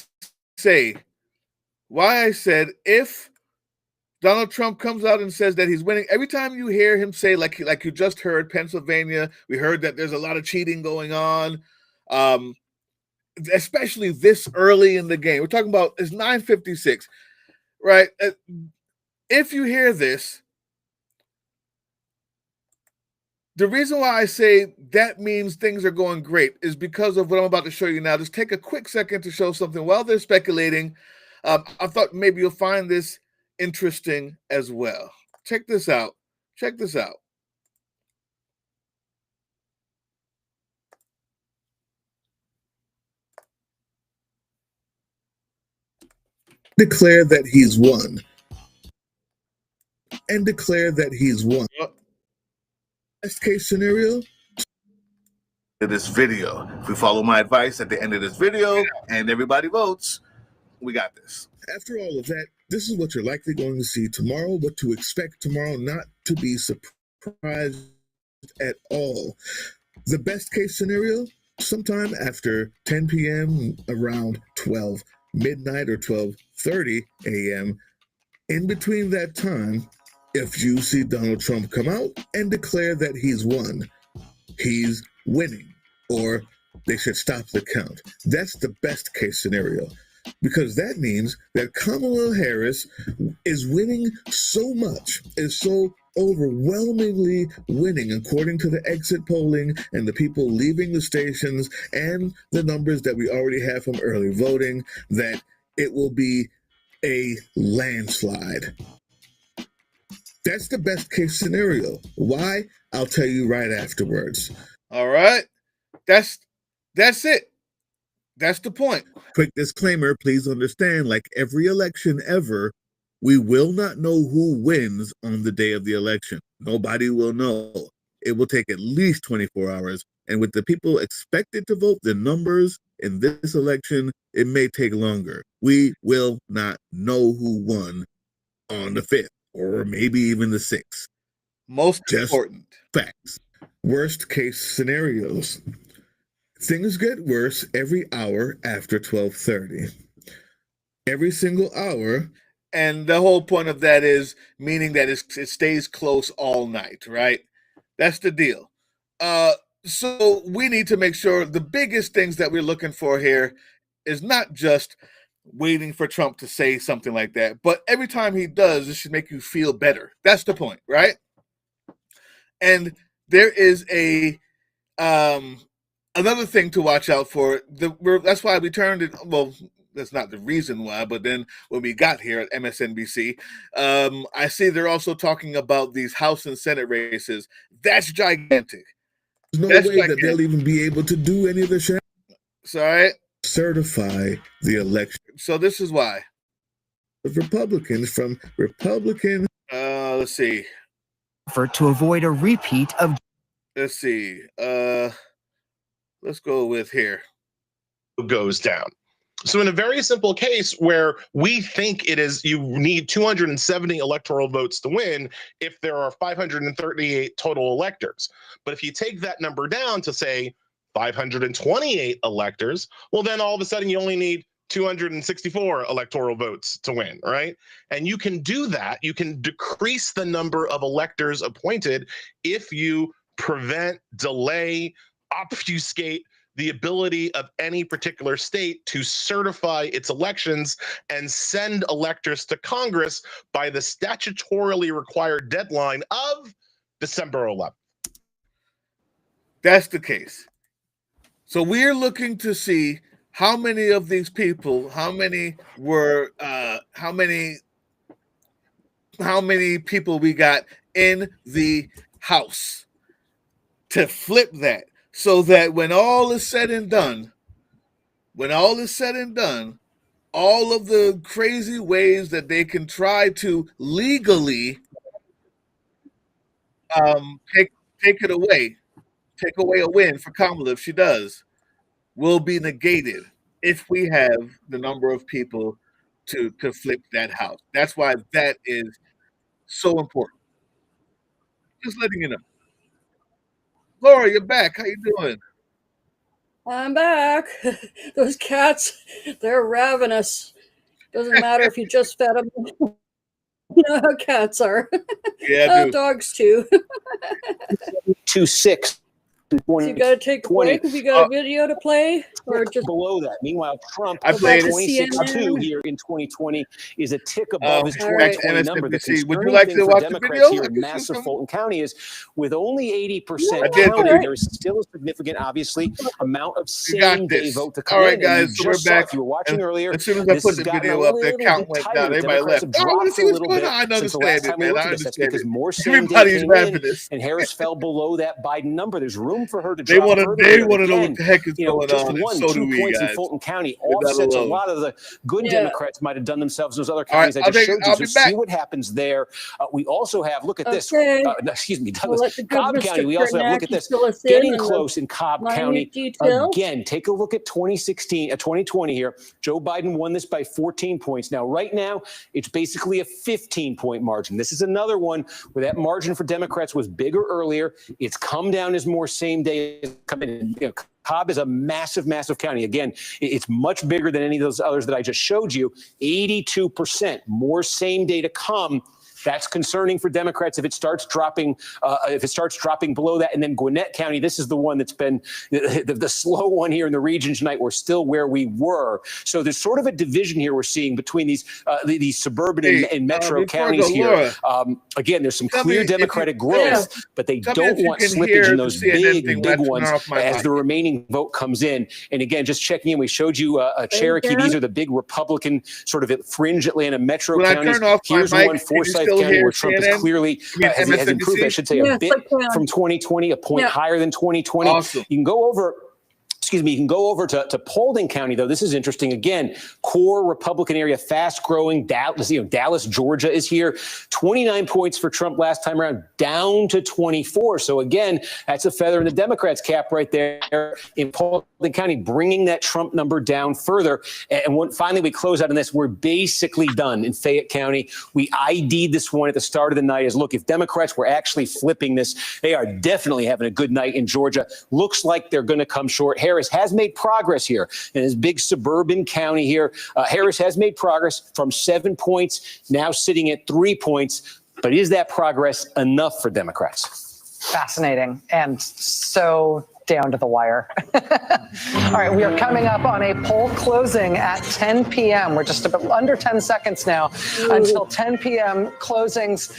said if Donald Trump comes out and says that he's winning, every time you hear him say, like you just heard, Pennsylvania, we heard that there's a lot of cheating going on, especially this early in the game. We're talking about it's 9:56, right? If you hear this, the reason why I say that means things are going great is because of what I'm about to show you now. Just take a quick second to show something while they're speculating. I thought maybe you'll find this interesting as well. Check this out. Check this out. Declare that he's won. And declare that he's won. Best case scenario, this video. If we follow my advice at the end of this video and everybody votes, we got this. After all of that, this is what you're likely going to see tomorrow, what to expect tomorrow, not to be surprised at all. The best case scenario, sometime after 10 p.m., around 12 midnight or 12:30 a.m., in between that time, if you see Donald Trump come out and declare that he's won, he's winning, or they should stop the count. That's the best case scenario, because that means that Kamala Harris is winning so much, is so overwhelmingly winning according to the exit polling and the people leaving the stations and the numbers that we already have from early voting, that it will be a landslide. That's the best case scenario. Why? I'll tell you right afterwards. All right. That's it. That's the point. Quick disclaimer, please understand, like every election ever, we will not know who wins on the day of the election. Nobody will know. It will take at least 24 hours. And with the people expected to vote, the numbers in this election, it may take longer. We will not know who won on the 5th or maybe even the 6th. Most important facts. Worst case scenarios. Things get worse every hour after 12:30. Every single hour. And the whole point of that is meaning that it stays close all night, right? That's the deal. So we need to make sure the biggest things that we're looking for here is not just waiting for Trump to say something like that, but every time he does, it should make you feel better. That's the point, right? And there is another thing to watch out for. That's why we turned it. Well, that's not the reason why, but then when we got here at MSNBC, I see they're also talking about these House and Senate races. That's gigantic. There's no way that they'll even be able to do any of the shit. Sorry? Certify the election. So this is why. The Republicans from Republican, let's see. To avoid a repeat of. Let's see. Let's go with here. Goes down. So in a very simple case where we think it is, you need 270 electoral votes to win if there are 538 total electors. But if you take that number down to say 528 electors, well, then all of a sudden you only need 264 electoral votes to win, right? And you can do that. You can decrease the number of electors appointed if you prevent, delay, obfuscate the ability of any particular state to certify its elections and send electors to Congress by the statutorily required deadline of December 11th. That's the case. So we're looking to see how many of these people, how many people we got in the House to flip that. So that when all is said and done, all of the crazy ways that they can try to legally take it away, take away a win for Kamala if she does, will be negated if we have the number of people to flip that House. That's why that is so important. Just letting you know. Laura, you're back. How you doing? I'm back. Those cats, they're ravenous. Doesn't matter if you just fed them. You know how cats are. Yeah, dogs too. 2-6. So you got to take a break if you got a video to play, or just below that. Meanwhile, Trump, I played 26.2 here in 2020, is a tick above his 2020 number. The concerning Would you like thing to for watch the Democrats video? here in massive Fulton County is with only 80% I did. counted, there is still a significant, obviously, amount of same-day vote to come All right, in. guys, so we're back. If you were watching earlier, as soon as I put the video up, the count went down. Everybody left. I want to see what's going on. I understand it, man. I understand because it. more Everybody's same-day came in, ravenous. and Harris fell below that Biden number. There's room for her to They drop want to. further. They want to know Again, what the heck is going just on. one, So 2 do we, points in guys. Fulton County Leave that offsets a alone. lot of the good Democrats might have done themselves in those other All right, counties I just showed you. I'll So be back. see what happens there. We also have, look at this. Okay. No, excuse me, We'll Douglas. let the Cobb good County, Mr. we also have, look at this. Carnacki fill us in Getting on the close in Cobb minute County. details. Again, take a look at 2020 here. Joe Biden won this by 14 points. Now, right now, it's basically a 15-point margin. This is another one where that margin for Democrats was bigger earlier. It's come down as more same day come in. Cobb is a massive, massive county. Again, it's much bigger than any of those others that I just showed you. 82% more same day to come. That's concerning for Democrats if it starts dropping below that. And then Gwinnett County, this is the one that's been the slow one here in the region tonight. We're still where we were. So there's sort of a division here we're seeing between these suburban and metro counties here. Again, there's some clear Democratic growth, but they don't want slippage in those big ones as the remaining vote comes in. And again, just checking in, we showed you Cherokee. These are the big Republican sort of fringe Atlanta metro counties. Here's one, Forsyth County, where Trump is clearly has improved, I should say, a bit from 2020, a point higher than 2020. You can go over. You can go over to Paulding County, though. This is interesting. Again, core Republican area, fast growing. Dallas, Georgia is here. 29 points for Trump last time around, down to 24. So again, that's a feather in the Democrats' cap right there in Paulding County, bringing that Trump number down further. And when finally we close out on this, we're basically done in Fayette County. We ID'd this one at the start of the night as, look, if Democrats were actually flipping this, they are definitely having a good night in Georgia. Looks like they're going to come short. Harris has made progress here in his big suburban county here. Harris has made progress from 7 points, now sitting at 3 points. But is that progress enough for Democrats? Fascinating and so down to the wire. All right, we are coming up on a poll closing at 10 p.m. We're just about under 10 seconds now until 10 p.m. closings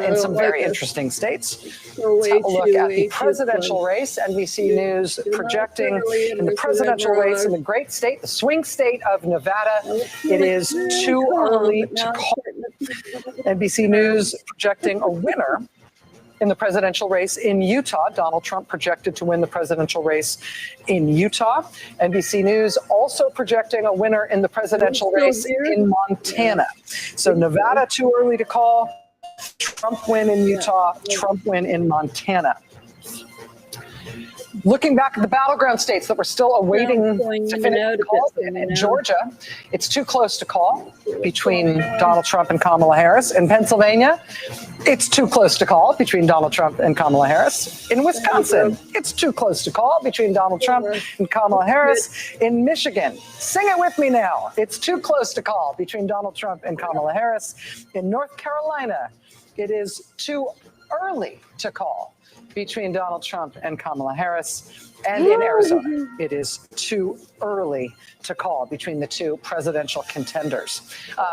in some very interesting states. Let's have a look at the presidential race. NBC News projecting in the presidential race in the great state, the swing state of Nevada. It is too early to call. NBC News projecting a winner in the presidential race in Utah. Donald Trump projected to win the presidential race in Utah. NBC News also projecting a winner in the presidential race in Montana. So Nevada, too early to call. Trump win in Utah, Trump win in Montana. Looking back at the battleground states that we're still awaiting to finish calls in Georgia, it's too close to call between Donald Trump and Kamala Harris. In Pennsylvania, it's too close to call between Donald Trump and Kamala Harris. In Wisconsin, it's too close to call between Donald Trump and Kamala Harris. In Michigan, sing it with me now, it's too close to call between Donald Trump and Kamala Harris. In North Carolina, it is too early to call between Donald Trump and Kamala Harris. And in Arizona, it is too early to call between the two presidential contenders.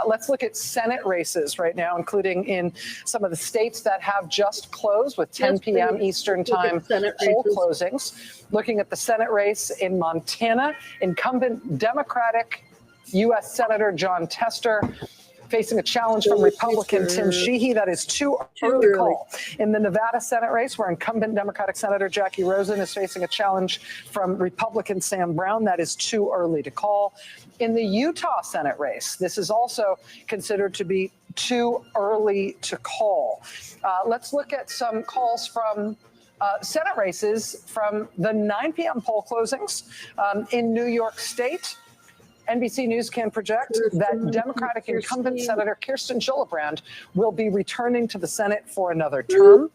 Let's look at Senate races right now, including in some of the states that have just closed with 10 p.m. Eastern time poll closings. Looking at the Senate race in Montana, incumbent Democratic U.S. Senator John Tester facing a challenge from Republican Tim Sheehy. That is too early to call. In the Nevada Senate race, where incumbent Democratic Senator Jackie Rosen is facing a challenge from Republican Sam Brown, that is too early to call. In the Utah Senate race, this is also considered to be too early to call. Let's look at some calls from Senate races from the 9 p.m. poll closings in New York State. NBC News can project that Democratic incumbent Senator Kirsten Gillibrand will be returning to the Senate for another term.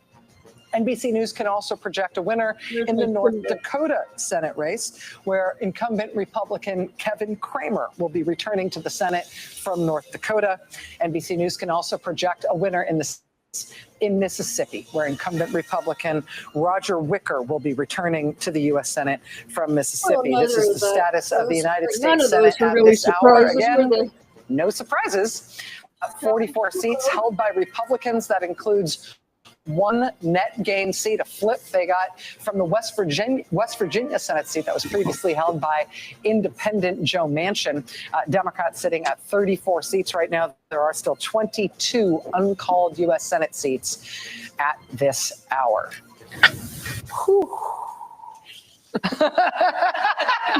NBC News can also project a winner in the North Dakota Senate race, where incumbent Republican Kevin Cramer will be returning to the Senate from North Dakota. NBC News can also project a winner in Mississippi, where incumbent Republican Roger Wicker will be returning to the U.S. Senate from Mississippi. This is the status of the United States Senate at this hour. Again, no surprises. 44 seats held by Republicans. That includes one net gain seat, a flip they got from the West Virginia Senate seat that was previously held by independent Joe Manchin. Democrats sitting at 34 seats right now. There are still 22 uncalled U.S. Senate seats at this hour. Whew. I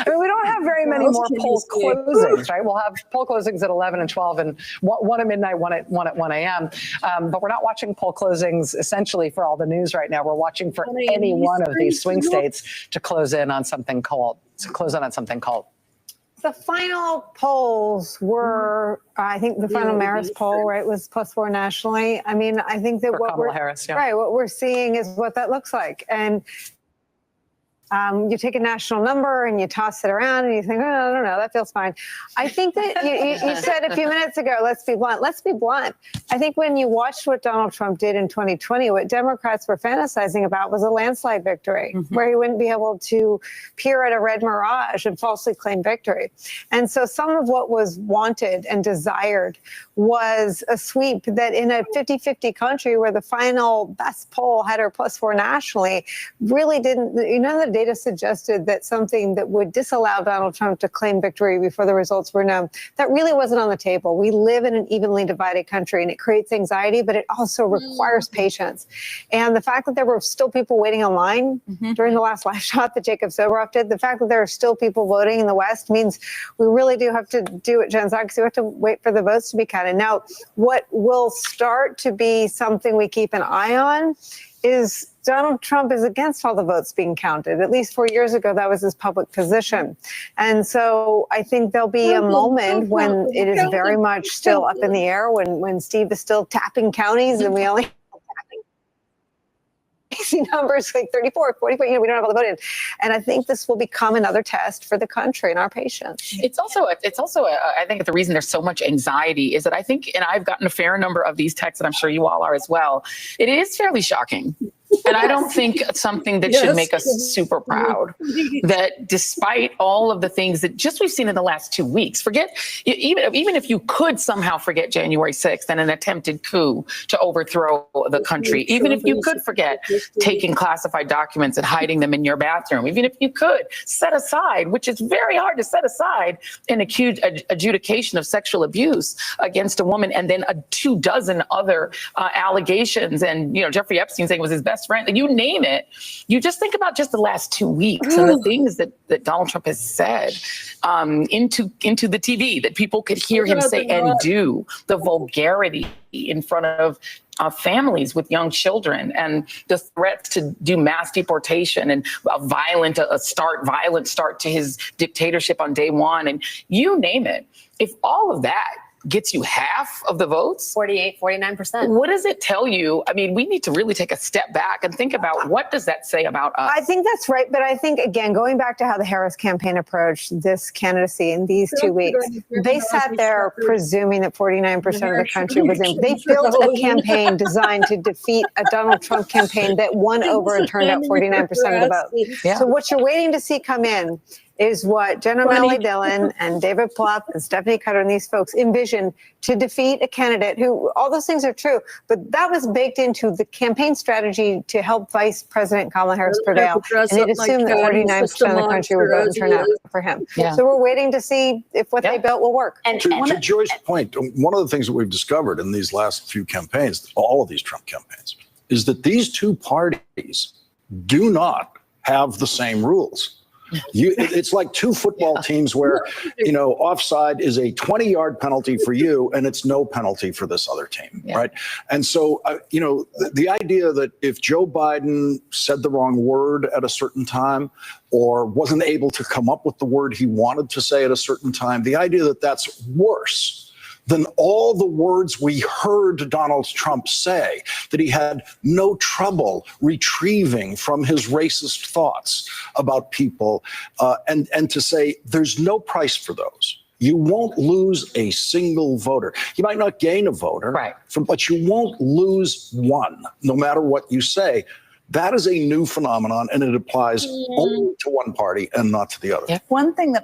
mean, we don't have very many more poll closings, right? We'll have poll closings at 11 and 12 and one at midnight, one at 1 a.m. But we're not watching poll closings essentially for all the news right now. We're watching for any one of these swing states to close in on something called, The final polls were, I think the final Marist poll, right, was +4 nationally. I mean, I think that for Kamala Harris, right, what we're seeing is what that looks like. And You take a national number and you toss it around and you think, oh, I don't know, that feels fine. I think that you said a few minutes ago, let's be blunt. Let's be blunt. I think when you watched what Donald Trump did in 2020, what Democrats were fantasizing about was a landslide victory, where he wouldn't be able to peer at a red mirage and falsely claim victory. And so some of what was wanted and desired was a sweep that in a 50-50 country where the final best poll had her +4 nationally really didn't, the data suggested that something that would disallow Donald Trump to claim victory before the results were known, that really wasn't on the table. We live in an evenly divided country and it creates anxiety, but it also requires patience. And the fact that there were still people waiting in line during the last live shot that Jacob Soboroff did, the fact that there are still people voting in the West means we really do have to do what Jen said, because we have to wait for the votes to be counted. Now, what will start to be something we keep an eye on is Donald Trump is against all the votes being counted. At least 4 years ago, that was his public position. And so I think there'll be a moment when it is very much still up in the air, when Steve is still tapping counties and we only numbers like 34, 44, we don't have all the vote in. And I think this will become another test for the country and our patience. It's also, I think the reason there's so much anxiety is that I think, and I've gotten a fair number of these texts, and I'm sure you all are as well, it is fairly shocking. And I don't think it's something that should make us super proud that despite all of the things that just we've seen in the last 2 weeks, even if you could somehow forget January 6th and an attempted coup to overthrow the country, even if you could forget taking classified documents and hiding them in your bathroom, even if you could set aside, which is very hard to set aside, an adjudication of sexual abuse against a woman and then 24 other allegations, and Jeffrey Epstein saying it was his best friend, and you name it, you just think about just the last 2 weeks and the things that Donald Trump has said into the TV that people could hear him say and do, the vulgarity in front of families with young children, and the threats to do mass deportation and a violent start to his dictatorship on day one, and you name it. If all of that gets you half of the votes, 48, 49%. What does it tell you? I mean, we need to really take a step back and think about what does that say about us? I think that's right. But I think, again, going back to how the Harris campaign approached this candidacy in these 2 weeks, they sat there presuming that 49% of the country was in. They built a campaign designed to defeat a Donald Trump campaign that won over and turned out 49% of the vote. Yeah. So what you're waiting to see come in is what Jen O'Malley Dillon and David Plouffe and Stephanie Cutter and these folks envisioned to defeat a candidate who, all those things are true, but that was baked into the campaign strategy to help Vice President Kamala Harris prevail. And it assumed that 49% of the country would vote and turn out for him. Yeah. So we're waiting to see if what they built will work. And to Joyce's point, one of the things that we've discovered in these last few campaigns, all of these Trump campaigns, is that these two parties do not have the same rules. It's like two football teams where, offside is a 20-yard penalty for you and it's no penalty for this other team, right? And so, the idea that if Joe Biden said the wrong word at a certain time or wasn't able to come up with the word he wanted to say at a certain time, the idea that that's worse than all the words we heard Donald Trump say, that he had no trouble retrieving from his racist thoughts about people, and to say there's no price for those. You won't lose a single voter. You might not gain a voter, but you won't lose one, no matter what you say. That is a new phenomenon, and it applies only to one party and not to the other. One thing that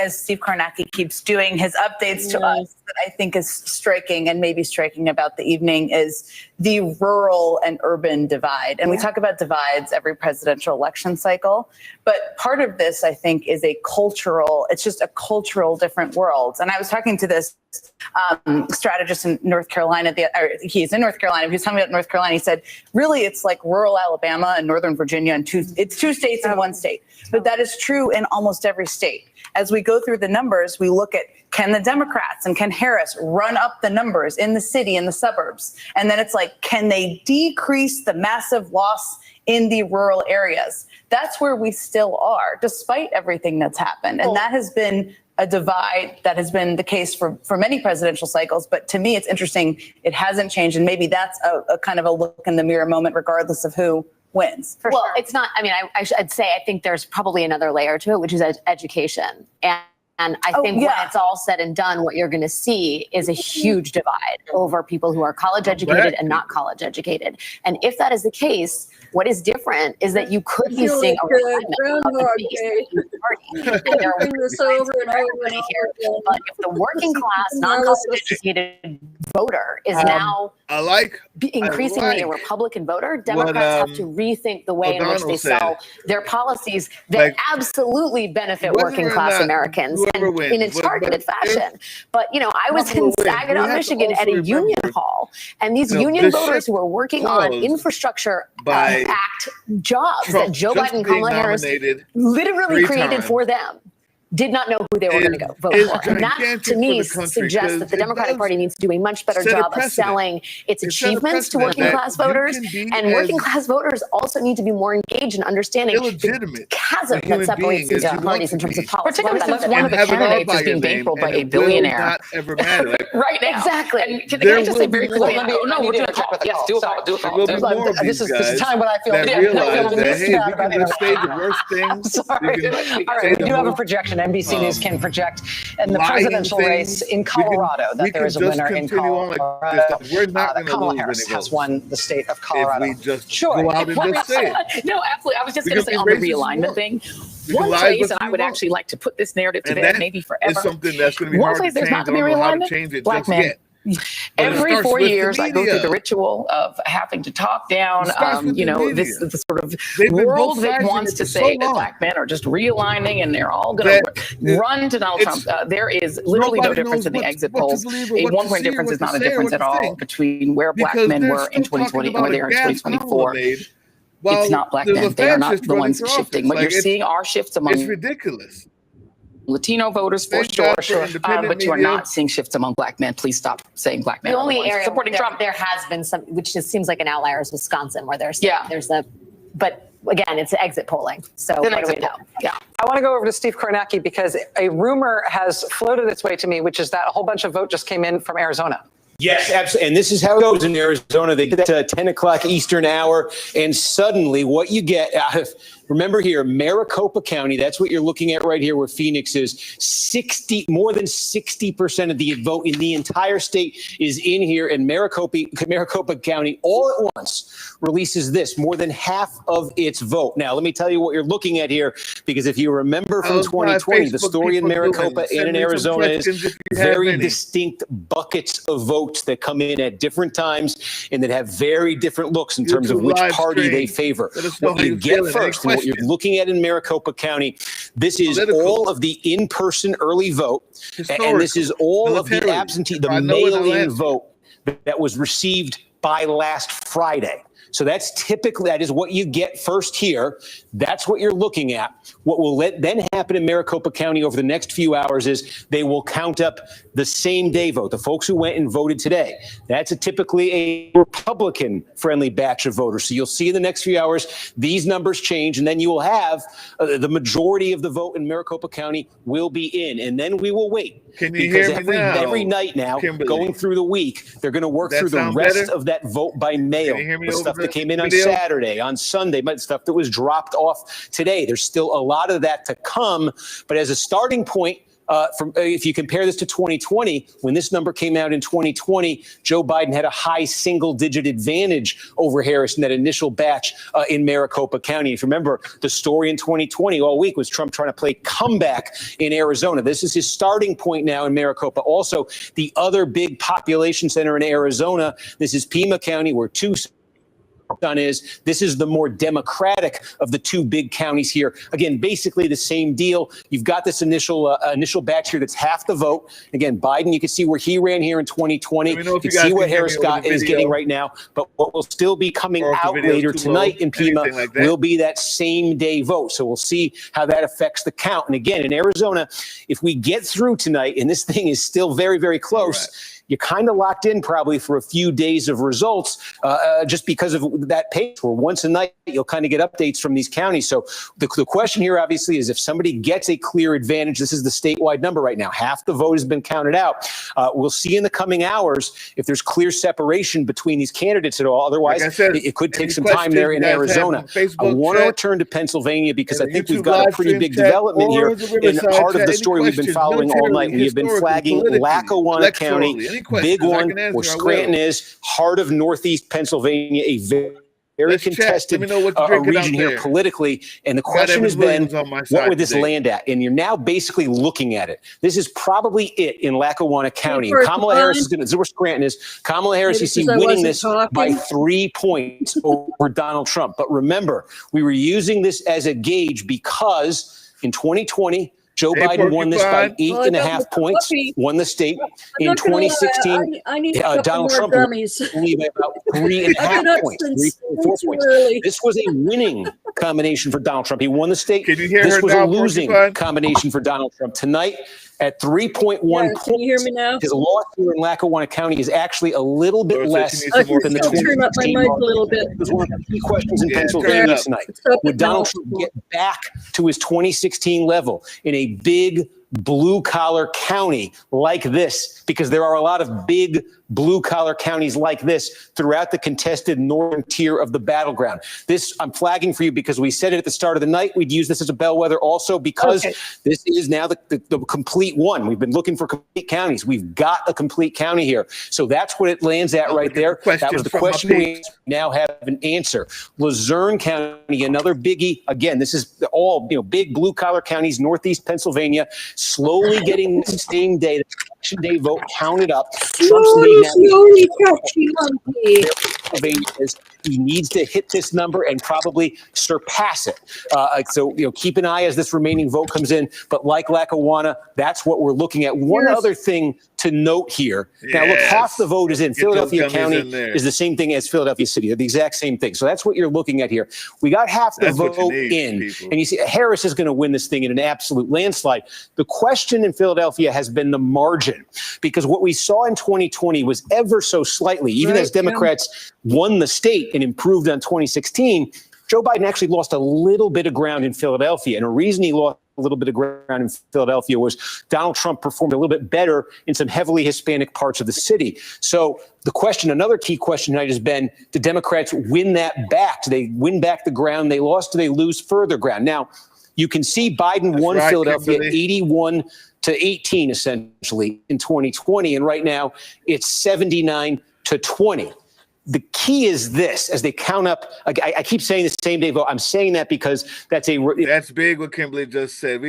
as Steve Kornacki keeps doing his updates to us that I think is striking and maybe striking about the evening is the rural and urban divide. And we talk about divides every presidential election cycle, but part of this, I think, is it's just a cultural different world. And I was talking to this strategist in North Carolina, he's in North Carolina, he was talking about North Carolina, he said, really, it's like rural Alabama and Northern Virginia, and it's two states in one state. But that is true in almost every state. As we go through the numbers, we look at, can the Democrats and can Harris run up the numbers in the city and the suburbs? And then it's like, can they decrease the massive loss in the rural areas? That's where we still are, despite everything that's happened. And that has been a divide that has been the case for many presidential cycles. But to me, it's interesting. It hasn't changed. And maybe that's a kind of a look in the mirror moment, regardless of who wins. Well, it's not, I mean, I'd say I think there's probably another layer to it, which is education. And I think when it's all said and done, what you're going to see is a huge divide over people who are college educated and not college educated. And if that is the case, what is different is that you could be seeing a realignment of the base in the party. And there are this over and over everybody here. But if the working class, non-college educated voter is now increasingly a Republican voter, Democrats have to rethink the way in which they sell their policies that absolutely benefit working class Americans and in a targeted fashion. But, you know, I was in Saginaw, Michigan at a union hall, and these union voters who are working on infrastructure Act jobs that Joe Biden and Kamala Harris literally created for them did not know who they were going to go vote for. And that, to me, suggests that the Democratic Party needs to do a much better job of selling its achievements to working class voters. And working class voters also need to be more engaged in understanding the chasm that separates these two parties in terms of policy. Particularly since one of the candidates is being bankrolled by a billionaire. Right now. Exactly. And can I just say very quickly? No, we're doing a call. Yes, do a call. This is time when I feel that realize that, hey, we can just say the worst things. Sorry. All right, we do have a projection. NBC News can project in the presidential race in Colorado that there is a winner in Colorado. We're not going to Kamala lose Harris any has votes won the state of Colorado. If we just Sure. go out and just say it. No, absolutely. I was just going to say on the realignment thing. One place, and I would actually like to put this narrative to bed, maybe forever. It's something that's going to be one hard place to there's change. not going to be realignment. Black men. Every 4 years, I go through the ritual of having to talk down, you know, this the sort of world that wants to say that black men are just realigning and they're all going to run to Donald Trump. There is literally no difference in the exit polls. A 1 point difference is not a difference at all between where black men were in 2020 and where they are in 2024. It's not black men. They are not the ones shifting. What you're seeing are shifts among. It's ridiculous. Latino voters for sure, but you are not seeing shifts among black men. Please stop saying black men. The only area supporting Trump. There has been some, which just seems like an outlier, is Wisconsin, where there's a, but again, it's exit polling. So what do we know? Yeah. I want to go over to Steve Kornacki because a rumor has floated its way to me, which is that a whole bunch of vote just came in from Arizona. Yes, absolutely. And this is how it goes in Arizona. They get that 10 o'clock Eastern hour, and suddenly what you get out of, remember here, Maricopa County, that's what you're looking at right here where Phoenix is, more than 60% of the vote in the entire state is in here, and Maricopa County all at once releases this, more than half of its vote. Now, let me tell you what you're looking at here, because if you remember from 2020, the story in Maricopa and in Arizona is very distinct buckets of votes that come in at different times and that have very different looks in terms of which party they favor. What you get first, and what you're looking at in Maricopa County, this is all of the in-person early vote, and this is all of the absentee, the mail-in vote that was received by last Friday. So that's typically, that is what you get first here. That's what you're looking at. What will then happen in Maricopa County over the next few hours is they will count up the same day vote, the folks who went and voted today. That's typically a Republican-friendly batch of voters. So you'll see in the next few hours, these numbers change, and then you will have the majority of the vote in Maricopa County will be in, and then we will wait. Can you hear me now? Every night now, Kimberly, going through the week, they're going to work through the rest of that vote by mail. The stuff that came in on Saturday, on Sunday, but stuff that was dropped off today. There's still a lot of that to come. But as a starting point, if you compare this to 2020, when this number came out in 2020, Joe Biden had a high single-digit advantage over Harris in that initial batch in Maricopa County. If you remember, the story in 2020 all week was Trump trying to play comeback in Arizona. This is his starting point now in Maricopa. Also, the other big population center in Arizona, this is Pima County, where this is the more democratic of the two big counties here. Again, basically the same deal. You've got this initial batch here that's half the vote. Again, Biden, you can see where he ran here in 2020. You can see what Harris is getting right now. But what will still be coming out later tonight in Pima will be that same day vote. So we'll see how that affects the count. And again, in Arizona, if we get through tonight, and this thing is still very, very close, you're kind of locked in probably for a few days of results just because of that pace where once a night you'll kind of get updates from these counties. So the question here obviously is if somebody gets a clear advantage, this is the statewide number right now, half the vote has been counted out. We'll see in the coming hours if there's clear separation between these candidates at all. Otherwise, Like I said, it could take any some time there in questions you guys have Arizona. on Facebook I want to chat, return to Pennsylvania because I and think YouTube we've got a live pretty stream big chat, development or here. the And Riverside part of chat. the Any story we've been questions, following all night, we have been historically, flagging politically, Lackawanna County, electorally. Any big questions I one, can answer, where I will. Scranton is, heart of Northeast Pennsylvania, a very Let's chat. contested Let me know what you're drinking region out here there. politically. And the Got question Evan has been, Williams on my what side would this today. land at? And you're now basically looking at it. This is probably it in Lackawanna County. And first Kamala time. Harris is going to, this is where Scranton is. Kamala Harris, Maybe you see, because I winning wasn't this by talking. 3 points over Donald Trump. But remember, we were using this as a gauge because in 2020, Joe Hey, Biden won this by Porcupine. 8.5 points, won the state. In not gonna lie, 2016, I need a couple Donald more Trump gummies. won only by about 3.5 I've been up points, since 3.4 too points. early. This was a winning combination for Donald Trump. He won the state. Can you hear This her was now, a losing Porcupine? combination for Donald Trump. Tonight, at 3.1 points, Can you hear me now? his loss here in Lackawanna County is actually a little bit Laura said less she needs I some more than the can turn up my 2016 mic a mark. little bit. It was one of the key questions in Yeah, turn it Pennsylvania up. tonight. It's up Would at Donald now. Trump get back to his 2016 level in a big blue collar county like this? Because there are a lot of big blue collar counties like this throughout the contested northern tier of the battleground. This I'm flagging for you because we said it at the start of the night. We'd use this as a bellwether also because this is now the complete one. We've been looking for complete counties. We've got a complete county here. So that's what it lands at right there. That was the question we now have an answer. Luzerne County, another biggie. Again, this is all big blue collar counties, Northeast Pennsylvania, slowly getting the same day, the election day vote counted up. Trump's lead Slowly, catchy monkey. Pennsylvania is he needs to hit this number and probably surpass it. So keep an eye as this remaining vote comes in. But like Lackawanna, that's what we're looking at. One other thing to note here. Now, look, half the vote is in Philadelphia County is the same thing as Philadelphia City. They're the exact same thing. So that's what you're looking at here. We got half the vote in. And you see Harris is going to win this thing in an absolute landslide. The question in Philadelphia has been the margin, because what we saw in 2020 was ever so slightly, even as Democrats won the state and improved on 2016, Joe Biden actually lost a little bit of ground in Philadelphia. And the reason he lost a little bit of ground in Philadelphia was Donald Trump performed a little bit better in some heavily Hispanic parts of the city. So the question, another key question tonight has been, do Democrats win that back? Do they win back the ground they lost? Do they lose further ground? Now, you can see Biden won Philadelphia 81-18, essentially, in 2020. And right now, it's 79-20. The key is this, as they count up, I keep saying the same day vote. I'm saying that because that's big what Kimberly just said.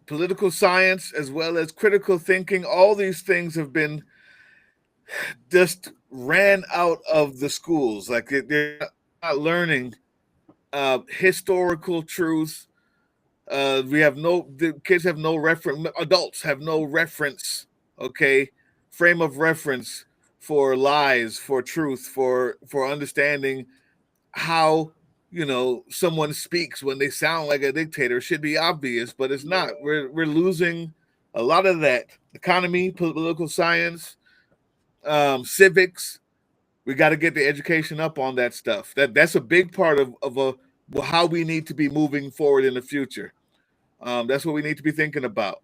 Political science as well as critical thinking, all these things have been just ran out of the schools. Like they're not learning historical truth. The kids have no reference, adults have no reference, frame of reference for lies, for truth, for understanding how someone speaks when they sound like a dictator. It should be obvious, but it's not. We're losing a lot of that. Economy, political science, civics. We got to get the education up on that stuff. That's a big part of how we need to be moving forward in the future. That's what we need to be thinking about.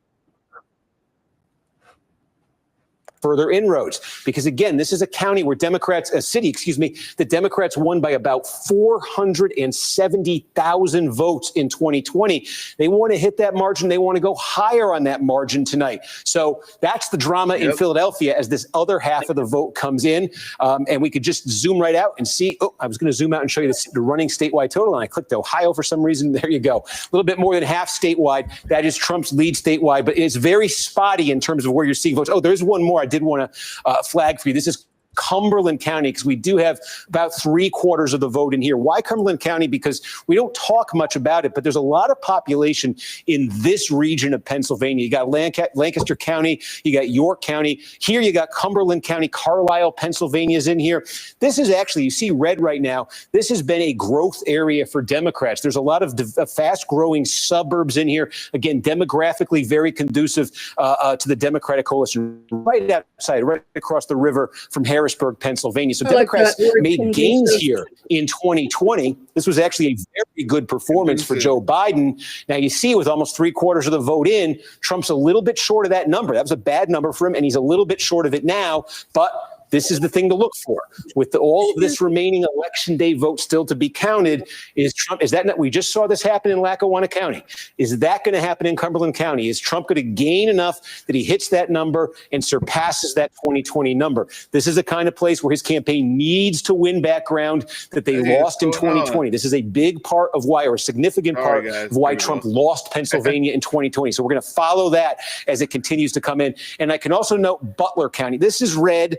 Further inroads, because again, this is a county where the Democrats won by about 470,000 votes in 2020. They want to hit that margin. They want to go higher on that margin tonight. So that's the drama in Philadelphia as this other half of the vote comes in. And we could just zoom right out and see. Oh, I was going to zoom out and show you the running statewide total, and I clicked Ohio for some reason. There you go. A little bit more than half statewide. That is Trump's lead statewide, but it's very spotty in terms of where you're seeing votes. Oh, there's one more I did want to flag for you. This is Cumberland County, because we do have about 3/4 of the vote in here. Why Cumberland County? Because we don't talk much about it, but there's a lot of population in this region of Pennsylvania. You got Lancaster County, you got York County. Here you got Cumberland County, Carlisle, Pennsylvania is in here. This is actually, you see red right now, this has been a growth area for Democrats. There's a lot of fast-growing suburbs in here. Again, demographically very conducive to the Democratic coalition, right outside, right across the river from Harrisburg, Pennsylvania. So Democrats made gains here in 2020. This was actually a very good performance for Joe Biden. Now you see with almost 3/4 of the vote in, Trump's a little bit short of that number. That was a bad number for him, and he's a little bit short of it now, but this is the thing to look for. With all of this remaining election day vote still to be counted, is that we just saw this happen in Lackawanna County. Is that going to happen in Cumberland County? Is Trump going to gain enough that he hits that number and surpasses that 2020 number? This is the kind of place where his campaign needs to win back ground that they lost in 2020. This is a big part of why, or a significant part of why Trump lost Pennsylvania in 2020. So we're going to follow that as it continues to come in. And I can also note Butler County. This is red.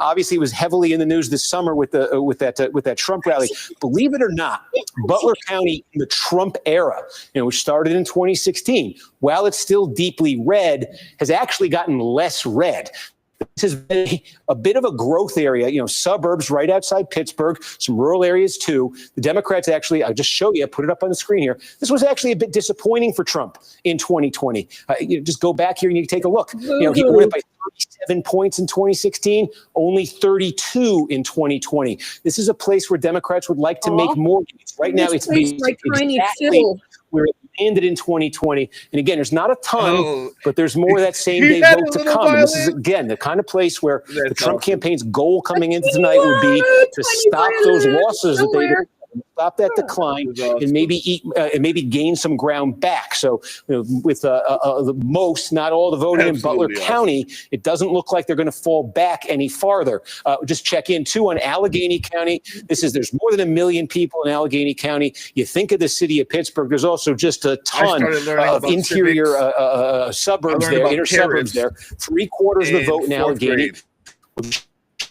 Obviously, it was heavily in the news this summer with that Trump rally. Believe it or not, Butler County in the Trump era, which started in 2016, while it's still deeply red, has actually gotten less red. This has been a bit of a growth area, suburbs right outside Pittsburgh, some rural areas too. The Democrats actually, I'll just show you, put it up on the screen here. This was actually a bit disappointing for Trump in 2020. Just go back here and you can take a look. He went by 37 points in 2016, only 32 in 2020. This is a place where Democrats would like to make more gains. Right now, it's exactly where it landed in 2020. And again, there's not a ton, but there's more of that same day vote to come. And this is, again, the kind of place where the Trump campaighn's goal coming into tonight will be to stop those losses that they stop that decline and maybe gain some ground back. So with most, not all the voting in Butler County, it doesn't look like they're going to fall back any farther. Just check in too on Allegheny County. There's more than 1 million people in Allegheny County. You think of the city of Pittsburgh, there's also just a ton of interior suburbs there, inner suburbs there. 3/4 of the vote in Allegheny.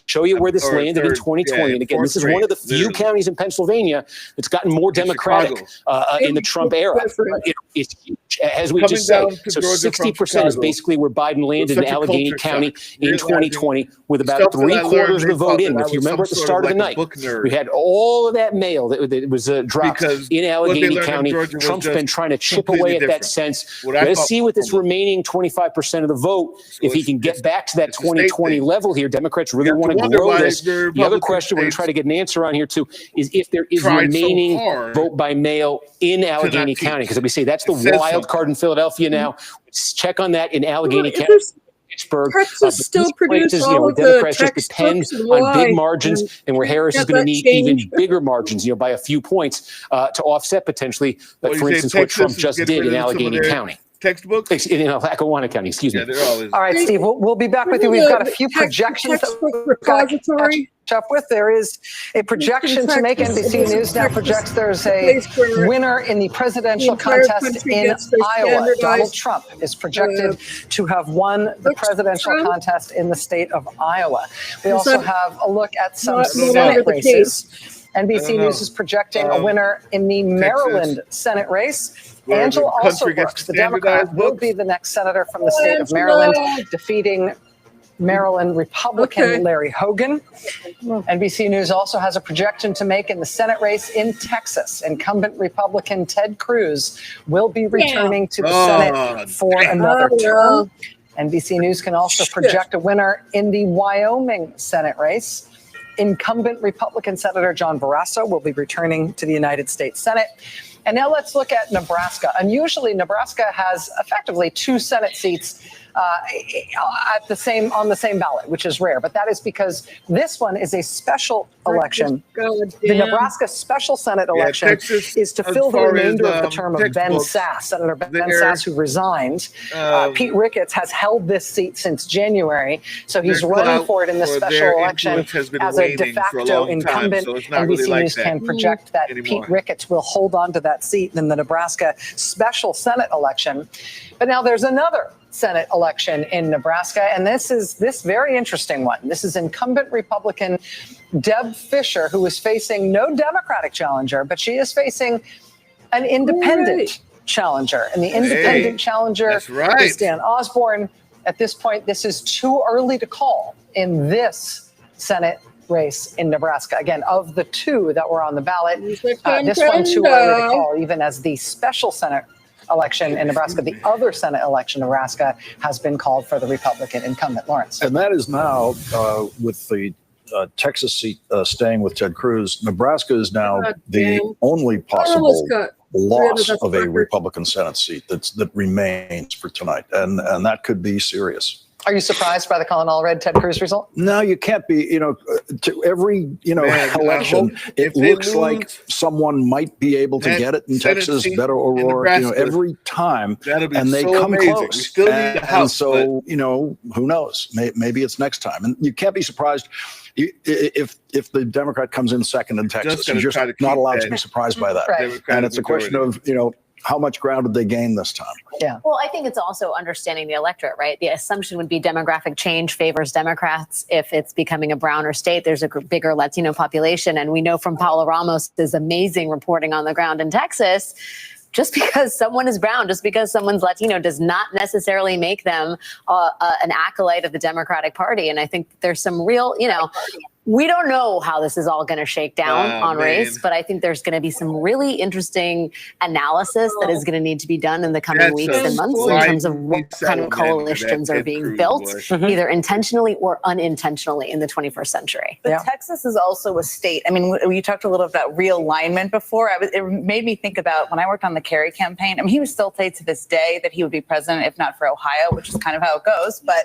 Show you where this landed in 2020. And again, this is one of the few counties in Pennsylvania that's gotten more Democratic in the Trump era. It's huge, as we just said. So 60% is basically where Biden landed in Allegheny County in 2020, with about 3/4 of the vote in. If you remember at the start of the night, we had all of that mail that was dropped in Allegheny County. Trump's been trying to chip away at that sense. Let's see with this remaining 25% of the vote, if he can get back to that 2020 level here. Democrats really want to grow this. The other question we're going to try to get an answer on here too is if there is remaining vote by mail in Allegheny County, because we say that's the wild card in Philadelphia now. Let's check on that in Allegheny County. Pittsburgh, still produce all of Democrats just depend on big margins, and where Harris is going to need even bigger margins, by a few points to offset potentially, for instance, what Trump just did in Allegheny County. Textbooks? In Lackawanna County, excuse me. All right, Steve, we'll be back with you. We've got a few projections that we've got to catch up with. There is a projection to make. NBC News now projects there's a winner in the presidential contest in Iowa. Donald Trump is projected to have won the presidential contest in the state of Iowa. We also have a look at some Senate races. NBC News is projecting a winner in the Maryland Senate race. Angela Alsobrooks, the Democrat, will be the next senator from the state of Maryland, defeating Maryland Republican Larry Hogan. NBC News also has a projection to make in the Senate race in Texas. Incumbent Republican Ted Cruz will be returning to the Senate for another term. NBC News can also project a winner in the Wyoming Senate race. Incumbent Republican Senator John Barrasso will be returning to the United States Senate. And now let's look at Nebraska. Unusually, Nebraska has effectively 2 Senate seats on the same ballot, which is rare. But that is because this one is a special election. The Nebraska special Senate election is to fill the remainder of the term of Ben Sass, Senator Ben Sass, who resigned. Pete Ricketts has held this seat since January, so he's running for it in the special election as a de facto incumbent. NBC News can project that Pete Ricketts will hold on to that seat in the Nebraska special Senate election. But now there's another Senate election in Nebraska, and this very interesting one. This is incumbent Republican Deb Fischer, who is facing no Democratic challenger, but she is facing an independent challenger. And the independent challenger is Dan Osborne. At this point, this is too early to call in this Senate race in Nebraska. Again, of the two that were on the ballot, this one too early to call, even as the special Senate election in Nebraska. The other Senate election in Nebraska has been called for the Republican incumbent, Lawrence. And that is now, with the Texas seat staying with Ted Cruz, Nebraska is now the only possible loss of a Republican Senate seat that remains for tonight. And that could be serious. Are you surprised by the Colin Allred Ted Cruz result? No, you can't be. To every election, it looks like someone might be able to get it in Texas, Beto O'Rourke. Every time, and they come close. And so, who knows? Maybe it's next time, and you can't be surprised if the Democrat comes in second in Texas. You're just not allowed to be surprised by that. Right. And it's a question of how much ground did they gain this time? Yeah. Well, I think it's also understanding the electorate, right? The assumption would be demographic change favors Democrats. If it's becoming a browner state, there's a bigger Latino population. And we know from Paula Ramos's amazing reporting on the ground in Texas, just because someone is brown, just because someone's Latino does not necessarily make them an acolyte of the Democratic Party. And I think there's some real, we don't know how this is all going to shake down on race, but I think there's going to be some really interesting analysis that is going to need to be done in the coming weeks and months in terms of what kind of coalitions are being built, either intentionally or unintentionally in the 21st century. But Texas is also a state. I mean, you talked a little about realignment before. It made me think about when I worked on the Kerry campaign. I mean, he would still say to this day that he would be president if not for Ohio, which is kind of how it goes. But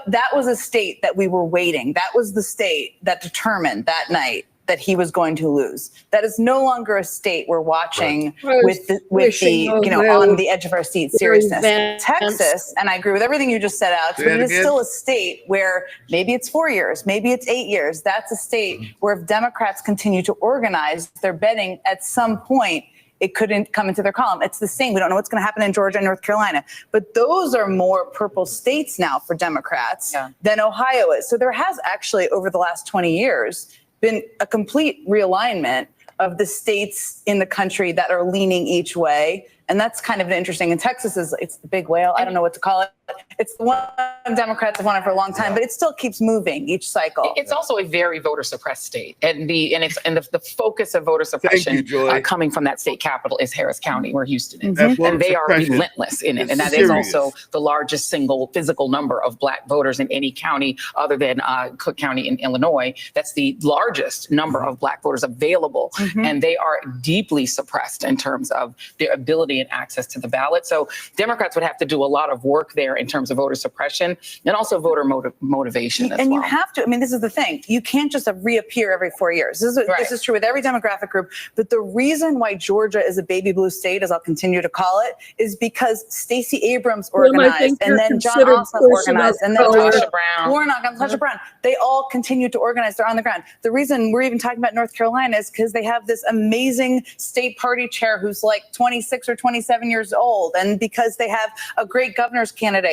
that was a state that we were waiting. That was the state that determined that night that he was going to lose. That is no longer a state we're watching with the on the edge of our seat seriousness. Texas, and I agree with everything you just said, Alex, but it is still a state where maybe it's 4 years, maybe it's 8 years. That's a state where if Democrats continue to organize, they're betting at some point it couldn't come into their column. It's the same. We don't know what's going to happen in Georgia and North Carolina. But those are more purple states now for Democrats than Ohio is. So there has actually, over the last 20 years, been a complete realignment of the states in the country that are leaning each way. And that's kind of interesting. And Texas it's the big whale. I don't know what to call it. It's the one Democrats have wanted for a long time, but it still keeps moving each cycle. It's also a very voter suppressed state, and the focus of voter suppression coming from that state capital is Harris County, where Houston is, and they are relentless in it. And that is also the largest single physical number of Black voters in any county other than Cook County in Illinois. That's the largest number of Black voters available, and they are deeply suppressed in terms of their ability and access to the ballot. So Democrats would have to do a lot of work there in terms of voter suppression and also voter motivation as well. And you have to, I mean, this is the thing. You can't just reappear every 4 years. This is true with every demographic group. But the reason why Georgia is a baby blue state, as I'll continue to call it, is because Stacey Abrams organized, and then John Ossoff organized, and then Tasha Brown, Warnock and Tasha Brown. They all continue to organize. They're on the ground. The reason we're even talking about North Carolina is because they have this amazing state party chair who's like 26 or 27 years old, and because they have a great governor's candidate.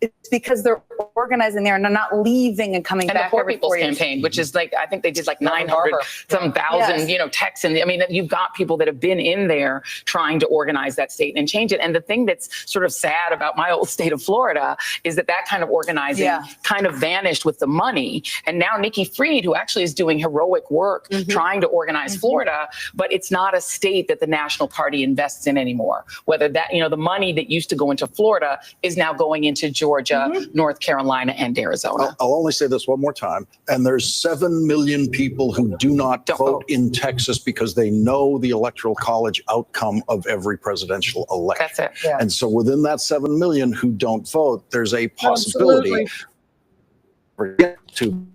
It's because they're organizing there and they're not leaving and coming back. And the Poor every People's 4 years. Campaign, which is like, I think they did like 900,000, texts. And I mean, you've got people that have been in there trying to organize that state and change it. And the thing that's sort of sad about my old state of Florida is that kind of organizing kind of vanished with the money. And now Nikki Fried, who actually is doing heroic work trying to organize Florida, but it's not a state that the National Party invests in anymore. Whether that, the money that used to go into Florida is now going into Georgia, North Carolina, and Arizona. I'll only say this one more time. And there's 7 million people who do not vote in Texas because they know the Electoral College outcome of every presidential election. That's it. And so within that 7 million who don't vote, there's a possibility to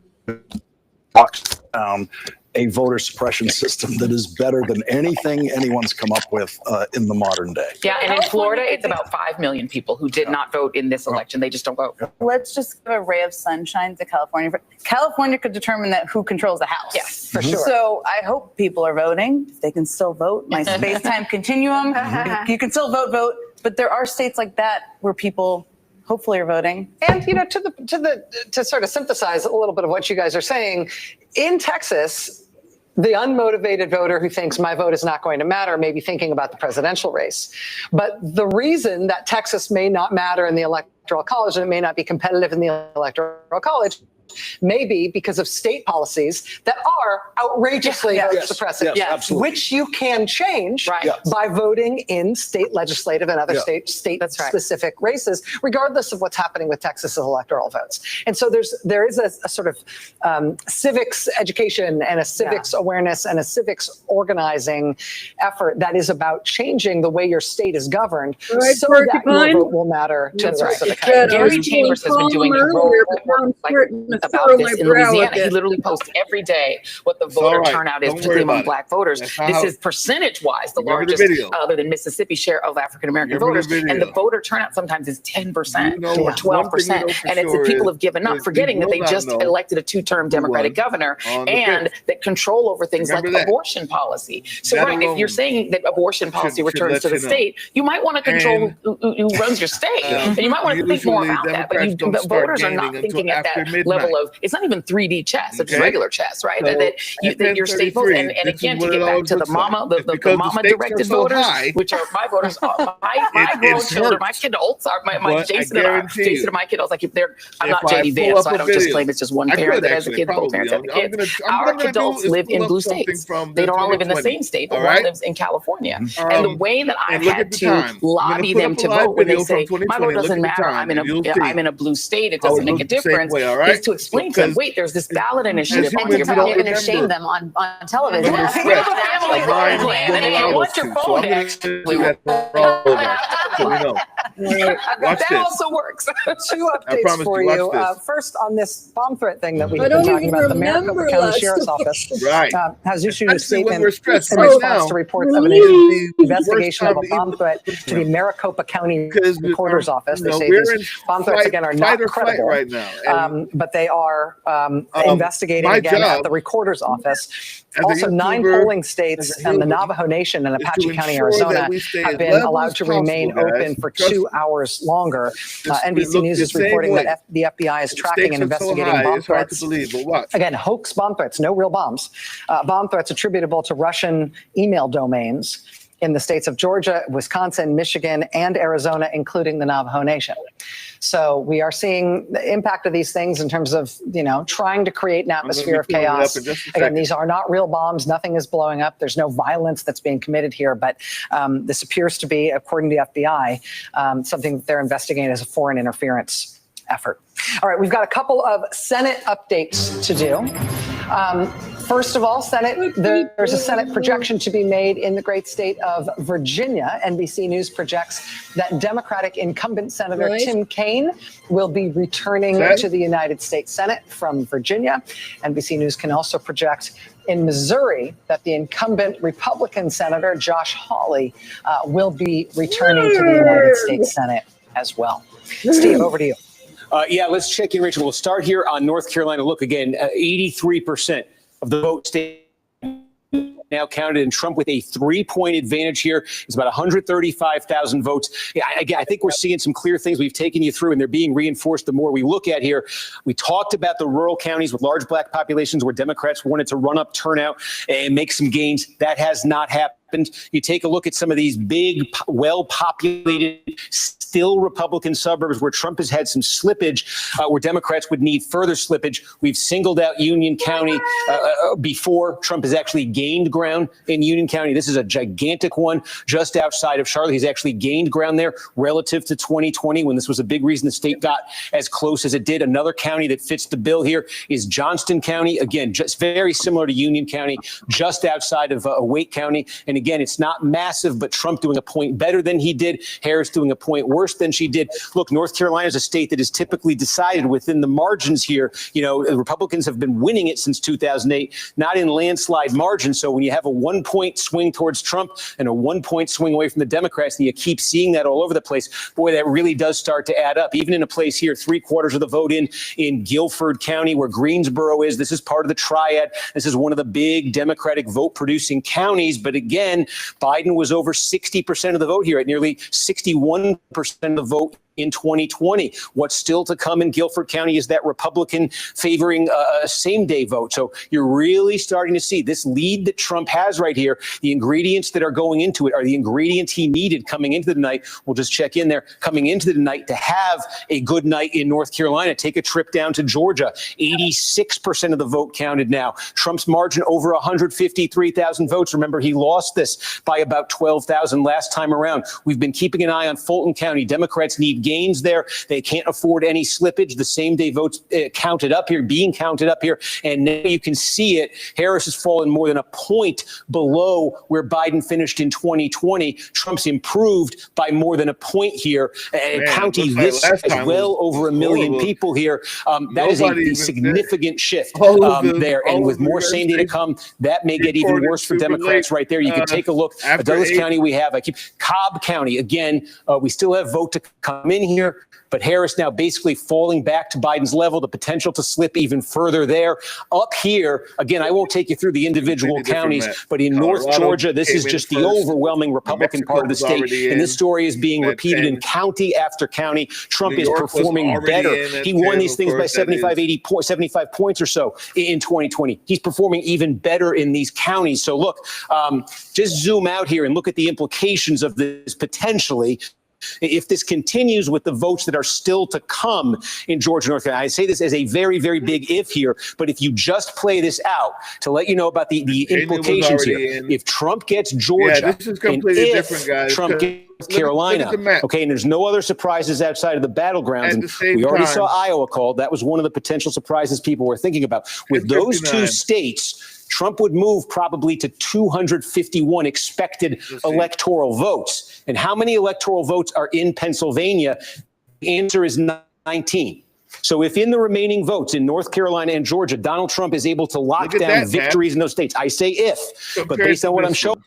box down a voter suppression system that is better than anything anyone's come up with in the modern day. Yeah, and in Florida, it's about 5 million people who did not vote in this election. They just don't vote. Let's just give a ray of sunshine to California. California could determine who controls the House. Yes, for sure. So I hope people are voting. If they can still vote, my space-time continuum. You can still vote. But there are states like that where people hopefully are voting. And to sort of synthesize a little bit of what you guys are saying, in Texas, the unmotivated voter who thinks my vote is not going to matter may be thinking about the presidential race. But the reason that Texas may not matter in the electoral college and it may not be competitive in the electoral college may be because of state policies that are outrageously suppressive, which you can change by voting in state legislative and other state-specific races, regardless of what's happening with Texas's electoral votes. And so there is a sort of civics education and a civics awareness and a civics organizing effort that is about changing the way your state is governed so that your vote will matter to the rest of the country. Gary Chambers has been doing about this in Louisiana. He literally posts every day what the voter turnout is, particularly among Black voters. This is percentage-wise the largest, other than Mississippi, share of African-American voters. And the voter turnout sometimes is 10% or 12%. And it's that people have given up, forgetting that they just elected a two-term Democratic governor and that control over things like abortion policy. So if you're saying that abortion policy returns to the state, you might want to control who runs your state. And you might want to think more about that. But voters are not thinking at that level of, it's not even 3D chess, it's regular chess, right? That your state votes. And again, to get back to the mama directed voters, which are my voters, my grown children, my kidults are my Jason and my kidults. Like I'm not JD Vance, so I don't just claim it's just one parent that has a kid, both parents have the kids. Our kidults live in blue states. They don't all live in the same state, but one lives in California. And the way that I've had to lobby them to vote when they say, my vote doesn't matter, I'm in a blue state, it doesn't make a difference, is to explain to them, wait, there's this ballot initiative. And to tell and shame them on television. And if you want your phone to actually work, that also works. Two updates for you. First, on this bomb threat thing that we have been talking about, the Maricopa County Sheriff's Office has issued a statement in response to reports of an investigation of a bomb threat to the Maricopa County Recorder's Office. They say these bomb threats, again, are not credible right now, but they are investigating again at the Recorder's Office. Also, 9 polling states and the Navajo Nation and Apache County, Arizona, have been allowed to remain open for 2 hours longer. NBC News is reporting that the FBI is tracking and investigating bomb threats. Again, hoax bomb threats, no real bombs. Bomb threats attributable to Russian email domains in the states of Georgia, Wisconsin, Michigan, and Arizona, including the Navajo Nation. So we are seeing the impact of these things in terms of, trying to create an atmosphere of chaos. Again, these are not real bombs. Nothing is blowing up. There's no violence that's being committed here. But this appears to be, according to the FBI, something that they're investigating as a foreign interference effort. All right, we've got a couple of Senate updates to do. First of all, there's a Senate projection to be made in the great state of Virginia. NBC News projects that Democratic incumbent Senator Tim Kaine will be returning to the United States Senate from Virginia. NBC News can also project in Missouri that the incumbent Republican Senator Josh Hawley will be returning to the United States Senate as well. Steve, over to you. Let's check in, Rachel. We'll start here on North Carolina. Look, again, 83% of the vote now counted, and Trump with a 3-point advantage here. It's about 135,000 votes. I think we're seeing some clear things we've taken you through, and they're being reinforced the more we look at here. We talked about the rural counties with large Black populations where Democrats wanted to run up turnout and make some gains. That has not happened. You take a look at some of these big, well-populated, still Republican suburbs where Trump has had some slippage, where Democrats would need further slippage. We've singled out Union County before. Trump has actually gained ground in Union County. This is a gigantic one just outside of Charlotte. He's actually gained ground there relative to 2020 when this was a big reason the state got as close as it did. Another county that fits the bill here is Johnston County. Again, just very similar to Union County, just outside of Wake County. And again, it's not massive, but Trump doing a point better than he did. Harris doing a point worse worse than she did. Look, North Carolina is a state that is typically decided within the margins here. You know, the Republicans have been winning it since 2008, not in landslide margins. So when you have a 1 point swing towards Trump and a 1 point swing away from the Democrats, and you keep seeing that all over the place, boy, that really does start to add up. Even in a place here, 3/4 of the vote in Guilford County, where Greensboro is. This is part of the triad. This is one of the big Democratic vote-producing counties. But again, Biden was over 60% of the vote here, at nearly 61% of the vote in 2020. What's still to come in Guilford County is that Republican favoring a same-day vote. So you're really starting to see this lead that Trump has right here. The ingredients that are going into it are the ingredients he needed coming into the night. We'll just check in there. Coming into the night to have a good night in North Carolina. Take a trip down to Georgia. 86% of the vote counted now. Trump's margin over 153,000 votes. Remember, he lost this by about 12,000 last time around. We've been keeping an eye on Fulton County. Democrats need gains there. They can't afford any slippage. The same day votes being counted up here. And now you can see it. Harris has fallen more than a point below where Biden finished in 2020. Trump's improved by more than a point here. A county this size, well over 1 million people here. That is a significant shift there. And with more same day to come, that may get even worse for Democrats right there. You can take a look at Douglas County. We have Cobb County. Again, we still have vote to come in here, but Harris now basically falling back to Biden's level, the potential to slip even further there. Up here, again, I won't take you through the individual counties, but in North Georgia, this is just the overwhelming Republican part of the state. And this story is being repeated in county after county. Trump is performing better. He won these things by 75 points or so in 2020. He's performing even better in these counties. So look, just zoom out here and look at the implications of this potentially. If this continues with the votes that are still to come in Georgia, North Carolina, I say this as a very, very big if here, but if you just play this out to let you know about the implications here, if Trump gets Georgia, this is completely different, guys. Trump gets Carolina, okay, and there's no other surprises outside of the battlegrounds. And we already saw Iowa called. That was one of the potential surprises people were thinking about. With those two states, Trump would move probably to 251 expected electoral votes. And how many electoral votes are in Pennsylvania? The answer is 19. So if in the remaining votes in North Carolina and Georgia, Donald Trump is able to lock down victories in those states, I say if, but based on what I'm showing.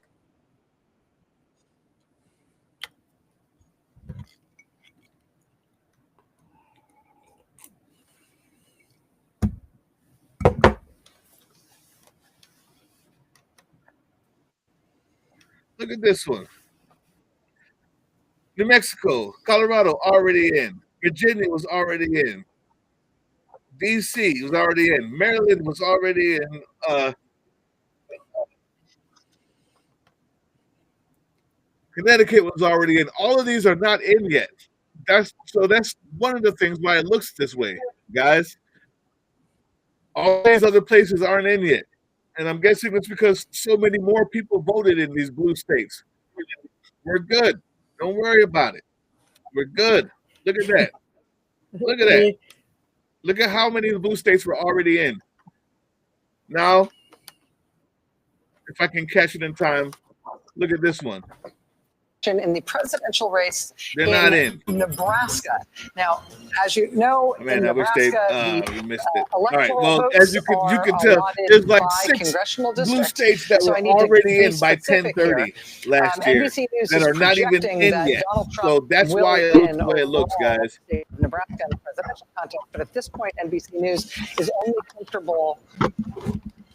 Look at this one. New Mexico, Colorado already in. Virginia was already in. DC was already in. Maryland was already in. Connecticut was already in. All of these are not in yet. That's one of the things why it looks this way, guys. All these other places aren't in yet. And I'm guessing it's because so many more people voted in these blue states. We're good. Don't worry about it. We're good. Look at that. Look at that. Look at how many blue states were already in. Now, if I can catch it in time, look at this one. In the presidential race They're not in Nebraska. Now, as you know, in Nebraska, we missed it. All right. Well, as you can tell, there's like 6 blue states that were already in by 10:30 last year that are not even in yet. So that's why it looks the way it looks, guys. Nebraska in the presidential contest, but at this point, NBC News is only comfortable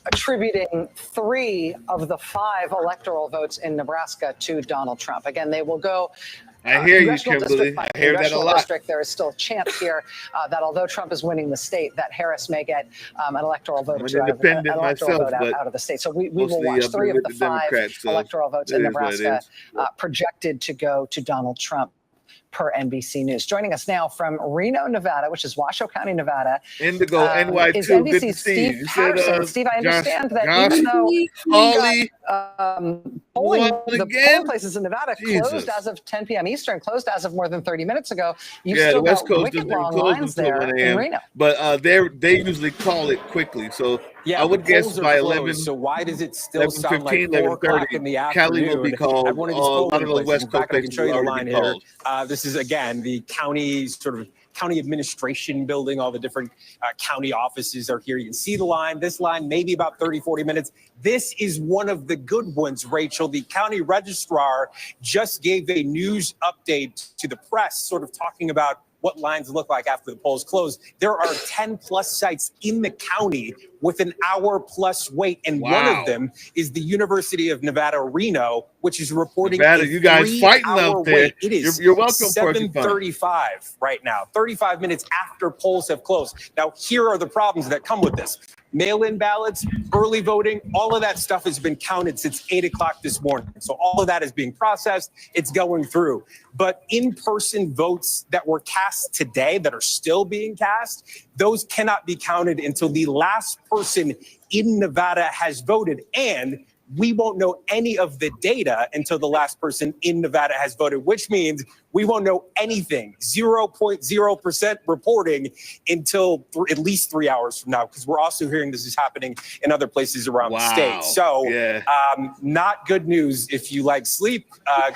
attributing 3 of the 5 electoral votes in Nebraska to Donald Trump. Again, they will go. I hear you, Kimberly. I hear that a lot. There is still a chance here that although Trump is winning the state, that Harris may get an electoral vote, out of the state. So we will watch 3 of the 5 electoral votes in Nebraska projected to go to Donald Trump, per NBC News. Joining us now from Reno, Nevada, which is Washoe County, Nevada. Indigo, NY2. Is NBC's Steve Patterson. Steve, I understand that even though the polling places in Nevada closed as of 10 p.m. Eastern, closed as of more than 30 minutes ago, you still got wicked long lines there in Reno. But they usually call it quickly. So I would guess by 11. So why does it still sound like 4 o'clock in the afternoon? Cali will be called. At one of these a lot of polling the West places. Coast I can show you the line here. The this is, again, the county county administration building. All the different county offices are here. You can see the line. This line, maybe about 30, 40 minutes. This is one of the good ones, Rachel. The county registrar just gave a news update to the press, sort of talking about what lines look like after the polls close. There are 10 plus sites in the county with an hour plus wait. And one of them is the University of Nevada, Reno, which is reporting Nevada, a you guys fighting out there. wait. It is You're welcome, 7:35 right now, 35 minutes after polls have closed. Now, here are the problems that come with this. Mail-in ballots, early voting, all of that stuff has been counted since 8 o'clock this morning. So all of that is being processed. It's going through. But in-person votes that were cast today, that are still being cast, those cannot be counted until the last person in Nevada has voted. And we won't know any of the data until the last person in Nevada has voted, which means we won't know anything, 0.0% reporting until at least 3 hours from now, because we're also hearing this is happening in other places around the state. So not good news if you like sleep,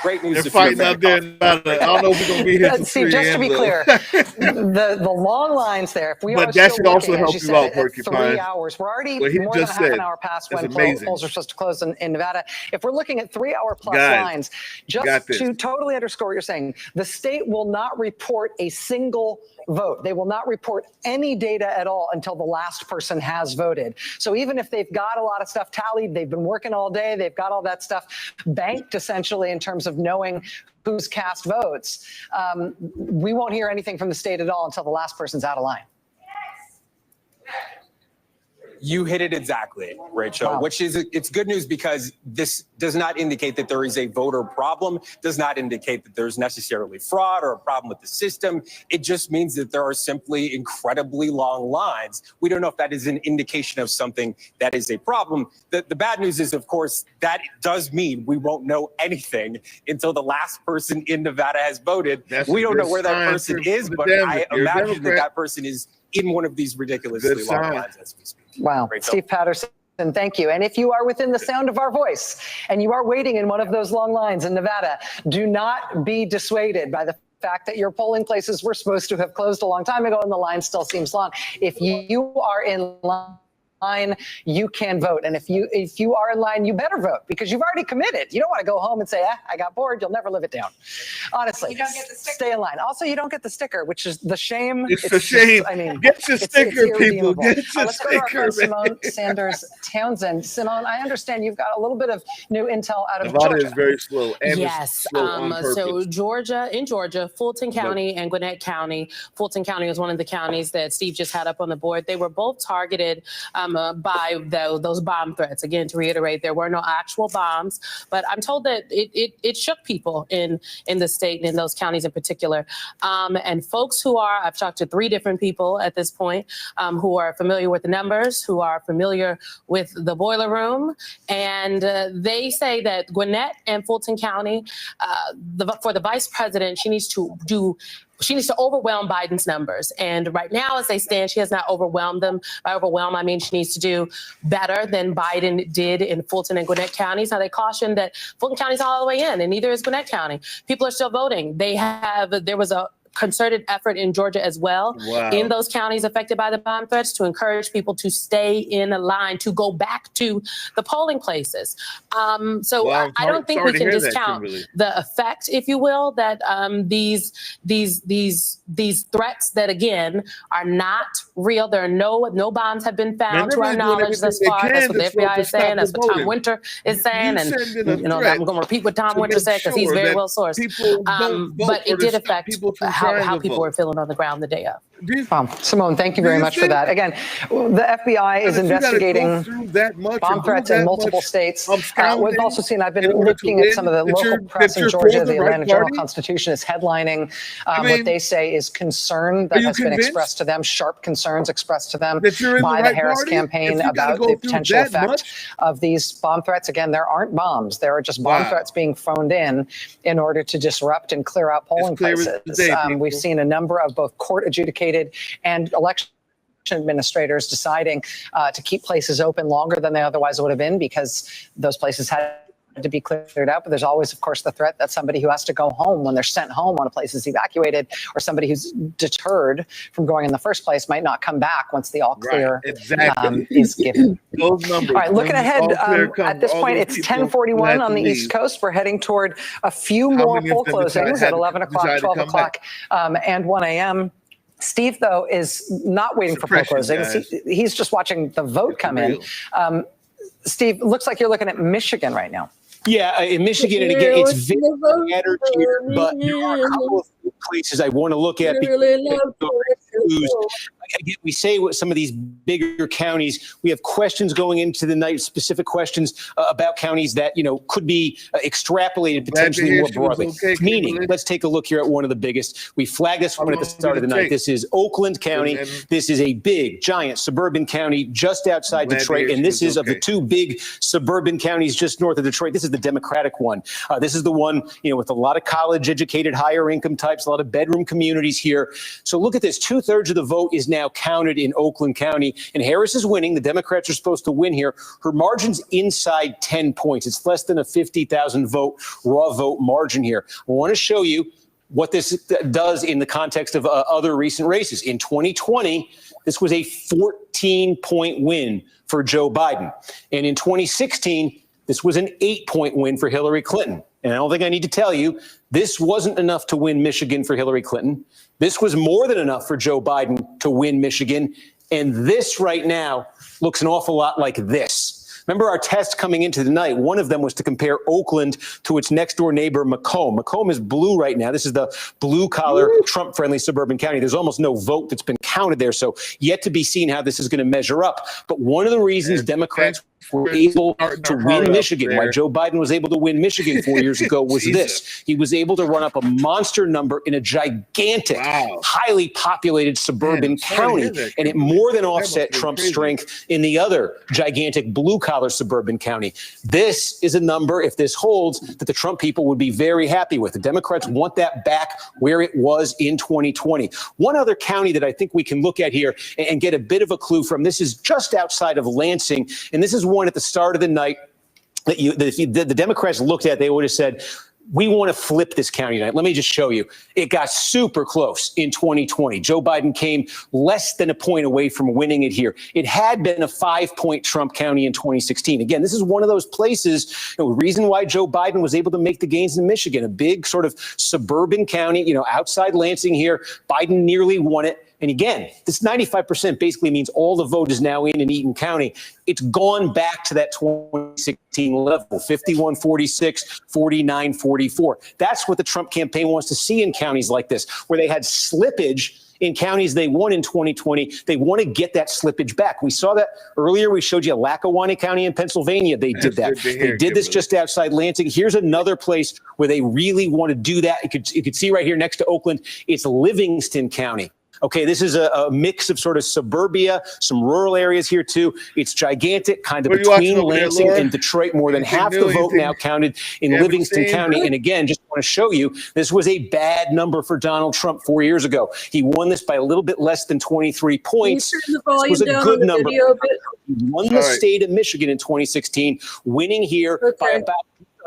great news They're if fighting you're out there. I don't know if we're going to be here till See, just to be clear, the long lines there, if we But are that still should also looking, help as you said, out, at Porcupine. 3 hours. We're already What he more than just half an said hour past is when amazing. polls are supposed to close in Nevada. If we're looking at 3 hour plus Guys, lines, got just this. to totally underscore what you're saying, the state will not report a single vote. They will not report any data at all until the last person has voted. So even if they've got a lot of stuff tallied, they've been working all day, they've got all that stuff banked essentially in terms of knowing who's cast votes, we won't hear anything from the state at all until the last person's out of line. You hit it exactly, Rachel, which is, it's good news because this does not indicate that there is a voter problem, does not indicate that there's necessarily fraud or a problem with the system. It just means that there are simply incredibly long lines. We don't know if that is an indication of something that is a problem. The bad news is, of course, that does mean we won't know anything until the last person in Nevada has voted. We don't know where that person is, but I imagine that that person is in one of these ridiculously long lines as we speak. Wow. Rachel. Steve Patterson, thank you. And if you are within the sound of our voice and you are waiting in one of those long lines in Nevada, do not be dissuaded by the fact that your polling places were supposed to have closed a long time ago and the line still seems long. If you are in line, you can vote. And if you are in line, you better vote because you've already committed. You don't want to go home and say, I got bored. You'll never live it down. Honestly, you don't get the sticker. Stay in line. Also, you don't get the sticker, which is the shame. It's the shame. I mean, get your sticker, people. Get your let's sticker. Go to our friend Simone Sanders Townsend. Simone, I understand you've got a little bit of new intel out of Nevada Georgia. is very slow. And yes. slow on purpose. So in Georgia, Fulton County and Gwinnett County. Fulton County was one of the counties that Steve just had up on the board. They were both targeted by those bomb threats. Again, to reiterate, there were no actual bombs, but I'm told that it shook people in the state and in those counties in particular. And folks who are, I've talked to 3 different people at this point who are familiar with the numbers, who are familiar with the boiler room, and they say that Gwinnett and Fulton County, for the vice president, she needs to overwhelm Biden's numbers. And right now, as they stand, she has not overwhelmed them. By overwhelm, I mean she needs to do better than Biden did in Fulton and Gwinnett counties. Now, they cautioned that Fulton County's all the way in, and neither is Gwinnett County. People are still voting. There was a concerted effort in Georgia as well, in those counties affected by the bomb threats, to encourage people to stay in a line, to go back to the polling places. I don't think we can discount the effect, if you will, that these threats that, again, are not real. There are no bombs have been found to our knowledge thus far. That's what the FBI is saying. That's what Tom Winter is saying. And I'm going to repeat what Tom Winter said because he's very well sourced. But it did affect how people were feeling on the ground the day of. Simone, thank you very much for that. Again, the FBI is investigating bomb threats in multiple states. We've also seen, I've been looking at some of the local press in Georgia. The Atlanta Journal-Constitution is headlining what they say is concern that has been expressed to them, sharp concerns expressed to them by the Harris campaign about the potential effect of these bomb threats. Again, there aren't bombs. There are just bomb threats being phoned in order to disrupt and clear out polling places. We've seen a number of both court adjudicated and election administrators deciding to keep places open longer than they otherwise would have been because those places had to be cleared out, but there's always, of course, the threat that somebody who has to go home when they're sent home when a place is evacuated, or somebody who's deterred from going in the first place might not come back once the all clear is given. Those numbers. All right, looking ahead, at this point, it's 10:41 on the East Coast. We're heading toward a few more poll closings at 11 o'clock, 12 o'clock, and 1 a.m. Steve, though, is not waiting for poll closings. He's just watching the vote come in. Steve, looks like you're looking at Michigan right now. Yeah, in Michigan, and again, it's very scattered here, but there are a couple of places I want to look at. Again, we say what some of these bigger counties, we have questions going into the night, specific questions about counties that, could be extrapolated potentially more broadly. Meaning, let's take a look here at one of the biggest. We flagged this one at the start of the night. This is Oakland County. This is a big, giant suburban county just outside Detroit. And this is of the two big suburban counties just north of Detroit. This is the Democratic one. This is the one, with a lot of college educated, higher income types, a lot of bedroom communities here. So look at this. 2/3 of the vote is now counted in Oakland County, and Harris is winning. The Democrats are supposed to win here. Her margin's inside 10 points. It's less than a 50,000 vote raw vote margin here. I want to show you what this does in the context of other recent races. In 2020, this was a 14-point win for Joe Biden. And in 2016, this was an 8-point win for Hillary Clinton. And I don't think I need to tell you, this wasn't enough to win Michigan for Hillary Clinton. This was more than enough for Joe Biden to win Michigan. And this right now looks an awful lot like this. Remember our test coming into the night, one of them was to compare Oakland to its next door neighbor, Macomb. Macomb is blue right now. This is the blue collar, Trump friendly suburban county. There's almost no vote that's been counted there. So yet to be seen how this is going to measure up. But one of the reasons Democrats were able to win Michigan, why Joe Biden was able to win Michigan 4 years ago was this. He was able to run up a monster number in a gigantic, highly populated suburban county. And it more than offset Trump's strength in the other gigantic blue-collar suburban county. This is a number, if this holds, that the Trump people would be very happy with. The Democrats want that back where it was in 2020. One other county that I think we can look at here and get a bit of a clue from, this is just outside of Lansing, and this is one at the start of the night that the Democrats looked at. They would have said, we want to flip this county tonight. Let me just show you. It got super close in 2020. Joe Biden came less than a point away from winning it here. It had been a 5-point Trump county in 2016. Again, this is one of those places, the reason why Joe Biden was able to make the gains in Michigan, a big sort of suburban county, outside Lansing here. Biden nearly won it. And again, this 95% basically means all the vote is now in Eaton County. It's gone back to that 2016 level, 51-46, 49-44. That's what the Trump campaign wants to see in counties like this, where they had slippage in counties they won in 2020. They want to get that slippage back. We saw that earlier. We showed you Lackawanna County in Pennsylvania. They did that. They did this just outside Lansing. Here's another place where they really want to do that. You could see right here next to Oakland, it's Livingston County. Okay, this is a mix of sort of suburbia, some rural areas here too. It's gigantic, kind of between Lansing and Detroit. More than half the vote now counted in Livingston County. And again, just want to show you, this was a bad number for Donald Trump 4 years ago. He won this by a little bit less than 23 points. This was a good number. He won the state of Michigan in 2016, winning here by about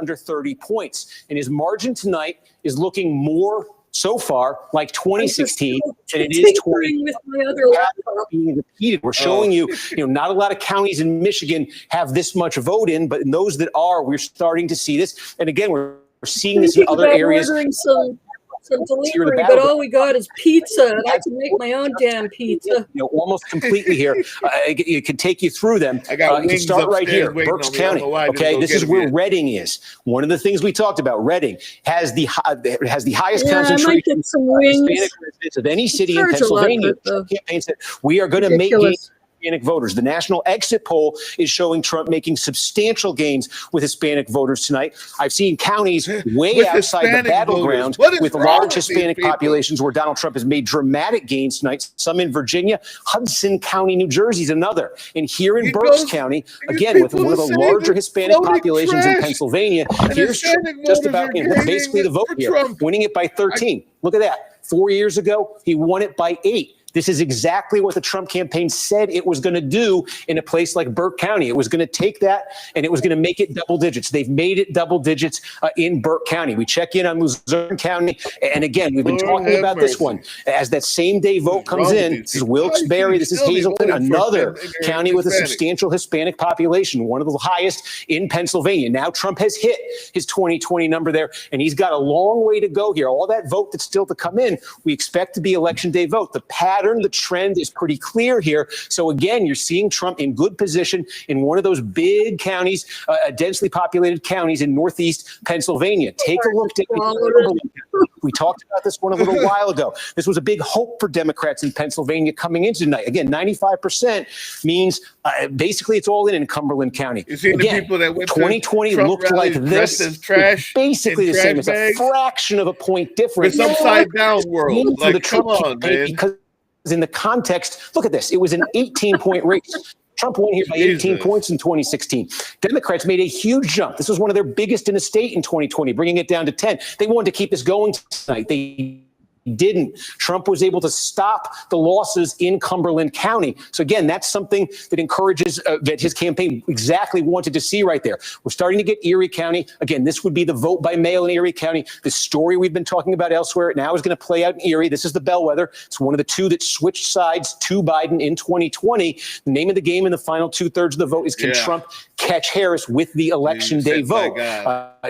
under 30 points. And his margin tonight is looking more so far like 2016 and it is 20 with my other laptop being repeated. We're showing you, not a lot of counties in Michigan have this much vote in, but in those that are, we're starting to see this. And again, we're seeing this in other areas. Some delivery, but all we got is pizza, and I can make my own damn pizza. Almost completely here. It can take you through them. You can start right here, Berks County. Okay, this is where Reading is. One of the things we talked about, Reading has the highest concentration of any city in Pennsylvania. Campaign said we are going to make Hispanic voters. The national exit poll is showing Trump making substantial gains with Hispanic voters tonight. I've seen counties way outside the battleground with large Hispanic populations where Donald Trump has made dramatic gains tonight. Some in Virginia, Hudson County, New Jersey is another. And here in Berks County, again, with one of the larger Hispanic populations in Pennsylvania, here's just about basically the vote here, winning it by 13. Look at that. 4 years ago, he won it by 8. This is exactly what the Trump campaign said it was going to do in a place like Burke County. It was going to take that and it was going to make it double digits. They've made it double digits in Burke County. We check in on Luzerne County. And again, we've been talking about this one. As that same day vote comes in, this is Wilkes-Barre, this is Hazleton, another county with a substantial Hispanic population, one of the highest in Pennsylvania. Now Trump has hit his 2020 number there, and he's got a long way to go here. All that vote that's still to come in, we expect to be election day vote. The pattern, the trend is pretty clear here. So again, you're seeing Trump in good position in one of those big counties, densely populated counties in Northeast Pennsylvania. Take a look at we talked about this one a little while ago. This was a big hope for Democrats in Pennsylvania coming into tonight. Again, 95% means basically it's all in Cumberland County. You see Again, the people that went 2020 looked like this. As trash, basically the same. It's a fraction of a point difference. It's upside down world. For the Like, come Trump on, campaign, man. because in the context, look at this. It was an 18-point race. Trump won here by 18 points in 2016. Democrats made a huge jump. This was one of their biggest in the state in 2020, bringing it down to 10. They wanted to keep this going tonight. They didn't. Trump was able to stop the losses in Cumberland County. So again, that's something that encourages that his campaign exactly wanted to see right there. We're starting to get Erie County. Again, this would be the vote by mail in Erie County. The story we've been talking about elsewhere now is going to play out in Erie. This is the bellwether. It's one of the two that switched sides to Biden in 2020. The name of the game in the final 2/3 of the vote is can Trump catch Harris with the election day vote?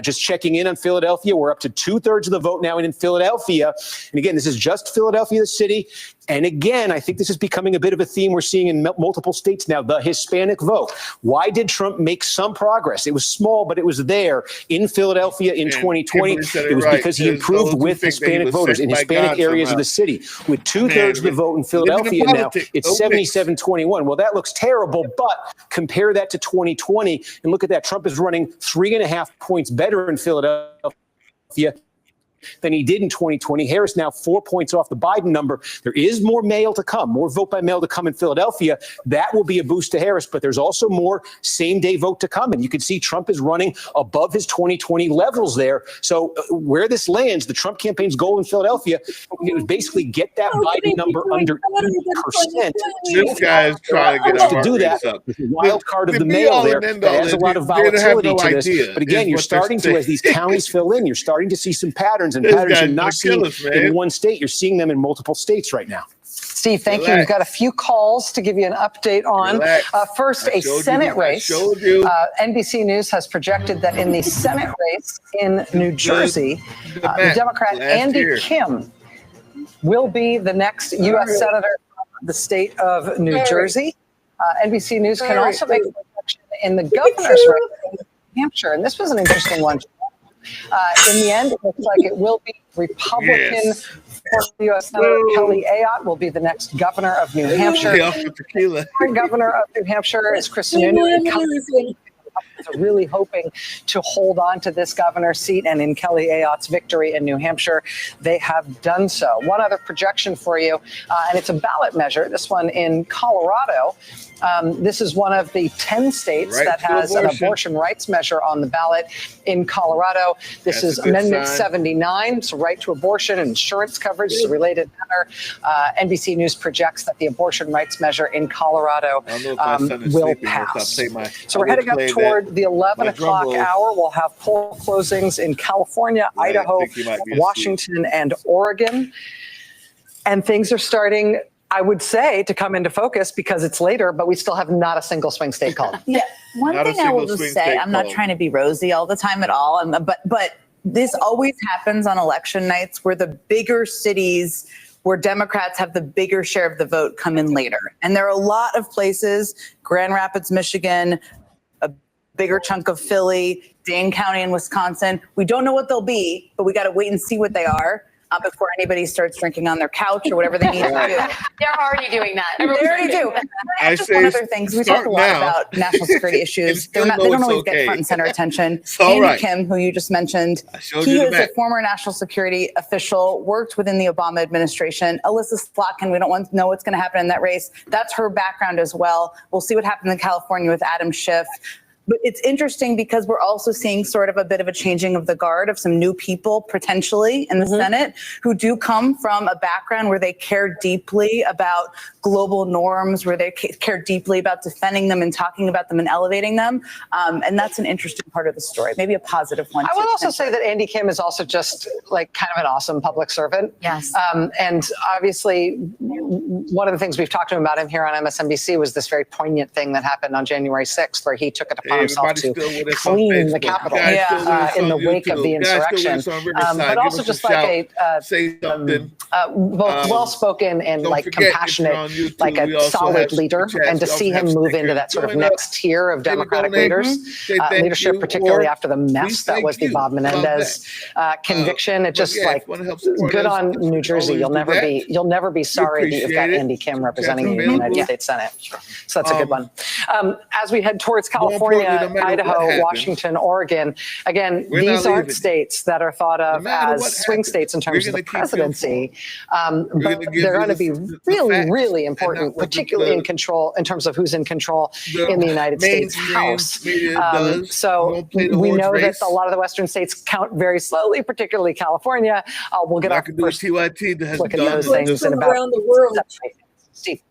Just checking in on Philadelphia. We're up to 2/3 of the vote now in Philadelphia. And again, this is just Philadelphia, the city. And again, I think this is becoming a bit of a theme we're seeing in multiple states now, the Hispanic vote. Why did Trump make some progress? It was small, but it was there in Philadelphia in 2020. It was because he improved with Hispanic voters in Hispanic areas of the city. With 2/3 of the vote in Philadelphia now, it's 77-21. Well, that looks terrible, but compare that to 2020 and look at that. Trump is running 3.5 points better in Philadelphia than he did in 2020. Harris now 4 points off the Biden number. There is more mail to come, more vote by mail to come in Philadelphia. That will be a boost to Harris, but there's also more same day vote to come. And you can see Trump is running above his 2020 levels there. So where this lands, the Trump campaign's goal in Philadelphia is basically get that Biden number under 80%. This guy's trying to get to do that. The wild card of the mail there adds a lot of volatility to this. But again, you're starting to, as these counties fill in, you're starting to see some patterns, and patterns you're not seeing in one state. You're seeing them in multiple states right now. Steve, thank you. We've got a few calls to give you an update on. First, a Senate race. NBC News has projected that in the Senate race in New Jersey, the Democrat Andy Kim will be the next U.S. Senator from the state of New Jersey. NBC News can also make a projection in the governor's race in New Hampshire. And this was an interesting one. In the end, it looks like it will be Republican U.S. Senator Kelly Ayotte will be the next governor of New Hampshire. The current governor of New Hampshire is Kristen Sununu. Really hoping to hold on to this governor's seat, and in Kelly Ayotte's victory in New Hampshire, they have done so. One other projection for you, and it's a ballot measure, this one in Colorado. This is one of the 10 states that has an abortion rights measure on the ballot in Colorado. This is Amendment 79, so right to abortion and insurance coverage is a related matter. NBC News projects that the abortion rights measure in Colorado will pass. So we're heading up toward the 11 o'clock hour. We'll have poll closings in California, Idaho, Washington, and Oregon. And things are starting, I would say, to come into focus because it's later, but we still have not a single swing state called. Yeah, one thing I will just say, I'm not trying to be rosy all the time at all, but this always happens on election nights where the bigger cities where Democrats have the bigger share of the vote come in later. And there are a lot of places, Grand Rapids, Michigan, a bigger chunk of Philly, Dane County in Wisconsin. We don't know what they'll be, but we got to wait and see what they are. Before anybody starts drinking on their couch or whatever they need to do. They're already doing that. They already do. Just one other thing, because we talk a lot about national security issues. They don't always get front and center attention. Andy Kim, who you just mentioned, he is a former national security official, worked within the Obama administration. Alyssa Slotkin, we don't know what's going to happen in that race. That's her background as well. We'll see what happens in California with Adam Schiff. But it's interesting because we're also seeing sort of a bit of a changing of the guard of some new people potentially in the Senate who do come from a background where they care deeply about global norms, where they care deeply about defending them and talking about them and elevating them. And that's an interesting part of the story, maybe a positive one. I would also say that Andy Kim is also just like kind of an awesome public servant. Yes. And obviously, one of the things we've talked to him about him here on MSNBC was this very poignant thing that happened on January 6th, where he took it upon himself to clean the Capitol in the wake of the insurrection. But also just like both well-spoken and like compassionate, like a solid leader. And to see him move into that sort of next tier of Democratic leaders, leadership, particularly after the mess that was the Bob Menendez conviction, it just like good on New Jersey. You'll never be sorry that you've got Andy Kim representing you in the United States Senate. So that's a good one. As we head towards California, Idaho, Washington, Oregon, again, these aren't states that are thought of as swing states in terms of the presidency, but they're going to be really, really important, particularly in control, in terms of who's in control in the United States House. So we know that a lot of the Western states count very slowly, particularly California. We'll get our first look at those things in about around the world. Steve.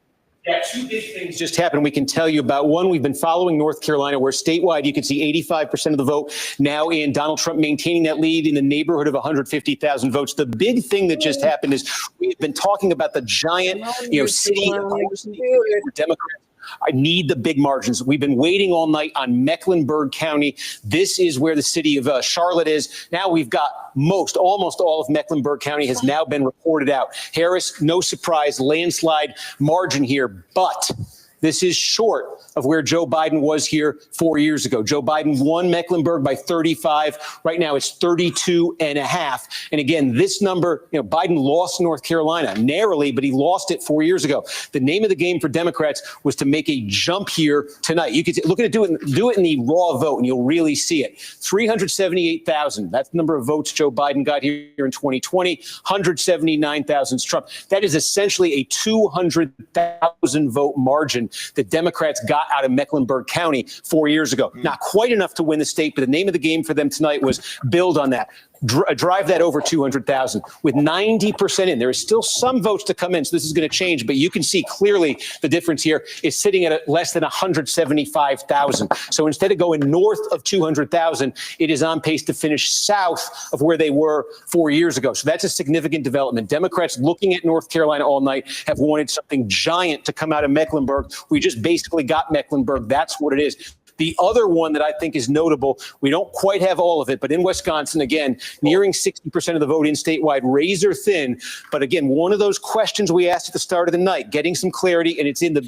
Yeah, two big things just happened we can tell you about. One, we've been following North Carolina, where statewide you can see 85% of the vote now in Donald Trump maintaining that lead in the neighborhood of 150,000 votes. The big thing that just happened is we've been talking about the giant, city where Democrats I need the big margins. We've been waiting all night on Mecklenburg County. This is where the city of Charlotte is. Now we've got almost all of Mecklenburg County has now been reported out. Harris, no surprise, landslide margin here, but this is short of where Joe Biden was here 4 years ago. Joe Biden won Mecklenburg by 35. Right now it's 32.5. And again, this number, Biden lost North Carolina narrowly, but he lost it 4 years ago. The name of the game for Democrats was to make a jump here tonight. You could look at it, do it in the raw vote, and you'll really see it. 378,000. That's the number of votes Joe Biden got here in 2020. 179,000 Trump. That is essentially a 200,000 vote margin that Democrats got out of Mecklenburg County 4 years ago. Not quite enough to win the state, but the name of the game for them tonight was build on that. Drive that over 200,000 with 90% in. There is still some votes to come in, so this is going to change, but you can see clearly the difference here is sitting at less than 175,000. So instead of going north of 200,000, it is on pace to finish south of where they were 4 years ago. So that's a significant development. Democrats looking at North Carolina all night have wanted something giant to come out of Mecklenburg. We just basically got Mecklenburg. That's what it is. The other one that I think is notable, we don't quite have all of it, but in Wisconsin, again, nearing 60% of the vote in statewide, razor thin. But again, one of those questions we asked at the start of the night, getting some clarity, and it's in the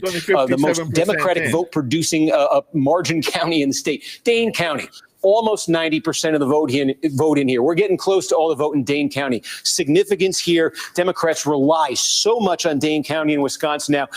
most Democratic vote producing margin county in the state, Dane County. Almost 90% of the vote in here. We're getting close to all the vote in Dane County. Significance here, Democrats rely so much on Dane County in Wisconsin now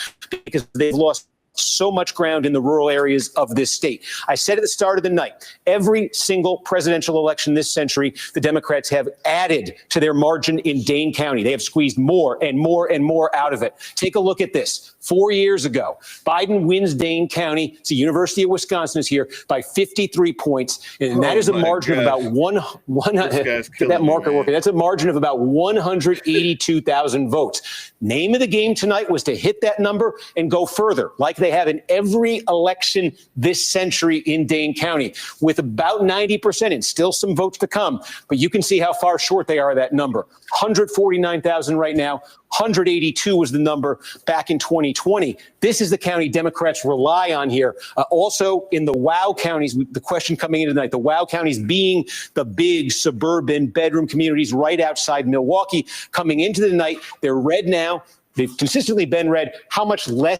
because they've lost so much ground in the rural areas of this state. I said at the start of the night, every single presidential election this century, the Democrats have added to their margin in Dane County. They have squeezed more and more and more out of it. Take a look at this. 4 years ago, Biden wins Dane County. It's the University of Wisconsin is here by 53 points. And that is a margin of about get that marker working. That's a margin of about 182,000 votes. Name of the game tonight was to hit that number and go further, like they have in every election this century in Dane County, with about 90% in, still some votes to come. But you can see how far short they are of that number. 149,000 right now. 182 was the number back in 2020. This is the county Democrats rely on here. Also in the WOW counties, the question coming in tonight, the WOW counties being the big suburban bedroom communities right outside Milwaukee. Coming into the night, they're red now. They've consistently been red. How much less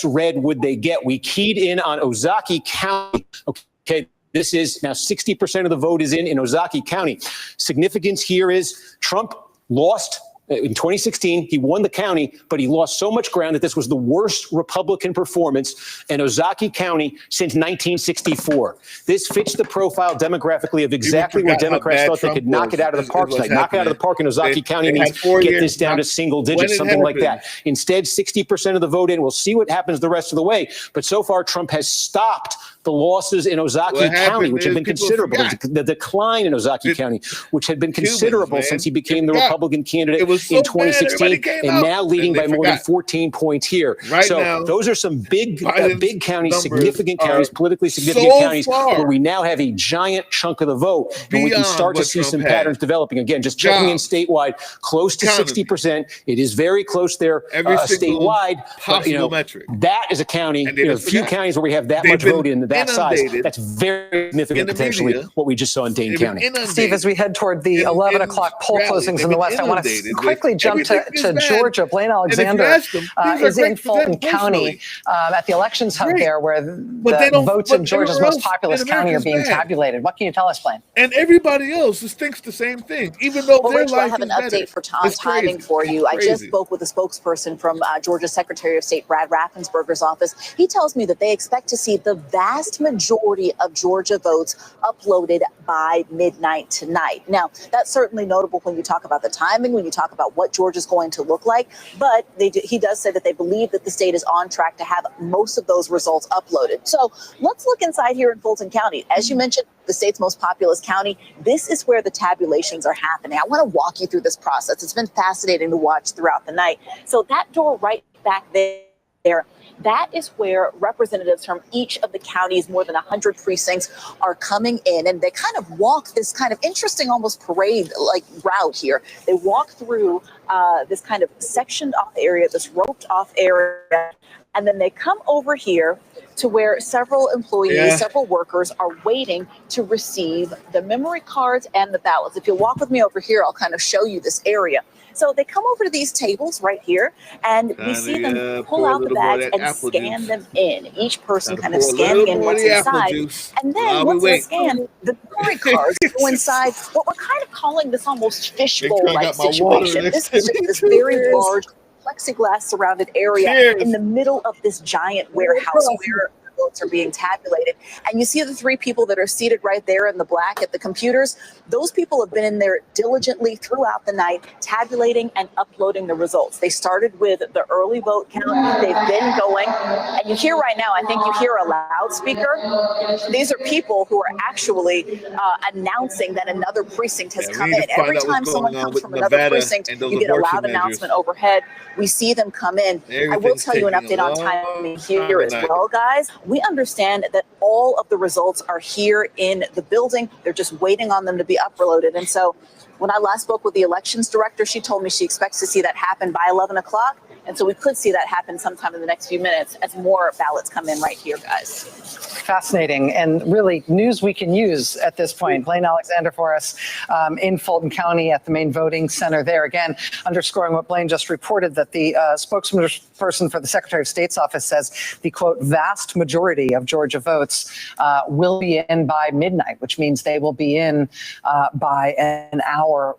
red would they get? We keyed in on Ozaukee County. Okay, this is now 60% of the vote is in Ozaukee County. Significance here is Trump lost in 2016, he won the county, but he lost so much ground that this was the worst Republican performance in Ozaukee County since 1964. This fits the profile demographically of exactly where Democrats thought they could knock it out of the park tonight. Knock it out of the park in Ozaukee County means get this down to single digits, something like that. Instead, 60% of the vote in. We'll see what happens the rest of the way. But so far, Trump has stopped the losses in Ozaki County, which have been considerable, the decline in Ozaki County, which had been considerable since he became the Republican candidate in 2016, and now leading by more than 14 points here. So those are some big counties, significant counties, politically significant counties, where we now have a giant chunk of the vote, and we can start to see some patterns developing. Again, just checking in statewide, close to 60%. It is very close there statewide. But, metric. That is a county, a few counties where we have that much vote in that size. That's very significant potentially what we just saw in Dane County. Steve, as we head toward the 11 o'clock poll closings in the West, I want to quickly jump to Georgia. Blaine Alexander is in Fulton County at the elections hub there, where the votes in Georgia's most populous county are being tabulated. What can you tell us, Blaine? And everybody else just thinks the same thing, even though their Rachel, life I have an is update for timing for you. I just spoke with a spokesperson from Georgia's Secretary of State, Brad Raffensperger's office. He tells me that they expect to see the vast majority of Georgia votes uploaded by midnight tonight. Now, that's certainly notable when you talk about the timing, when you talk about what Georgia's going to look like. But he does say that they believe that the state is on track to have most of those results uploaded. So let's look inside here in Fulton County. As you mentioned, the state's most populous county, this is where the tabulations are happening. I want to walk you through this process. It's been fascinating to watch throughout the night. So that door right back there, that is where representatives from each of the counties, more than 100 precincts, are coming in, and they kind of walk this kind of interesting, almost parade-like route here. They walk through this kind of sectioned off area, this roped off area, and then they come over here to where several employees, several workers are waiting to receive the memory cards and the ballots. If you'll walk with me over here, I'll kind of show you this area. So they come over to these tables right here, and we see them pull out the bags and scan them in. Each person kind of scanning in what's inside. And then once they scan, the memory cards go inside what we're kind of calling this almost fishbowl-like situation. This is just this very large plexiglass surrounded area in the middle of this giant warehouse where votes are being tabulated. And you see the three people that are seated right there in the black at the computers. Those people have been in there diligently throughout the night, tabulating and uploading the results. They started with the early vote count. They've been going. And you hear right now, I think you hear a loudspeaker. These are people who are actually announcing that another precinct has come in. Every time someone comes from another precinct, you get a loud announcement overhead. We see them come in. I will tell you an update on timing here as well, guys. We understand that all of the results are here in the building. They're just waiting on them to be uploaded. And so when I last spoke with the elections director, she told me she expects to see that happen by 11 o'clock. And so we could see that happen sometime in the next few minutes as more ballots come in right here, guys. Fascinating, and really news we can use at this point. Blaine Alexander for us in Fulton County at the main voting center there. Again, underscoring what Blaine just reported, that the spokesperson for the Secretary of State's office says the, quote, vast majority of Georgia votes will be in by midnight, which means they will be in by an hour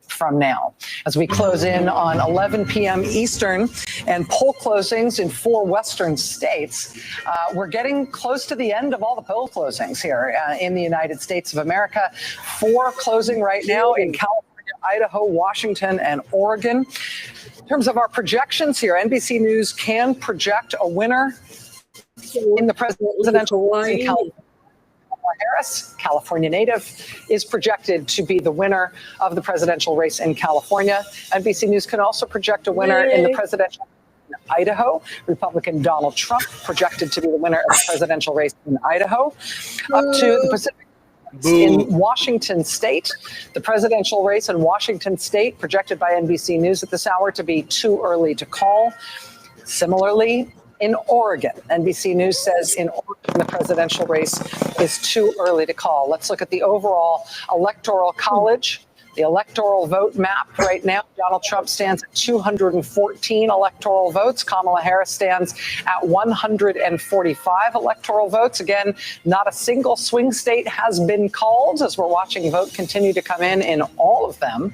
from now. As we close in on 11 p.m. Eastern and poll closings in 4 Western states, we're getting close to the end of all the poll closings here in the United States of America. 4 closing right now in California, Idaho, Washington, and Oregon. In terms of our projections here, NBC News can project a winner in the presidential race in California. Harris, California native, is projected to be the winner of the presidential race in California. NBC News can also project a winner in the presidential in Idaho. Republican Donald Trump projected to be the winner of the presidential race in Idaho. Up to the Pacific in Washington State, the presidential race in Washington State projected by NBC News at this hour to be too early to call. Similarly, in Oregon, NBC News says in Oregon, the presidential race is too early to call. Let's look at the overall electoral college. The electoral vote map right now, Donald Trump stands at 214 electoral votes. Kamala Harris stands at 145 electoral votes. Again, not a single swing state has been called, as we're watching vote continue to come in all of them.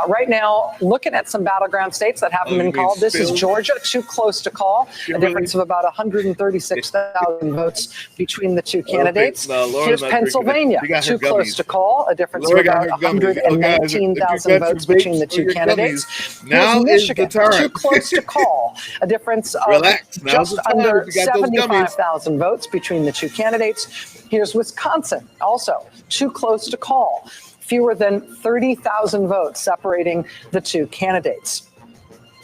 Right now, looking at some battleground states that haven't been called. This is Georgia, too close to call. A difference of about 136,000 votes between the two candidates. Here's Pennsylvania, too close to call. A difference of about 190,000 15,000 votes between the two candidates. Now Here's is the Michigan, time. too close to call. A difference of Relax. Now's just the time under if you got those gummies. 75,000 votes between the two candidates. Here's Wisconsin, also too close to call. Fewer than 30,000 votes separating the two candidates.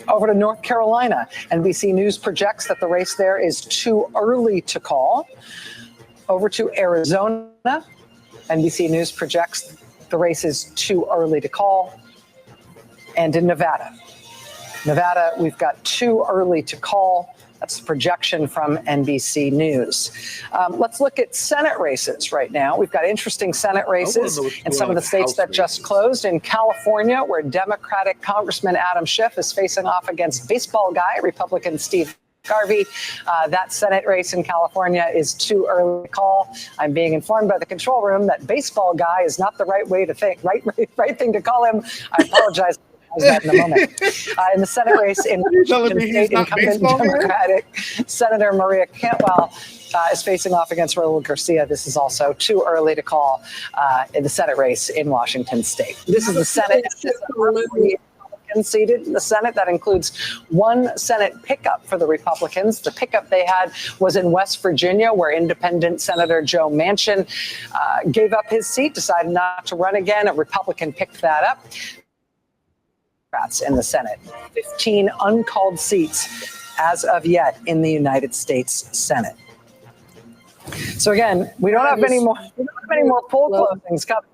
Over to North Carolina, NBC News projects that the race there is too early to call. Over to Arizona, NBC News projects the race is too early to call. And in Nevada, we've got too early to call. That's the projection from NBC News. Let's look at Senate races right now. We've got interesting Senate races in some of the states that just closed. In California, where Democratic Congressman Adam Schiff is facing off against baseball guy, Republican Steve Garvey. That Senate race in California is too early to call. I'm being informed by the control room that baseball guy is not the right way to think, right thing to call him. I apologize. That in a moment. In the Senate race in Washington State, incumbent Democratic Senator Maria Cantwell is facing off against Raul Garcia. This is also too early to call in the Senate race in Washington State. This is the Senate. Seated in the Senate. That includes one Senate pickup for the Republicans. The pickup they had was in West Virginia, where independent Senator Joe Manchin gave up his seat, decided not to run again. A Republican picked that up. In the Senate, 15 uncalled seats as of yet in the United States Senate. So again, we don't have any more poll closings coming.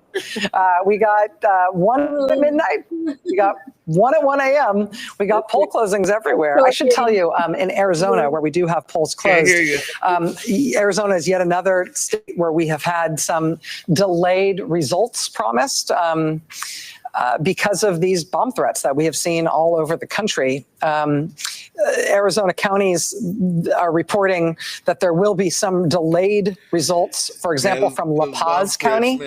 We got one at midnight. We got one at 1 a.m. We got poll closings everywhere. I should tell you, in Arizona, where we do have polls closed, Arizona is yet another state where we have had some delayed results promised. Because of these bomb threats that we have seen all over the country. Arizona counties are reporting that there will be some delayed results, for example, from La Paz County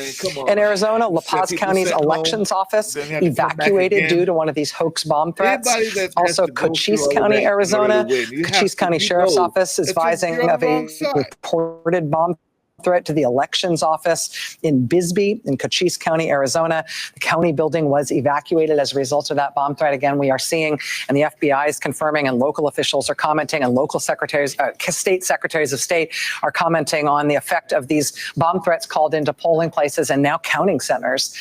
in Arizona. La Paz County's elections office evacuated due to one of these hoax bomb threats. Also, Cochise County, Arizona. Cochise County Sheriff's Office is advising of a reported bomb threat to the elections office in Bisbee in Cochise County, Arizona. The county building was evacuated as a result of that bomb threat. Again, we are seeing, and the FBI is confirming, and local officials are commenting, and local secretaries, state secretaries of state are commenting on the effect of these bomb threats called into polling places and now counting centers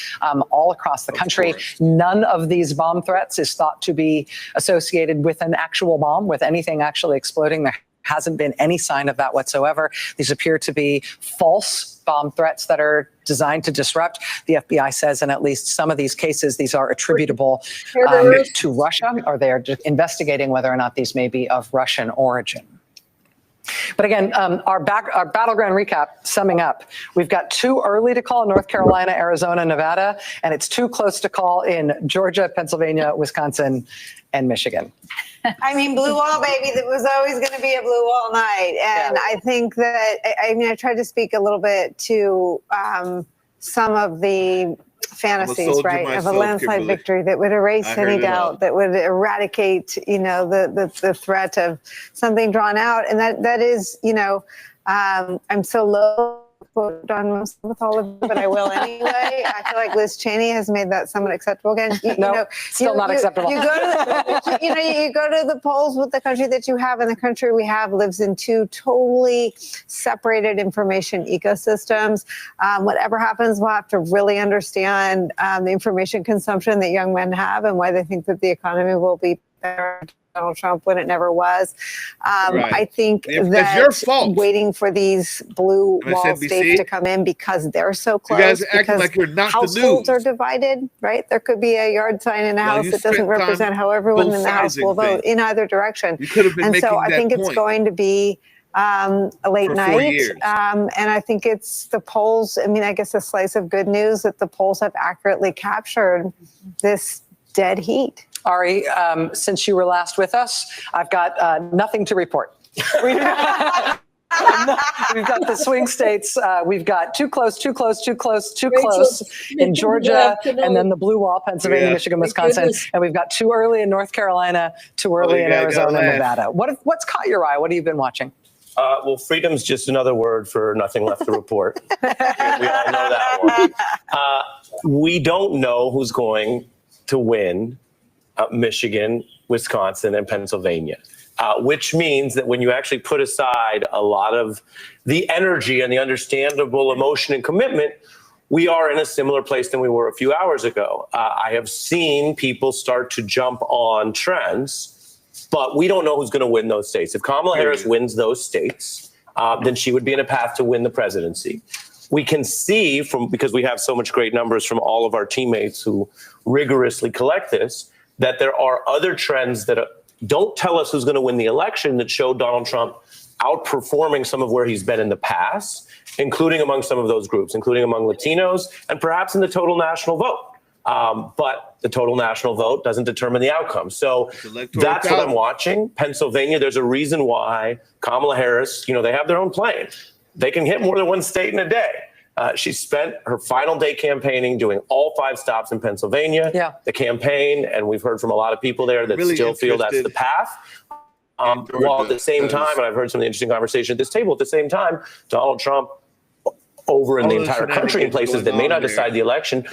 all across the country. None of these bomb threats is thought to be associated with an actual bomb, with anything actually exploding. There hasn't been any sign of that whatsoever. These appear to be false bomb threats that are designed to disrupt. The FBI says in at least some of these cases, these are attributable to Russia, or they are investigating whether or not these may be of Russian origin. But again, our battleground recap, summing up, we've got too early to call in North Carolina, Arizona, Nevada, and it's too close to call in Georgia, Pennsylvania, Wisconsin, and Michigan. I mean, blue wall, baby, that was always going to be a blue wall night. And I think that, I tried to speak a little bit to some of the fantasies, right, of a landslide victory that would erase any doubt, that would eradicate, the threat of something drawn out. And that is, I'm so low on with all of it, but I will anyway. I feel like Liz Cheney has made that somewhat acceptable again. Still not acceptable. You go to you go to the polls with the country that you have, and the country we have lives in two totally separated information ecosystems. Whatever happens, we'll have to really understand the information consumption that young men have and why they think that the economy will be better Donald Trump when it never was. I think that your fault waiting for these blue wall states to come in because they're so close. You guys are acting like you're not households are divided, right? There could be a yard sign in a house that doesn't represent how everyone in the house will vote in either direction. And so I think it's going to be a late night. And I think it's the polls. I mean, I guess a slice of good news that the polls have accurately captured this dead heat. Ari, since you were last with us, I've got nothing to report. We've got the swing states. We've got too close in Georgia, and then the blue wall, Pennsylvania, Michigan, Wisconsin. And we've got too early in North Carolina, too early in Arizona and Nevada. What's caught your eye? What have you been watching? Well, freedom's just another word for nothing left to report. We all know that one. We don't know who's going to win Michigan, Wisconsin, and Pennsylvania, which means that when you actually put aside a lot of the energy and the understandable emotion and commitment, we are in a similar place than we were a few hours ago. I have seen people start to jump on trends, but we don't know who's going to win those states. If Kamala Harris wins those states, then she would be in a path to win the presidency. We can see because we have so much great numbers from all of our teammates who rigorously collect this, that there are other trends that don't tell us who's going to win the election that show Donald Trump outperforming some of where he's been in the past, including among some of those groups, including among Latinos, and perhaps in the total national vote. But the total national vote doesn't determine the outcome. So that's what I'm watching. Pennsylvania, there's a reason why Kamala Harris, they have their own plane. They can hit more than one state in a day. She spent her final day campaigning, doing all 5 stops in Pennsylvania, the campaign, and we've heard from a lot of people there that still feel that's the path. While at the same time, and I've heard some of the interesting conversation at this table, at the same time, Donald Trump over in the entire country in places that may not decide the election,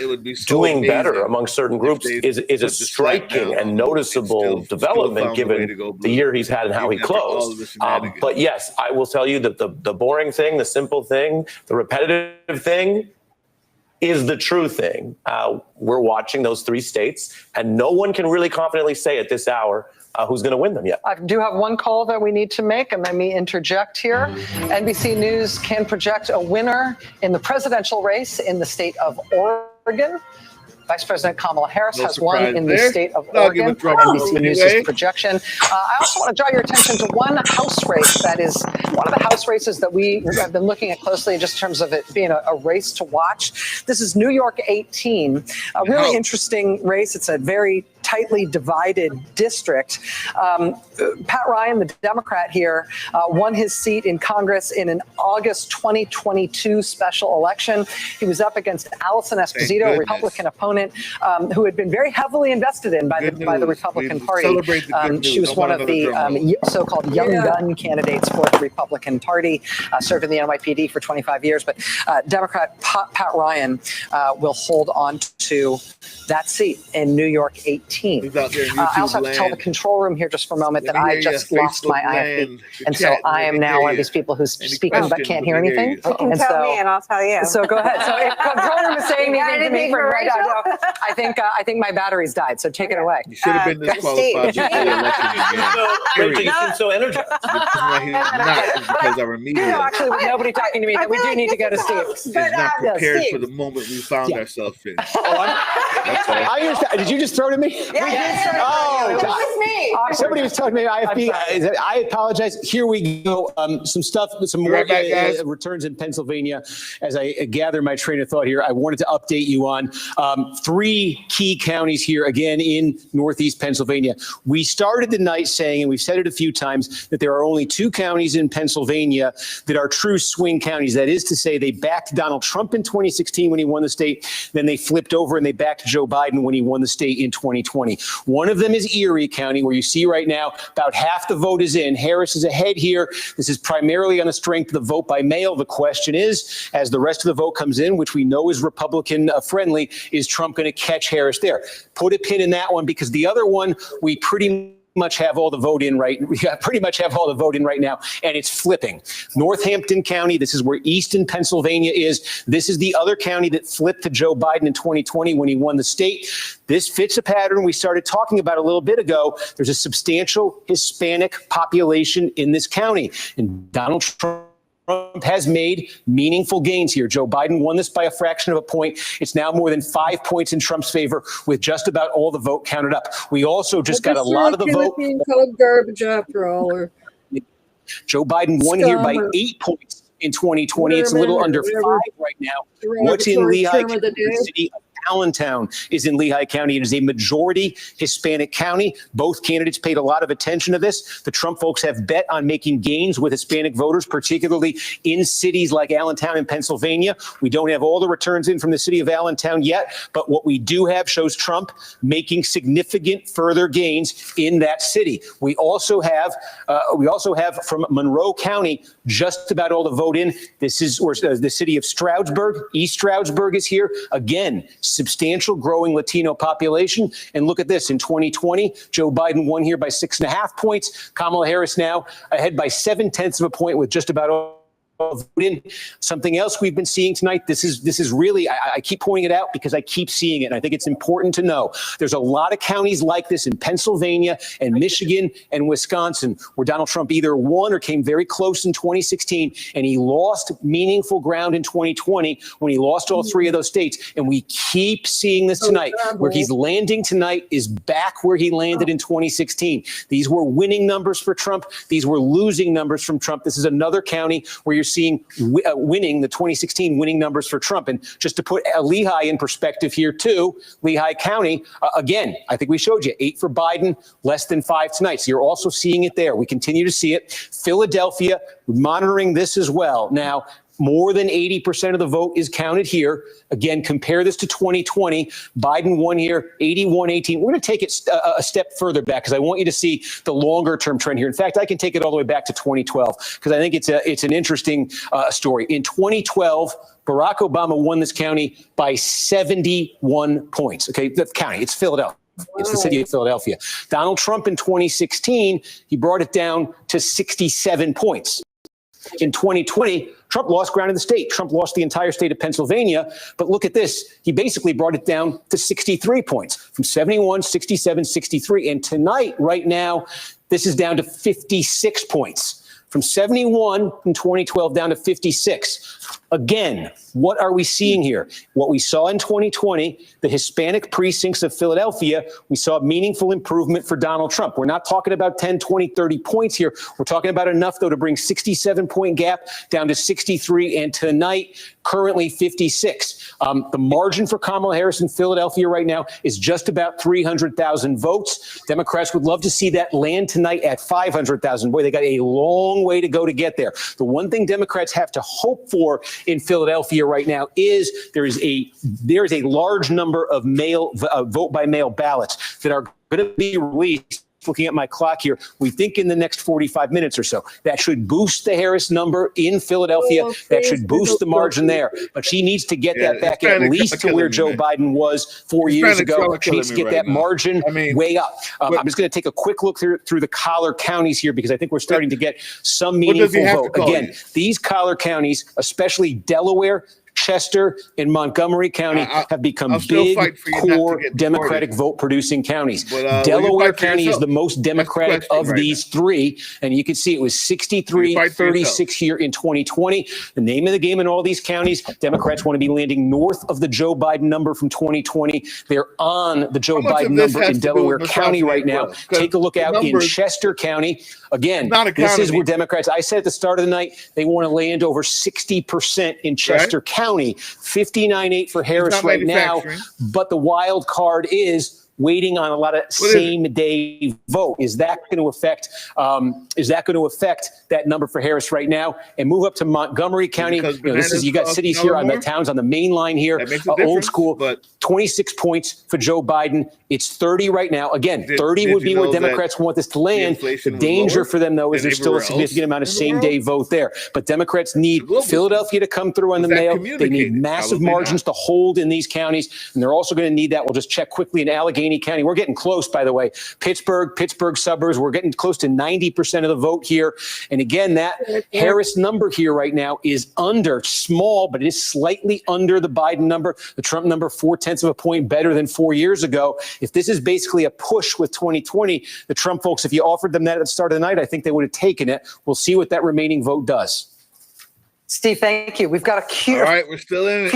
doing better among certain groups is a striking and noticeable development given the year he's had and how he closed. But yes, I will tell you that the boring thing, the simple thing, the repetitive thing is the true thing. We're watching those 3 states, and no one can really confidently say at this hour who's going to win them yet. I do have one call that we need to make, and let me interject here. NBC News can project a winner in the presidential race in the state of Oregon. Vice President Kamala Harris has won in the state of Oregon. NBC News' projection. I also want to draw your attention to one House race that is one of the House races that we have been looking at closely just in terms of it being a race to watch. This is New York 18, a really interesting race. It's a very tightly divided district. Pat Ryan, the Democrat here, won his seat in Congress in an August 2022 special election. He was up against Allison Esposito, a Republican opponent who had been very heavily invested in by the Republican Party. She was one of the so-called young gun candidates for the Republican Party, served in the NYPD for 25 years. But Democrat Pat Ryan will hold on to that seat in New York 18. I also have to tell the control room here just for a moment that I just lost my IFB. And so I am now one of these people who's speaking but can't hear anything. You can tell me and I'll tell you. So go ahead. So if control room is saying anything to me from right now, I think my battery's died. So take it away. You should have been disqualified before the election began. Rachel, you seem so energized. Because our media. Actually, with nobody talking to me, that we do need to go to Steve. Is not prepared for the moment we found ourselves in. Did you just throw to me? Yeah, it was me. Somebody was talking to me IFB. I apologize. Here we go. Some stuff, some more returns in Pennsylvania. As I gather my train of thought here, I wanted to update you on 3 key counties here again in Northeast Pennsylvania. We started the night saying, and we've said it a few times, that there are only 2 counties in Pennsylvania that are true swing counties. That is to say, they backed Donald Trump in 2016 when he won the state. Then they flipped over and they backed Joe Biden when he won the state in 2020. One of them is Erie County, where you see right now about half the vote is in. Harris is ahead here. This is primarily on the strength of the vote by mail. The question is, as the rest of the vote comes in, which we know is Republican friendly, is Trump going to catch Harris there? Put a pin in that one, because the other one, we pretty much have all the vote in right. We pretty much have all the vote in right now, and it's flipping. Northampton County, this is where Easton, Pennsylvania is. This is the other county that flipped to Joe Biden in 2020 when he won the state. This fits a pattern we started talking about a little bit ago. There's a substantial Hispanic population in this county, and Donald Trump has made meaningful gains here. Joe Biden won this by a fraction of a point. It's now more than 5 points in Trump's favor with just about all the vote counted up. We also just got a lot of the vote. Called garbage after all. Or Joe Biden won here by 8 points in 2020. It's a little under 5 right now. What's in Lehigh, the city of Allentown is in Lehigh County. It is a majority Hispanic county. Both candidates paid a lot of attention to this. The Trump folks have bet on making gains with Hispanic voters, particularly in cities like Allentown in Pennsylvania. We don't have all the returns in from the city of Allentown yet, but what we do have shows Trump making significant further gains in that city. We also have from Monroe County just about all the vote in. This is where the city of Stroudsburg, East Stroudsburg is here. Again, substantial growing Latino population. And look at this, in 2020, Joe Biden won here by 6.5 points. Kamala Harris now ahead by 0.7 of a point with just about all vote in. Something else we've been seeing tonight, this is really, I keep pointing it out because I keep seeing it, and I think it's important to know. There's a lot of counties like this in Pennsylvania and Michigan and Wisconsin where Donald Trump either won or came very close in 2016, and he lost meaningful ground in 2020 when he lost all three of those states. And we keep seeing this tonight. Where he's landing tonight is back where he landed in 2016. These were winning numbers for Trump. These were losing numbers from Trump. This is another county where you're seeing winning, the 2016 winning numbers for Trump. And just to put Lehigh in perspective here too, Lehigh County, again, I think we showed you 8 for Biden, less than 5 tonight. So you're also seeing it there. We continue to see it. Philadelphia, monitoring this as well. Now, more than 80% of the vote is counted here. Again, compare this to 2020. Biden won here, 81-18. We're going to take it a step further back because I want you to see the longer-term trend here. In fact, I can take it all the way back to 2012 because I think it's an interesting story. In 2012, Barack Obama won this county by 71 points. Okay, the county, it's Philadelphia. It's the city of Philadelphia. Donald Trump in 2016, he brought it down to 67 points. In 2020, Trump lost ground in the state. Trump lost the entire state of Pennsylvania. But look at this. He basically brought it down to 63 points from 71, 67, 63. And tonight, right now, this is down to 56 points. From 71 in 2012 down to 56. Again, what are we seeing here? What we saw in 2020, the Hispanic precincts of Philadelphia, we saw meaningful improvement for Donald Trump. We're not talking about 10, 20, 30 points here. We're talking about enough, though, to bring 67-point gap down to 63, and tonight, currently 56. The margin for Kamala Harris in Philadelphia right now is just about 300,000 votes. Democrats would love to see that land tonight at 500,000. Boy, they got a long way to go to get there. The one thing Democrats have to hope for in Philadelphia right now is there is a large number of vote by mail ballots that are going to be released. Looking at my clock here, we think in the next 45 minutes or so. That should boost the Harris number in Philadelphia. That should boost the margin there. But she needs to get that back at least to where Joe Biden was 4 years ago. She needs to get that margin way up. I'm just going to take a quick look through the collar counties here because I think we're starting to get some meaningful vote. Again, these collar counties, especially Delaware, Chester, and Montgomery County have become big, core Democratic vote-producing counties. Delaware County is the most Democratic of these three, and you can see it was 63-36 here in 2020. The name of the game in all these counties, Democrats want to be landing north of the Joe Biden number from 2020. They're on the Joe Biden number in Delaware County right now. Take a look out in Chester County. Again, this is where Democrats, I said at the start of the night, they want to land over 60% in Chester County. 59-8 for Harris right now, but the wild card is waiting on a lot of same-day vote. Is that going to affect? That number for Harris right now? And move up to Montgomery County. You got cities here on the towns on the main line here, old school. But 26 points for Joe Biden. It's 30 right now. Again, 30 would be where Democrats want this to land. The danger for them, though, is there's still a significant amount of same-day vote there. But Democrats need Philadelphia to come through on the mail. They need massive margins to hold in these counties, and they're also going to need that. We'll just check quickly in Allegheny County. We're getting close, by the way. Pittsburgh suburbs, we're getting close to 90% of the vote here. And again, that Harris number here right now is under, small, but it is slightly under the Biden number. The Trump number, 0.4 of a point better than 4 years ago. If this is basically a push with 2020, the Trump folks, if you offered them that at the start of the night, I think they would have taken it. We'll see what that remaining vote does. Steve, thank you. We've got a few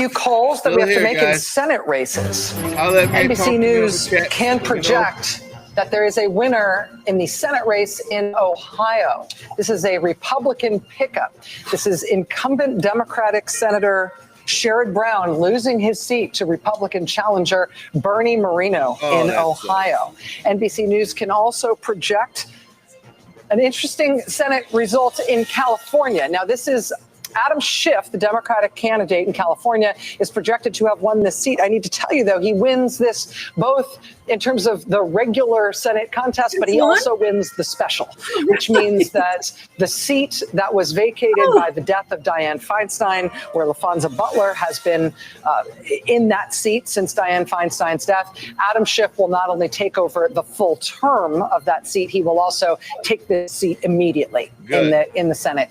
calls that we have to make in Senate races. NBC News can project that there is a winner in the Senate race in Ohio. This is a Republican pickup. This is incumbent Democratic Senator Sherrod Brown losing his seat to Republican challenger Bernie Moreno in Ohio. NBC News can also project an interesting Senate result in California. Now, this is Adam Schiff, the Democratic candidate in California, is projected to have won this seat. I need to tell you, though, he wins this both in terms of the regular Senate contest, but he also wins the special, which means that the seat that was vacated by the death of Dianne Feinstein, where LaFonza Butler has been in that seat since Dianne Feinstein's death, Adam Schiff will not only take over the full term of that seat, he will also take this seat immediately in the Senate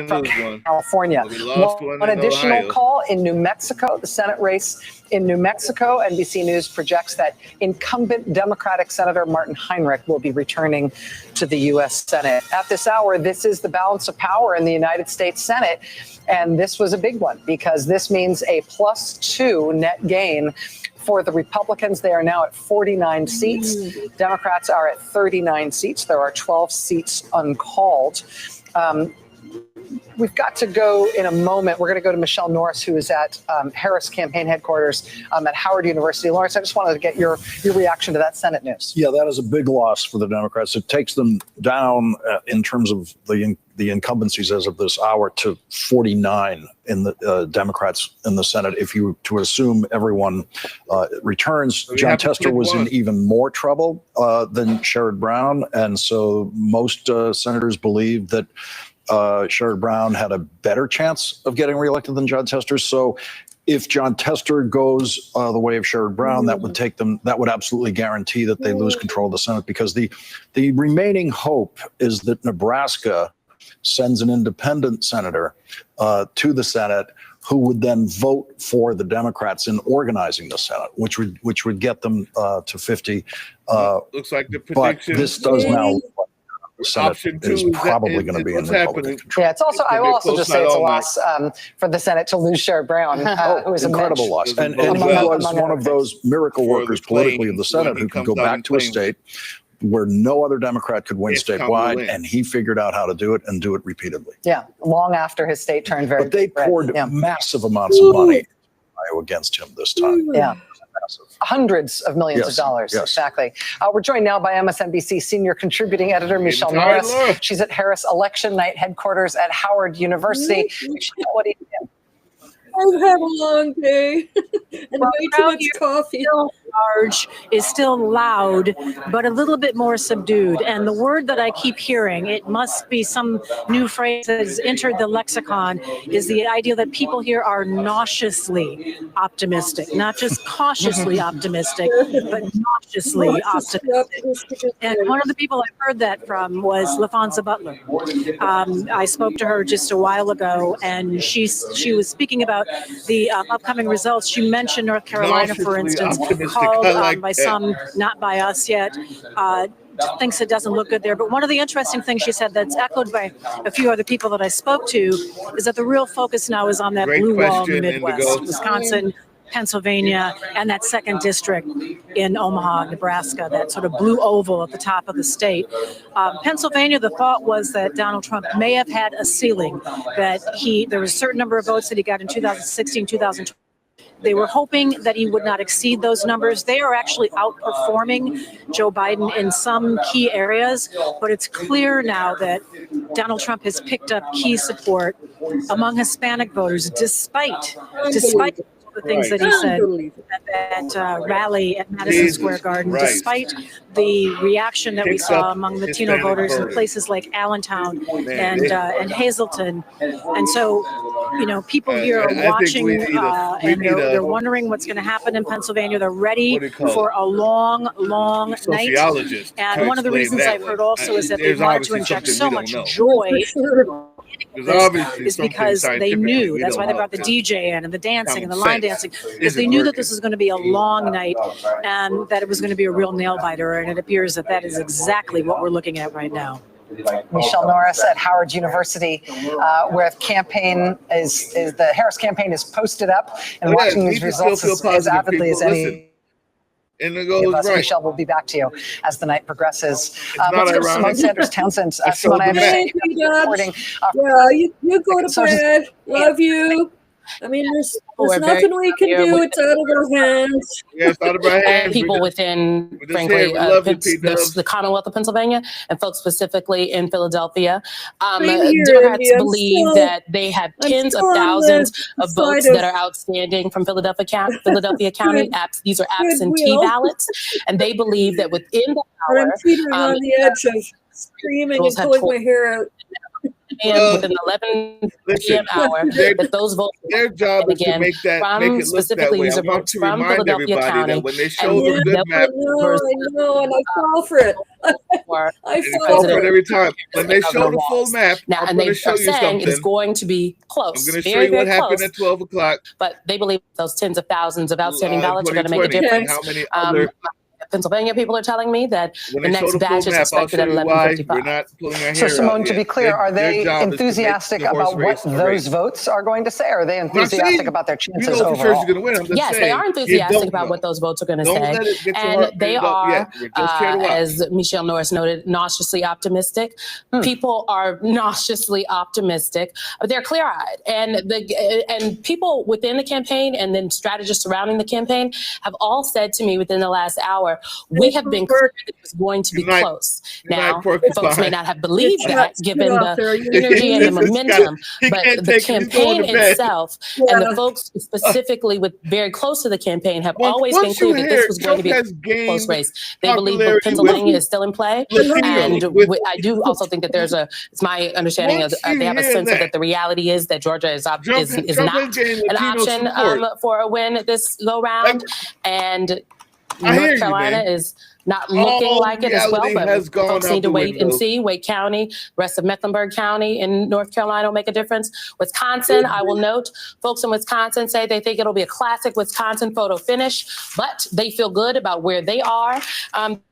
from California. One additional call in New Mexico, the Senate race in New Mexico. NBC News projects that incumbent Democratic Senator Martin Heinrich will be returning to the U.S. Senate. At this hour, this is the balance of power in the United States Senate. And this was a big one because this means a +2 net gain for the Republicans. They are now at 49 seats. Democrats are at 39 seats. There are 12 seats uncalled. We've got to go in a moment. We're going to go to Michelle Norris, who is at Harris campaign headquarters at Howard University. Lawrence, I just wanted to get your reaction to that Senate news. Yeah, that is a big loss for the Democrats. It takes them down in terms of the incumbencies as of this hour to 49 in the Democrats in the Senate. If you to assume everyone returns, John Tester was in even more trouble than Sherrod Brown. And so most senators believe that Sherrod Brown had a better chance of getting reelected than John Tester. So if John Tester goes the way of Sherrod Brown, that would absolutely guarantee that they lose control of the Senate, because the remaining hope is that Nebraska sends an independent senator to the Senate who would then vote for the Democrats in organizing the Senate, which would get them to 50. Looks like the prediction. But this does now look like the Senate is probably going to be in Republican control. Yeah, it's also. I will also just say it's a loss for the Senate to lose Sherrod Brown, who is incredible loss, and he was one of those miracle workers politically in the Senate who can go back to a state where no other Democrat could win statewide, and he figured out how to do it and do it repeatedly. Yeah, long after his state turned very. But they poured massive amounts of money against him this time. Yeah. Hundreds of millions of dollars. Yes. Exactly. We're joined now by MSNBC senior contributing editor Michelle Norris. She's at Harris Election Night headquarters at Howard University. Michelle, what do you think? I've had a long day and way too much coffee. Large is still loud, but a little bit more subdued. And the word that I keep hearing, it must be some new phrase that has entered the lexicon, is the idea that people here are nauseously optimistic, not just cautiously optimistic, but nauseously optimistic. And one of the people I heard that from was LaFonza Butler. I spoke to her just a while ago, and she was speaking about the upcoming results. She mentioned North Carolina, for instance, called by some, not by us yet, thinks it doesn't look good there. But one of the interesting things she said that's echoed by a few other people that I spoke to is that the real focus now is on that blue wall in the Midwest, Wisconsin, Pennsylvania, and that second district in Omaha, Nebraska, that sort of blue oval at the top of the state. Pennsylvania, the thought was that Donald Trump may have had a ceiling, that there was a certain number of votes that he got in 2016, 2020. They were hoping that he would not exceed those numbers. They are actually outperforming Joe Biden in some key areas, but it's clear now that Donald Trump has picked up key support among Hispanic voters, despite the things that he said at that rally at Madison Square Garden, despite the reaction that we saw among Latino voters in places like Allentown and Hazleton. And so, people here are watching and they're wondering what's going to happen in Pennsylvania. They're ready for a long, long night. And one of the reasons I've heard also is that they wanted to inject so much joy is because they knew, that's why they brought the DJ in and the dancing and the line dancing, because they knew that this was going to be a long night and that it was going to be a real nail biter. And it appears that is exactly what we're looking at right now. Michelle Norris at Howard University, where the Harris campaign is posted up and watching these results as avidly as any. And it goes right. Michelle, we'll be back to you as the night progresses. Let's go to Simone Sanders Townsend. Simone, I understand you're reporting. Yeah, you go to bed. Love you. I mean, there's nothing we can do. It's out of our hands. Yeah, it's out of our hands. People within, frankly, the Commonwealth of Pennsylvania and folks specifically in Philadelphia. Democrats believe that they have tens of thousands of votes that are outstanding from Philadelphia County. These are absentee ballots, and they believe that within the hour, I'm teetering on the edge of screaming and pulling my hair out. And within 11 p.m. hour, that those votes, their job is to make it look that way. I want to remind everybody that when they show the good map, I know, and I fall for it. I fall for it every time. When they show the full map, I'm going to show you something. It's going to be close. I'm going to show you what happened at 12 o'clock. But they believe those tens of thousands of outstanding ballots are going to make a difference. How many other Pennsylvania people are telling me that the next batch is expected at 11:55. So, Simone, to be clear, are they enthusiastic about what those votes are going to say? Or are they enthusiastic about their chances overall? Yes, they are enthusiastic about what those votes are going to say. And they are, as Michelle Norris noted, nauseously optimistic. People are nauseously optimistic. They're clear-eyed. And people within the campaign and then strategists surrounding the campaign have all said to me within the last hour, we have been clear that it was going to be close. Now, folks may not have believed that, given the energy and the momentum, but the campaign itself and the folks specifically very close to the campaign have always been clear that this was going to be a close race. They believe that Pennsylvania is still in play, and I do also think that it's my understanding of they have a sense that the reality is that Georgia is not an option for a win this go round, and North Carolina is not looking like it as well, but folks need to wait and see. Wake County, rest of Mecklenburg County in North Carolina will make a difference. Wisconsin, I will note, folks in Wisconsin say they think it'll be a classic Wisconsin photo finish, but they feel good about where they are.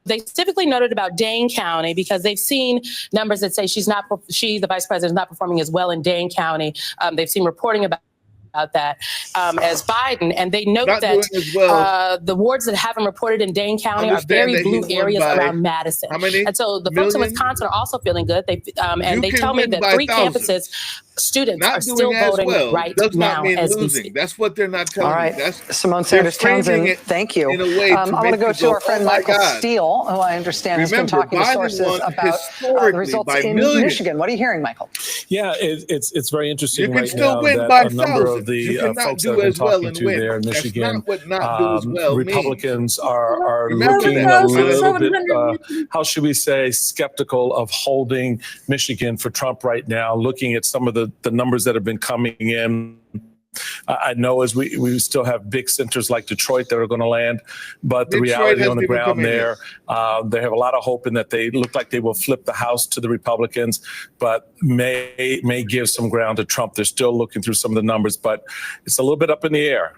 They specifically noted about Dane County because they've seen numbers that say the vice president, is not performing as well in Dane County. They've seen reporting about that as Biden, and they note that the wards that haven't reported in Dane County are very blue areas around Madison. And so the folks in Wisconsin are also feeling good. They tell me that 3 campuses, students are still voting right now as we speak. That's what they're not telling me. All right, Simone Sanders Townsend, thank you. I want to go to our friend Michael Steele, who I understand has been talking to sources about the results in Michigan. What are you hearing, Michael? Yeah, it's very interesting right now that a number of the folks that I've been talking to there in Michigan, Republicans are looking a little bit, how should we say, skeptical of holding Michigan for Trump right now, looking at some of the numbers that have been coming in. I know as we still have big centers like Detroit that are going to land, but the reality on the ground there, they have a lot of hope in that they look like they will flip the House to the Republicans, but may give some ground to Trump. They're still looking through some of the numbers, but it's a little bit up in the air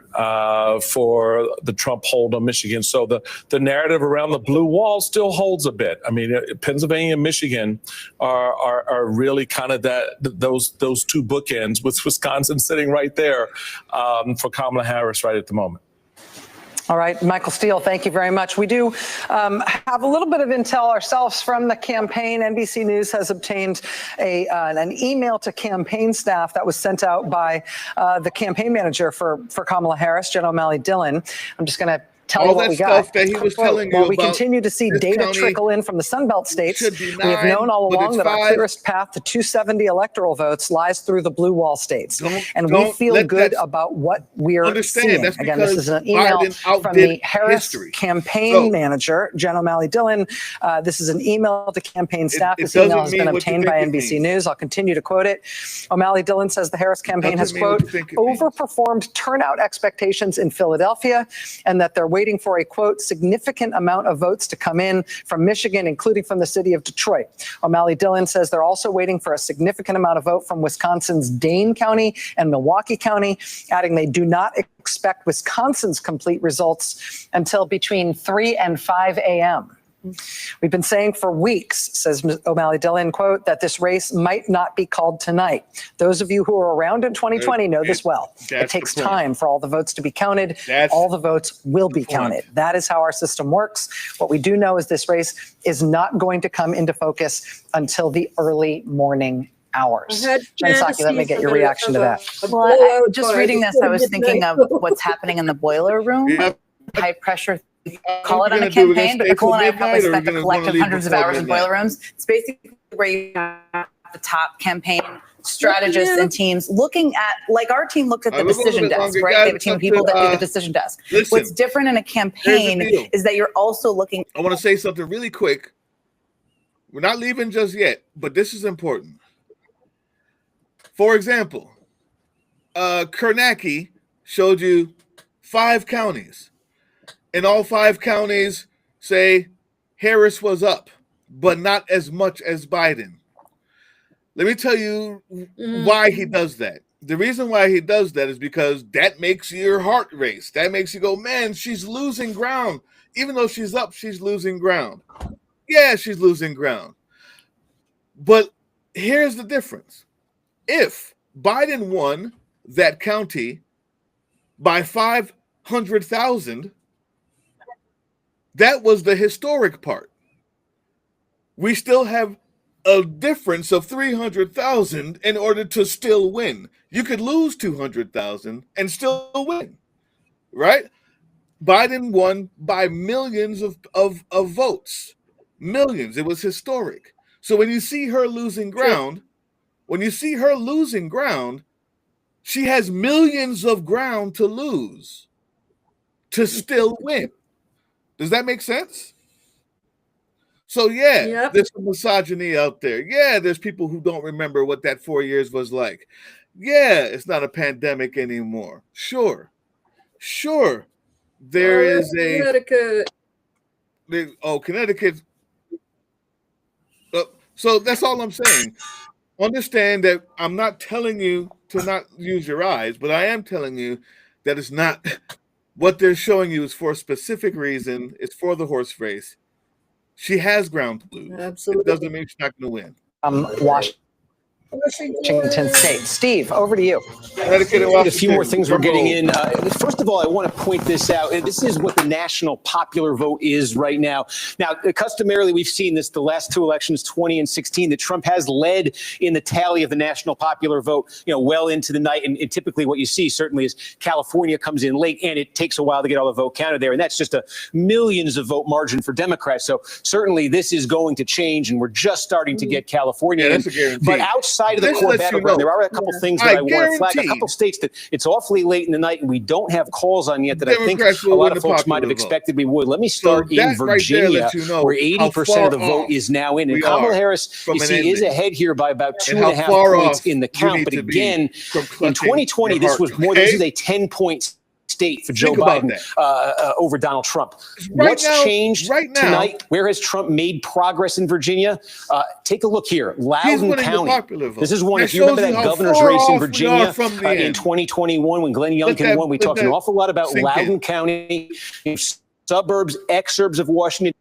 for the Trump hold on Michigan. So the narrative around the blue wall still holds a bit. I mean, Pennsylvania and Michigan are really kind of those 2 bookends, with Wisconsin sitting right there for Kamala Harris right at the moment. All right, Michael Steele, thank you very much. We do have a little bit of intel ourselves from the campaign. NBC News has obtained an email to campaign staff that was sent out by the campaign manager for Kamala Harris, Jen O'Malley Dillon. I'm just going to tell you what we got. That he was telling you While we continue to see data trickle in from the Sunbelt states, we have known all along that our clearest path to 270 electoral votes lies through the blue wall states. And we feel good about what we're seeing. Again, this is an email from the Harris campaign manager, Jen O'Malley Dillon. This is an email to campaign staff. This email has been obtained by NBC News. I'll continue to quote it. O'Malley Dillon says the Harris campaign has, quote, overperformed turnout expectations in Philadelphia, and that they're waiting for a, quote, significant amount of votes to come in from Michigan, including from the city of Detroit. O'Malley Dillon says they're also waiting for a significant amount of vote from Wisconsin's Dane County and Milwaukee County, adding they do not expect Wisconsin's complete results until between 3 and 5 a.m. We've been saying for weeks, says O'Malley Dillon, quote, that this race might not be called tonight. Those of you who were around in 2020 know this well. It takes time for all the votes to be counted. All the votes will be counted. That is how our system works. What we do know is this race is not going to come into focus until the early morning hours. Jen Psaki, let me get your reaction to that. Well, just reading this, I was thinking of what's happening in the boiler room. High pressure. Call it on a campaign, but Nicole and I have probably spent a collective hundreds of hours in boiler rooms. It's basically where you have the top campaign strategists and teams looking at, like our team looked at the decision desk, right? They have a team of people that do the decision desk. What's different in a campaign is that you're also looking. I want to say something really quick. We're not leaving just yet, but this is important. For example, Kernacki showed you 5 counties. And all 5 counties say Harris was up, but not as much as Biden. Let me tell you why he does that. The reason why he does that is because that makes your heart race. That makes you go, man, she's losing ground. Even though she's up, she's losing ground. Yeah, she's losing ground. But here's the difference. If Biden won that county by 500,000, that was the historic part. We still have a difference of 300,000 in order to still win. You could lose 200,000 and still win, right? Biden won by millions of votes, millions. It was historic. So when you see her losing ground, she has millions of ground to lose to still win. Does that make sense? So yeah, there's some misogyny out there. Yeah, there's people who don't remember what that 4 years was like. Yeah, it's not a pandemic anymore. Sure. There is a Connecticut. Connecticut. So that's all I'm saying. Understand that I'm not telling you to not use your eyes, but I am telling you that it's not what they're showing you is for a specific reason. It's for the horse race. She has ground to lose. Absolutely. It doesn't mean she's not going to win. Washington State. Steve, over to you. A few more things we're getting in. First of all, I want to point this out. This is what the national popular vote is right now. Now, customarily, we've seen this the last 2 elections, 20 and 16, that Trump has led in the tally of the national popular vote, well into the night. And typically what you see certainly is California comes in late, and it takes a while to get all the vote counted there. And that's just a millions of vote margin for Democrats. So certainly this is going to change, and we're just starting to get California. That's a guarantee. But outside of the core battleground, there are a couple things that I want to flag. A couple states that it's awfully late in the night and we don't have calls on yet that I think a lot of folks might have expected we would. Let me start in Virginia, where 80% of the vote is now in. And Kamala Harris, you see, is ahead here by about 2.5 points in the count. But again, in 2020, this was more. This is a 10-point state for Joe Biden over Donald Trump. What's changed tonight? Where has Trump made progress in Virginia? Take a look here. Loudoun County. This is one, if you remember that governor's race in Virginia in 2021 when Glenn Youngkin won, we talked an awful lot about Loudoun County, suburbs, exurbs of Washington.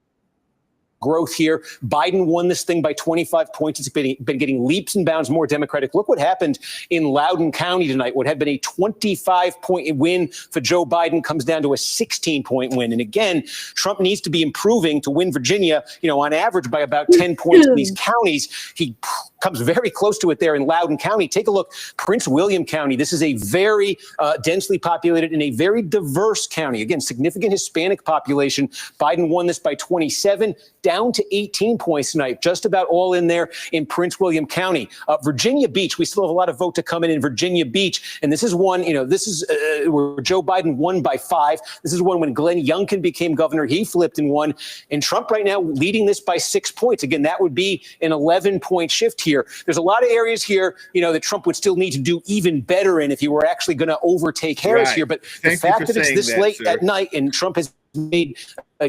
Growth here. Biden won this thing by 25 points. It's been getting leaps and bounds more Democratic. Look what happened in Loudoun County tonight. What had been a 25-point win for Joe Biden comes down to a 16-point win. And again, Trump needs to be improving to win Virginia, on average by about 10 points in these counties. He comes very close to it there in Loudoun County. Take a look. Prince William County. This is a very densely populated and a very diverse county. Again, significant Hispanic population. Biden won this by 27, down to 18 points tonight, just about all in there in Prince William County. Virginia Beach, we still have a lot of vote to come in Virginia Beach. And this is one, this is where Joe Biden won by 5. This is one when Glenn Youngkin became governor. He flipped and won. And Trump right now leading this by 6 points. Again, that would be an 11-point shift here. There's a lot of areas here, that Trump would still need to do even better in if he were actually going to overtake Harris here. But the fact that it's this late at night and Trump has made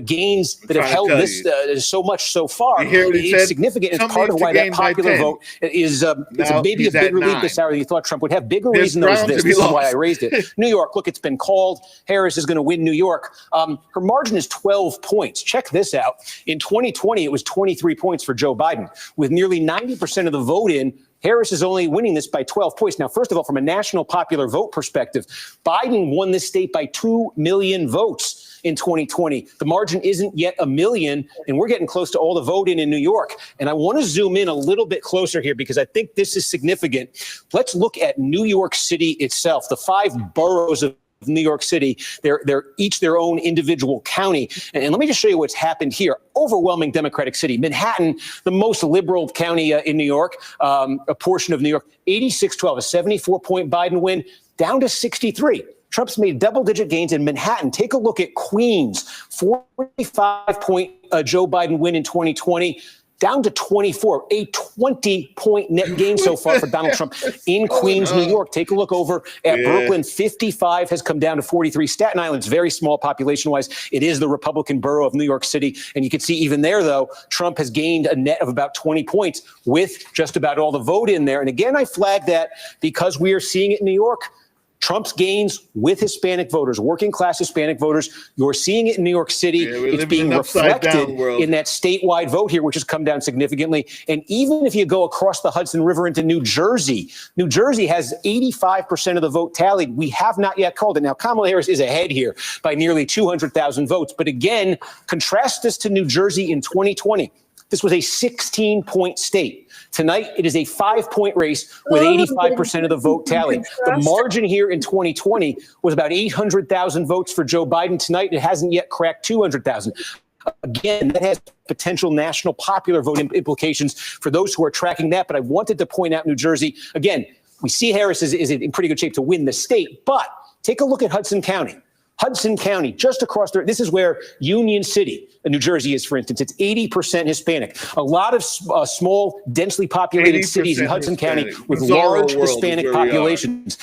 gains that have held this so much so far is significant. It's part of why that popular vote is maybe a bigger lead this hour than you thought Trump would have. Bigger reason though is this. This is why I raised it. New York, look, it's been called. Harris is going to win New York. Her margin is 12 points. Check this out. In 2020, it was 23 points for Joe Biden. With nearly 90% of the vote in, Harris is only winning this by 12 points. Now, first of all, from a national popular vote perspective, Biden won this state by 2 million votes. in 2020. The margin isn't yet 1 million, and we're getting close to all the vote in New York. And I want to zoom in a little bit closer here because I think this is significant. Let's look at New York City itself, the 5 boroughs of New York City. They're each their own individual county. And let me just show you what's happened here. Overwhelming Democratic city. Manhattan, the most liberal county in New York, a portion of New York, 86-12, a 74-point Biden win, down to 63. Trump's made double-digit gains in Manhattan. Take a look at Queens, 45-point Joe Biden win in 2020. Down to 24, a 20-point net gain so far for Donald Trump in Queens, New York. Take a look over at Brooklyn. 55 has come down to 43. Staten Island's very small population-wise. It is the Republican borough of New York City. And you can see even there, though, Trump has gained a net of about 20 points with just about all the vote in there. And again, I flag that because we are seeing it in New York. Trump's gains with Hispanic voters, working class Hispanic voters. You're seeing it in New York City. It's being reflected in that statewide vote here, which has come down significantly. And even if you go across the Hudson River into New Jersey has 85% of the vote tallied. We have not yet called it. Now, Kamala Harris is ahead here by nearly 200,000 votes. But again, contrast this to New Jersey in 2020. This was a 16-point state. Tonight, it is a 5-point race with 85% of the vote tallied. The margin here in 2020 was about 800,000 votes for Joe Biden. Tonight, it hasn't yet cracked 200,000. Again, that has potential national popular vote implications for those who are tracking that. But I wanted to point out New Jersey. Again, we see Harris is in pretty good shape to win the state. But take a look at Hudson County. Hudson County, just across there. This is where Union City, New Jersey is, for instance. It's 80% Hispanic. A lot of small, densely populated cities in Hudson County with large Hispanic populations.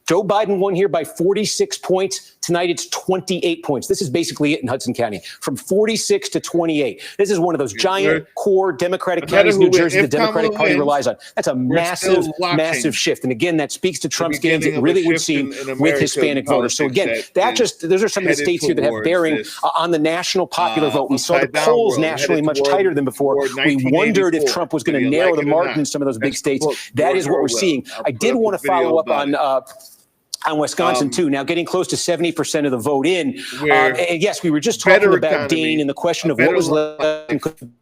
Joe Biden won here by 46 points. Tonight, it's 28 points. This is basically it in Hudson County, from 46 to 28. This is one of those giant core Democratic counties New Jersey the Democratic Party relies on. That's a massive, massive shift. And again, that speaks to Trump's gains, it really would seem, with Hispanic voters. So again, those are some of the states here that have bearing on the national popular vote. We saw the polls nationally much tighter than before. We wondered if Trump was going to narrow the margin in some of those big states. That is what we're seeing. I did want to follow up on Wisconsin, too, now getting close to 70% of the vote in. And yes, we were just talking about Dane and the question of what was left.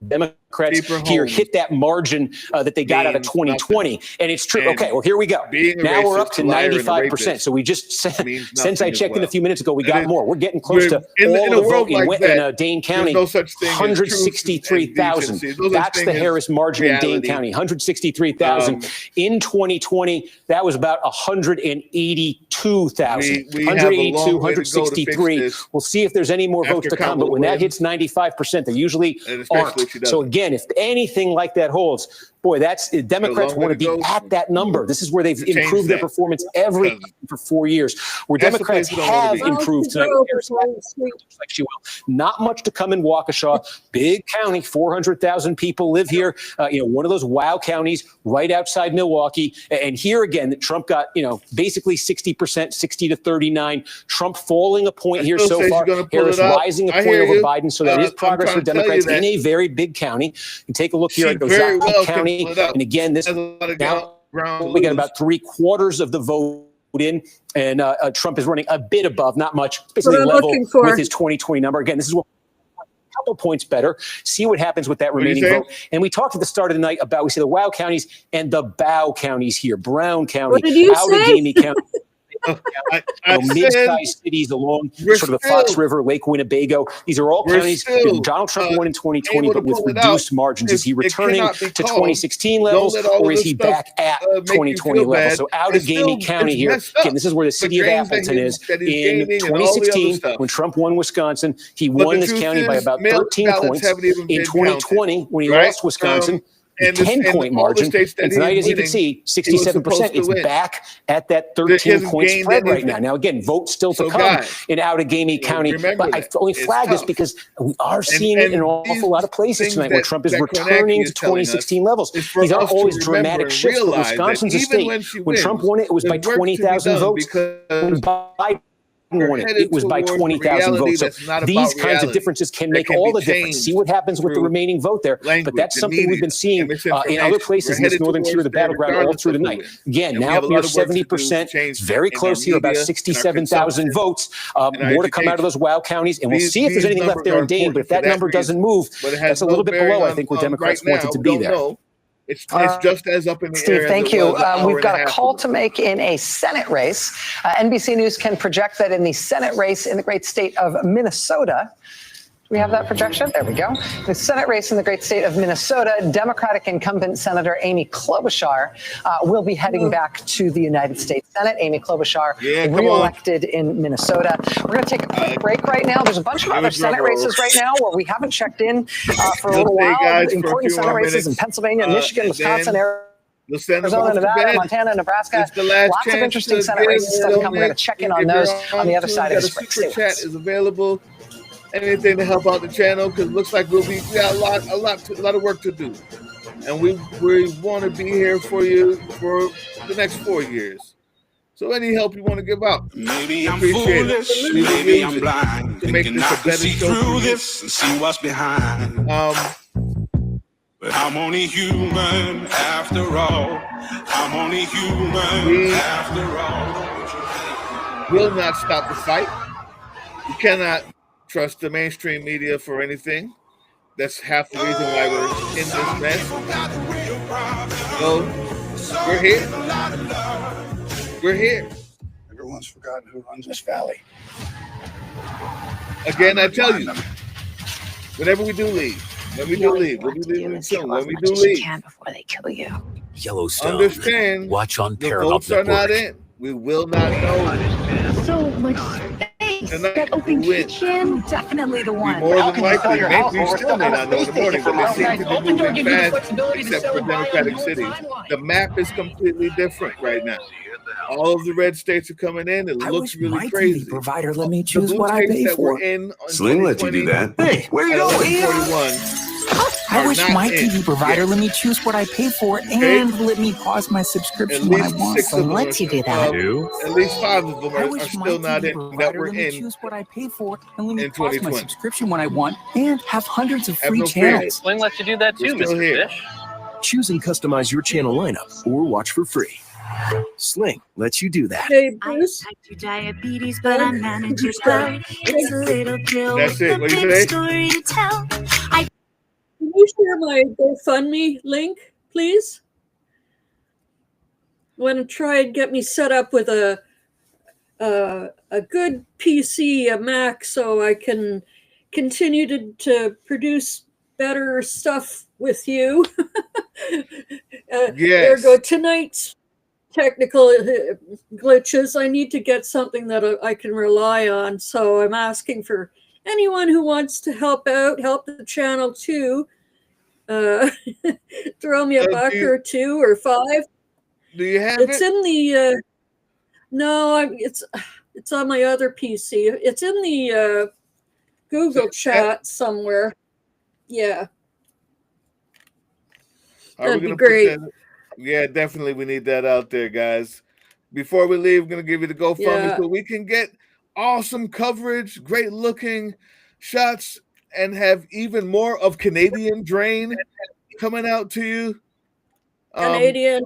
Democrats here hit that margin that they got out of 2020. And it's true. Okay, well, here we go. Now we're up to 95%. So we just, since I checked in a few minutes ago, we got more. We're getting close to all the vote in Dane County. 163,000. That's the Harris margin in Dane County. 163,000. In 2020, that was about 182,000. 182, 163. We'll see if there's any more votes to come. But when that hits 95%, they usually aren't. So again, if anything like that holds, boy, Democrats want to be at that number. This is where they've improved their performance every time for 4 years. Where Democrats have improved tonight. Looks like she will. Not much to come in Waukesha. Big county, 400,000 people live here. One of those wow counties right outside Milwaukee. And here again, Trump got basically 60%, 60 to 39. Trump falling a point here so far. Harris rising a point over Biden. So that is progress for Democrats in a very big county. And take a look here at Ozark County. And again, this now we got about 3/4 of the vote in, and Trump is running a bit above, not much, basically level with his 2020 number. Again, this is what a couple points better. See what happens with that remaining vote. And we talked at the start of the night about, we see the wow counties and the bow counties here. Brown County, Allegheny County. Mid-sized cities along sort of the Fox River, Lake Winnebago. These are all counties Donald Trump won in 2020, but with reduced margins. Is he returning to 2016 levels, or is he back at 2020 levels? So Allegheny County here, again, this is where the city of Appleton is. In 2016, when Trump won Wisconsin, he won this county by about 13 points. In 2020, when he lost Wisconsin, 10-point margin. And tonight, as you can see, 67%. It's back at that 13-point spread right now. Now, again, votes still to come in Allegheny County. But I only flag this because we are seeing it in an awful lot of places tonight where Trump is returning to 2016 levels. These aren't always dramatic shifts. Wisconsin's a state. When Trump won it, it was by 20,000 votes. When Biden won it. It was by 20,000 votes. So these kinds of differences can make all the difference. See what happens with the remaining vote there. But that's something we've been seeing in other places in this northern tier of the battleground all through the night. Again, now near 70%. It's very close here, about 67,000 votes. More to come out of those wild counties. And we'll see if there's anything left there in Dane. But if that number doesn't move, that's a little bit below, I think, where Democrats wanted to be there. It's just as up in the Steve, air. thank you. We've got a call to make in a Senate race. NBC News can project that in the Senate race in the great state of Minnesota. Do we have that projection? There we go. The Senate race in the great state of Minnesota, Democratic incumbent Senator Amy Klobuchar will be heading back to the United States Senate. Amy Klobuchar reelected in Minnesota. We're going to take a quick break right now. There's a bunch of other Senate races right now where we haven't checked in for a little while. Important Senate races in Pennsylvania, Michigan, Wisconsin, Arizona, Nevada, Montana, Nebraska. Lots of interesting Senate races stuff coming. We're going to check in on those on the other side of this break. Super chat is available. Anything to help out the channel, because it looks like we got a lot of work to do, and we want to be here for you for the next 4 years. So any help you want to give out, maybe I'm foolish, maybe I'm blind, thinking I can see through this and see what's behind. But I'm only human after all. I'm only human after all. Will not stop the fight. You cannot trust the mainstream media for anything. That's half the reason why we're in this mess. So we're here. We're here. Everyone's forgotten who runs this valley. Again, I tell you, whenever we do leave, when we do leave soon, when we do leave, before they kill you. Yellowstone. Understand? Watch on the Paramount votes are not in. We will not know. So much space. That open kitchen, definitely the one. More than likely, we still may not know in the morning, but they seem to be moving fast, except for Democratic cities. The map is completely different right now. All of the red states are coming in. It looks really crazy. Provider, let me choose what I pay for. Sling let you do that. Hey, where you going? I wish my TV provider let me choose what I pay for and let me pause my subscription when I want. Sling lets you do that. At least 5 of them are still not in that we're in. Choose what I pay for and let me in pause my 2020. subscription when I want and have hundreds of free channels. Sling lets you do that too, Mr. Fish. Choose and customize your channel lineup or watch for free. Sling lets you do that. Hey, Bruce. I type diabetes, but I manage your heart. It's a little pill That's with it. a What do you big say? story to tell. Can you share my GoFundMe link, please? I want to try and get me set up with a good PC, a Mac, so I can continue to produce better stuff with you. There go tonight's technical glitches. I need to get something that I can rely on. So I'm asking for anyone who wants to help out, help the channel too. Throw me a buck or 2 or 5. Do you have it's it? in the no, it's on my other PC. It's in the Google chat somewhere. Yeah. That'd be great. Yeah, definitely. We need that out there, guys. Before we leave, I'm going to give you the GoFundMe so we can get awesome coverage, great looking shots, and have even more of Canadian Drain coming out to you. Canadian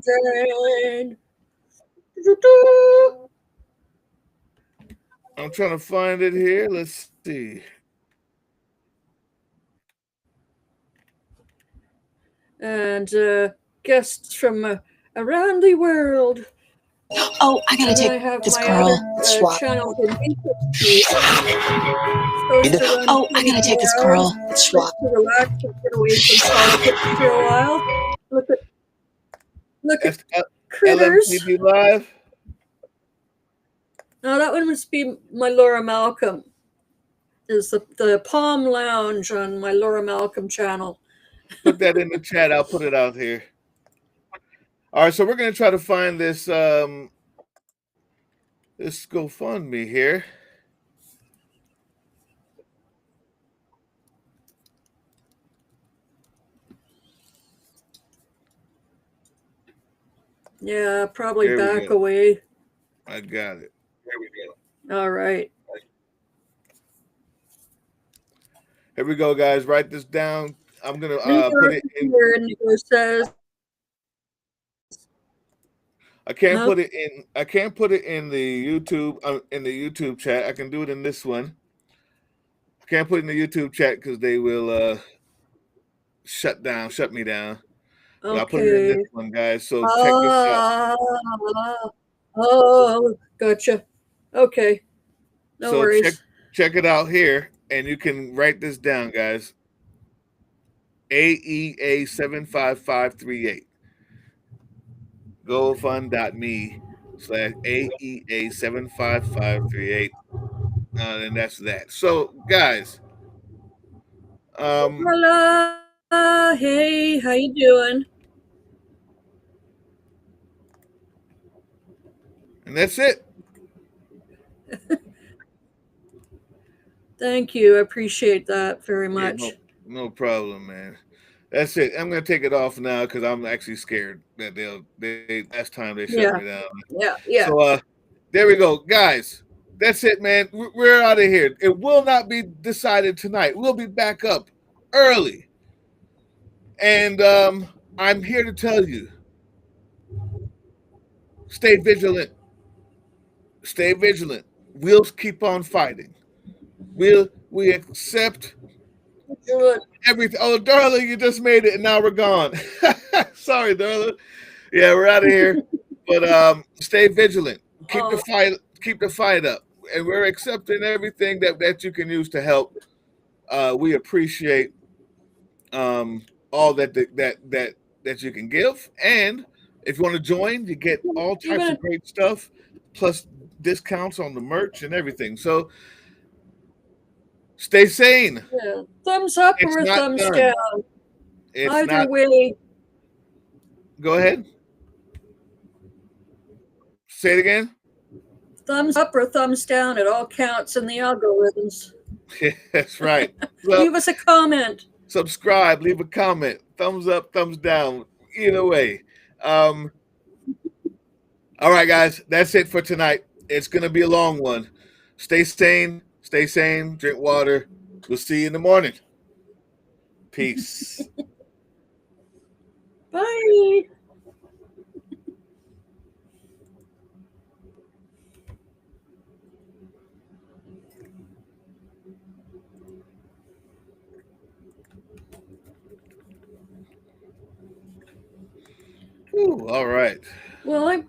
Drain. I'm trying to find it here. Let's see. And guests from around the world. Oh, I gotta take this girl. Swap. Oh, I gotta take this girl. Swap. Look at critters. LMTV Live. No, that one must be my Laura Malcolm. Is the Palm Lounge on my Laura Malcolm channel. Put that in the chat. I'll put it out here. All right, so we're going to try to find this this GoFundMe here. Yeah, probably back away. I got it. There we go. All right. Here we go, guys. Write this down. I'm gonna put it in. Says, I can't put it in. I can't put it in the YouTube chat. I can do it in this one. I can't put it in the YouTube chat because they will shut me down. But I'll put it in this one, guys. So check this out. Oh, gotcha. Okay. No worries. Check it out here, and you can write this down, guys. AEA 75538. GoFund.me/AEA 75538. And that's that. So, guys. Hola. Hey, how you doing? And that's it. Thank you. I appreciate that very much. Yeah, no problem, man. That's it. I'm gonna take it off now because I'm actually scared that they last time they shut me down. Yeah. So there we go, guys. That's it, man. We're out of here. It will not be decided tonight. We'll be back up early, and I'm here to tell you: stay vigilant. Stay vigilant. We'll keep on fighting. We accept everything. Oh, Darla, you just made it, and now we're gone. Sorry, Darla. Yeah, we're out of here. But stay vigilant. Keep the fight up. And we're accepting everything that you can use to help. We appreciate all that you can give. And if you want to join, you get all types of great stuff, plus discounts on the merch and everything. So stay sane. Yeah. Thumbs up or a thumbs down. Either way. Go ahead. Say it again. Thumbs up or thumbs down, it all counts in the algorithms. Yeah, that's right. Leave us a comment. Subscribe, leave a comment. Thumbs up, thumbs down. Either way. All right, guys. That's it for tonight. It's going to be a long one. Stay sane, drink water. We'll see you in the morning. Peace. Bye. Ooh, all right. Well,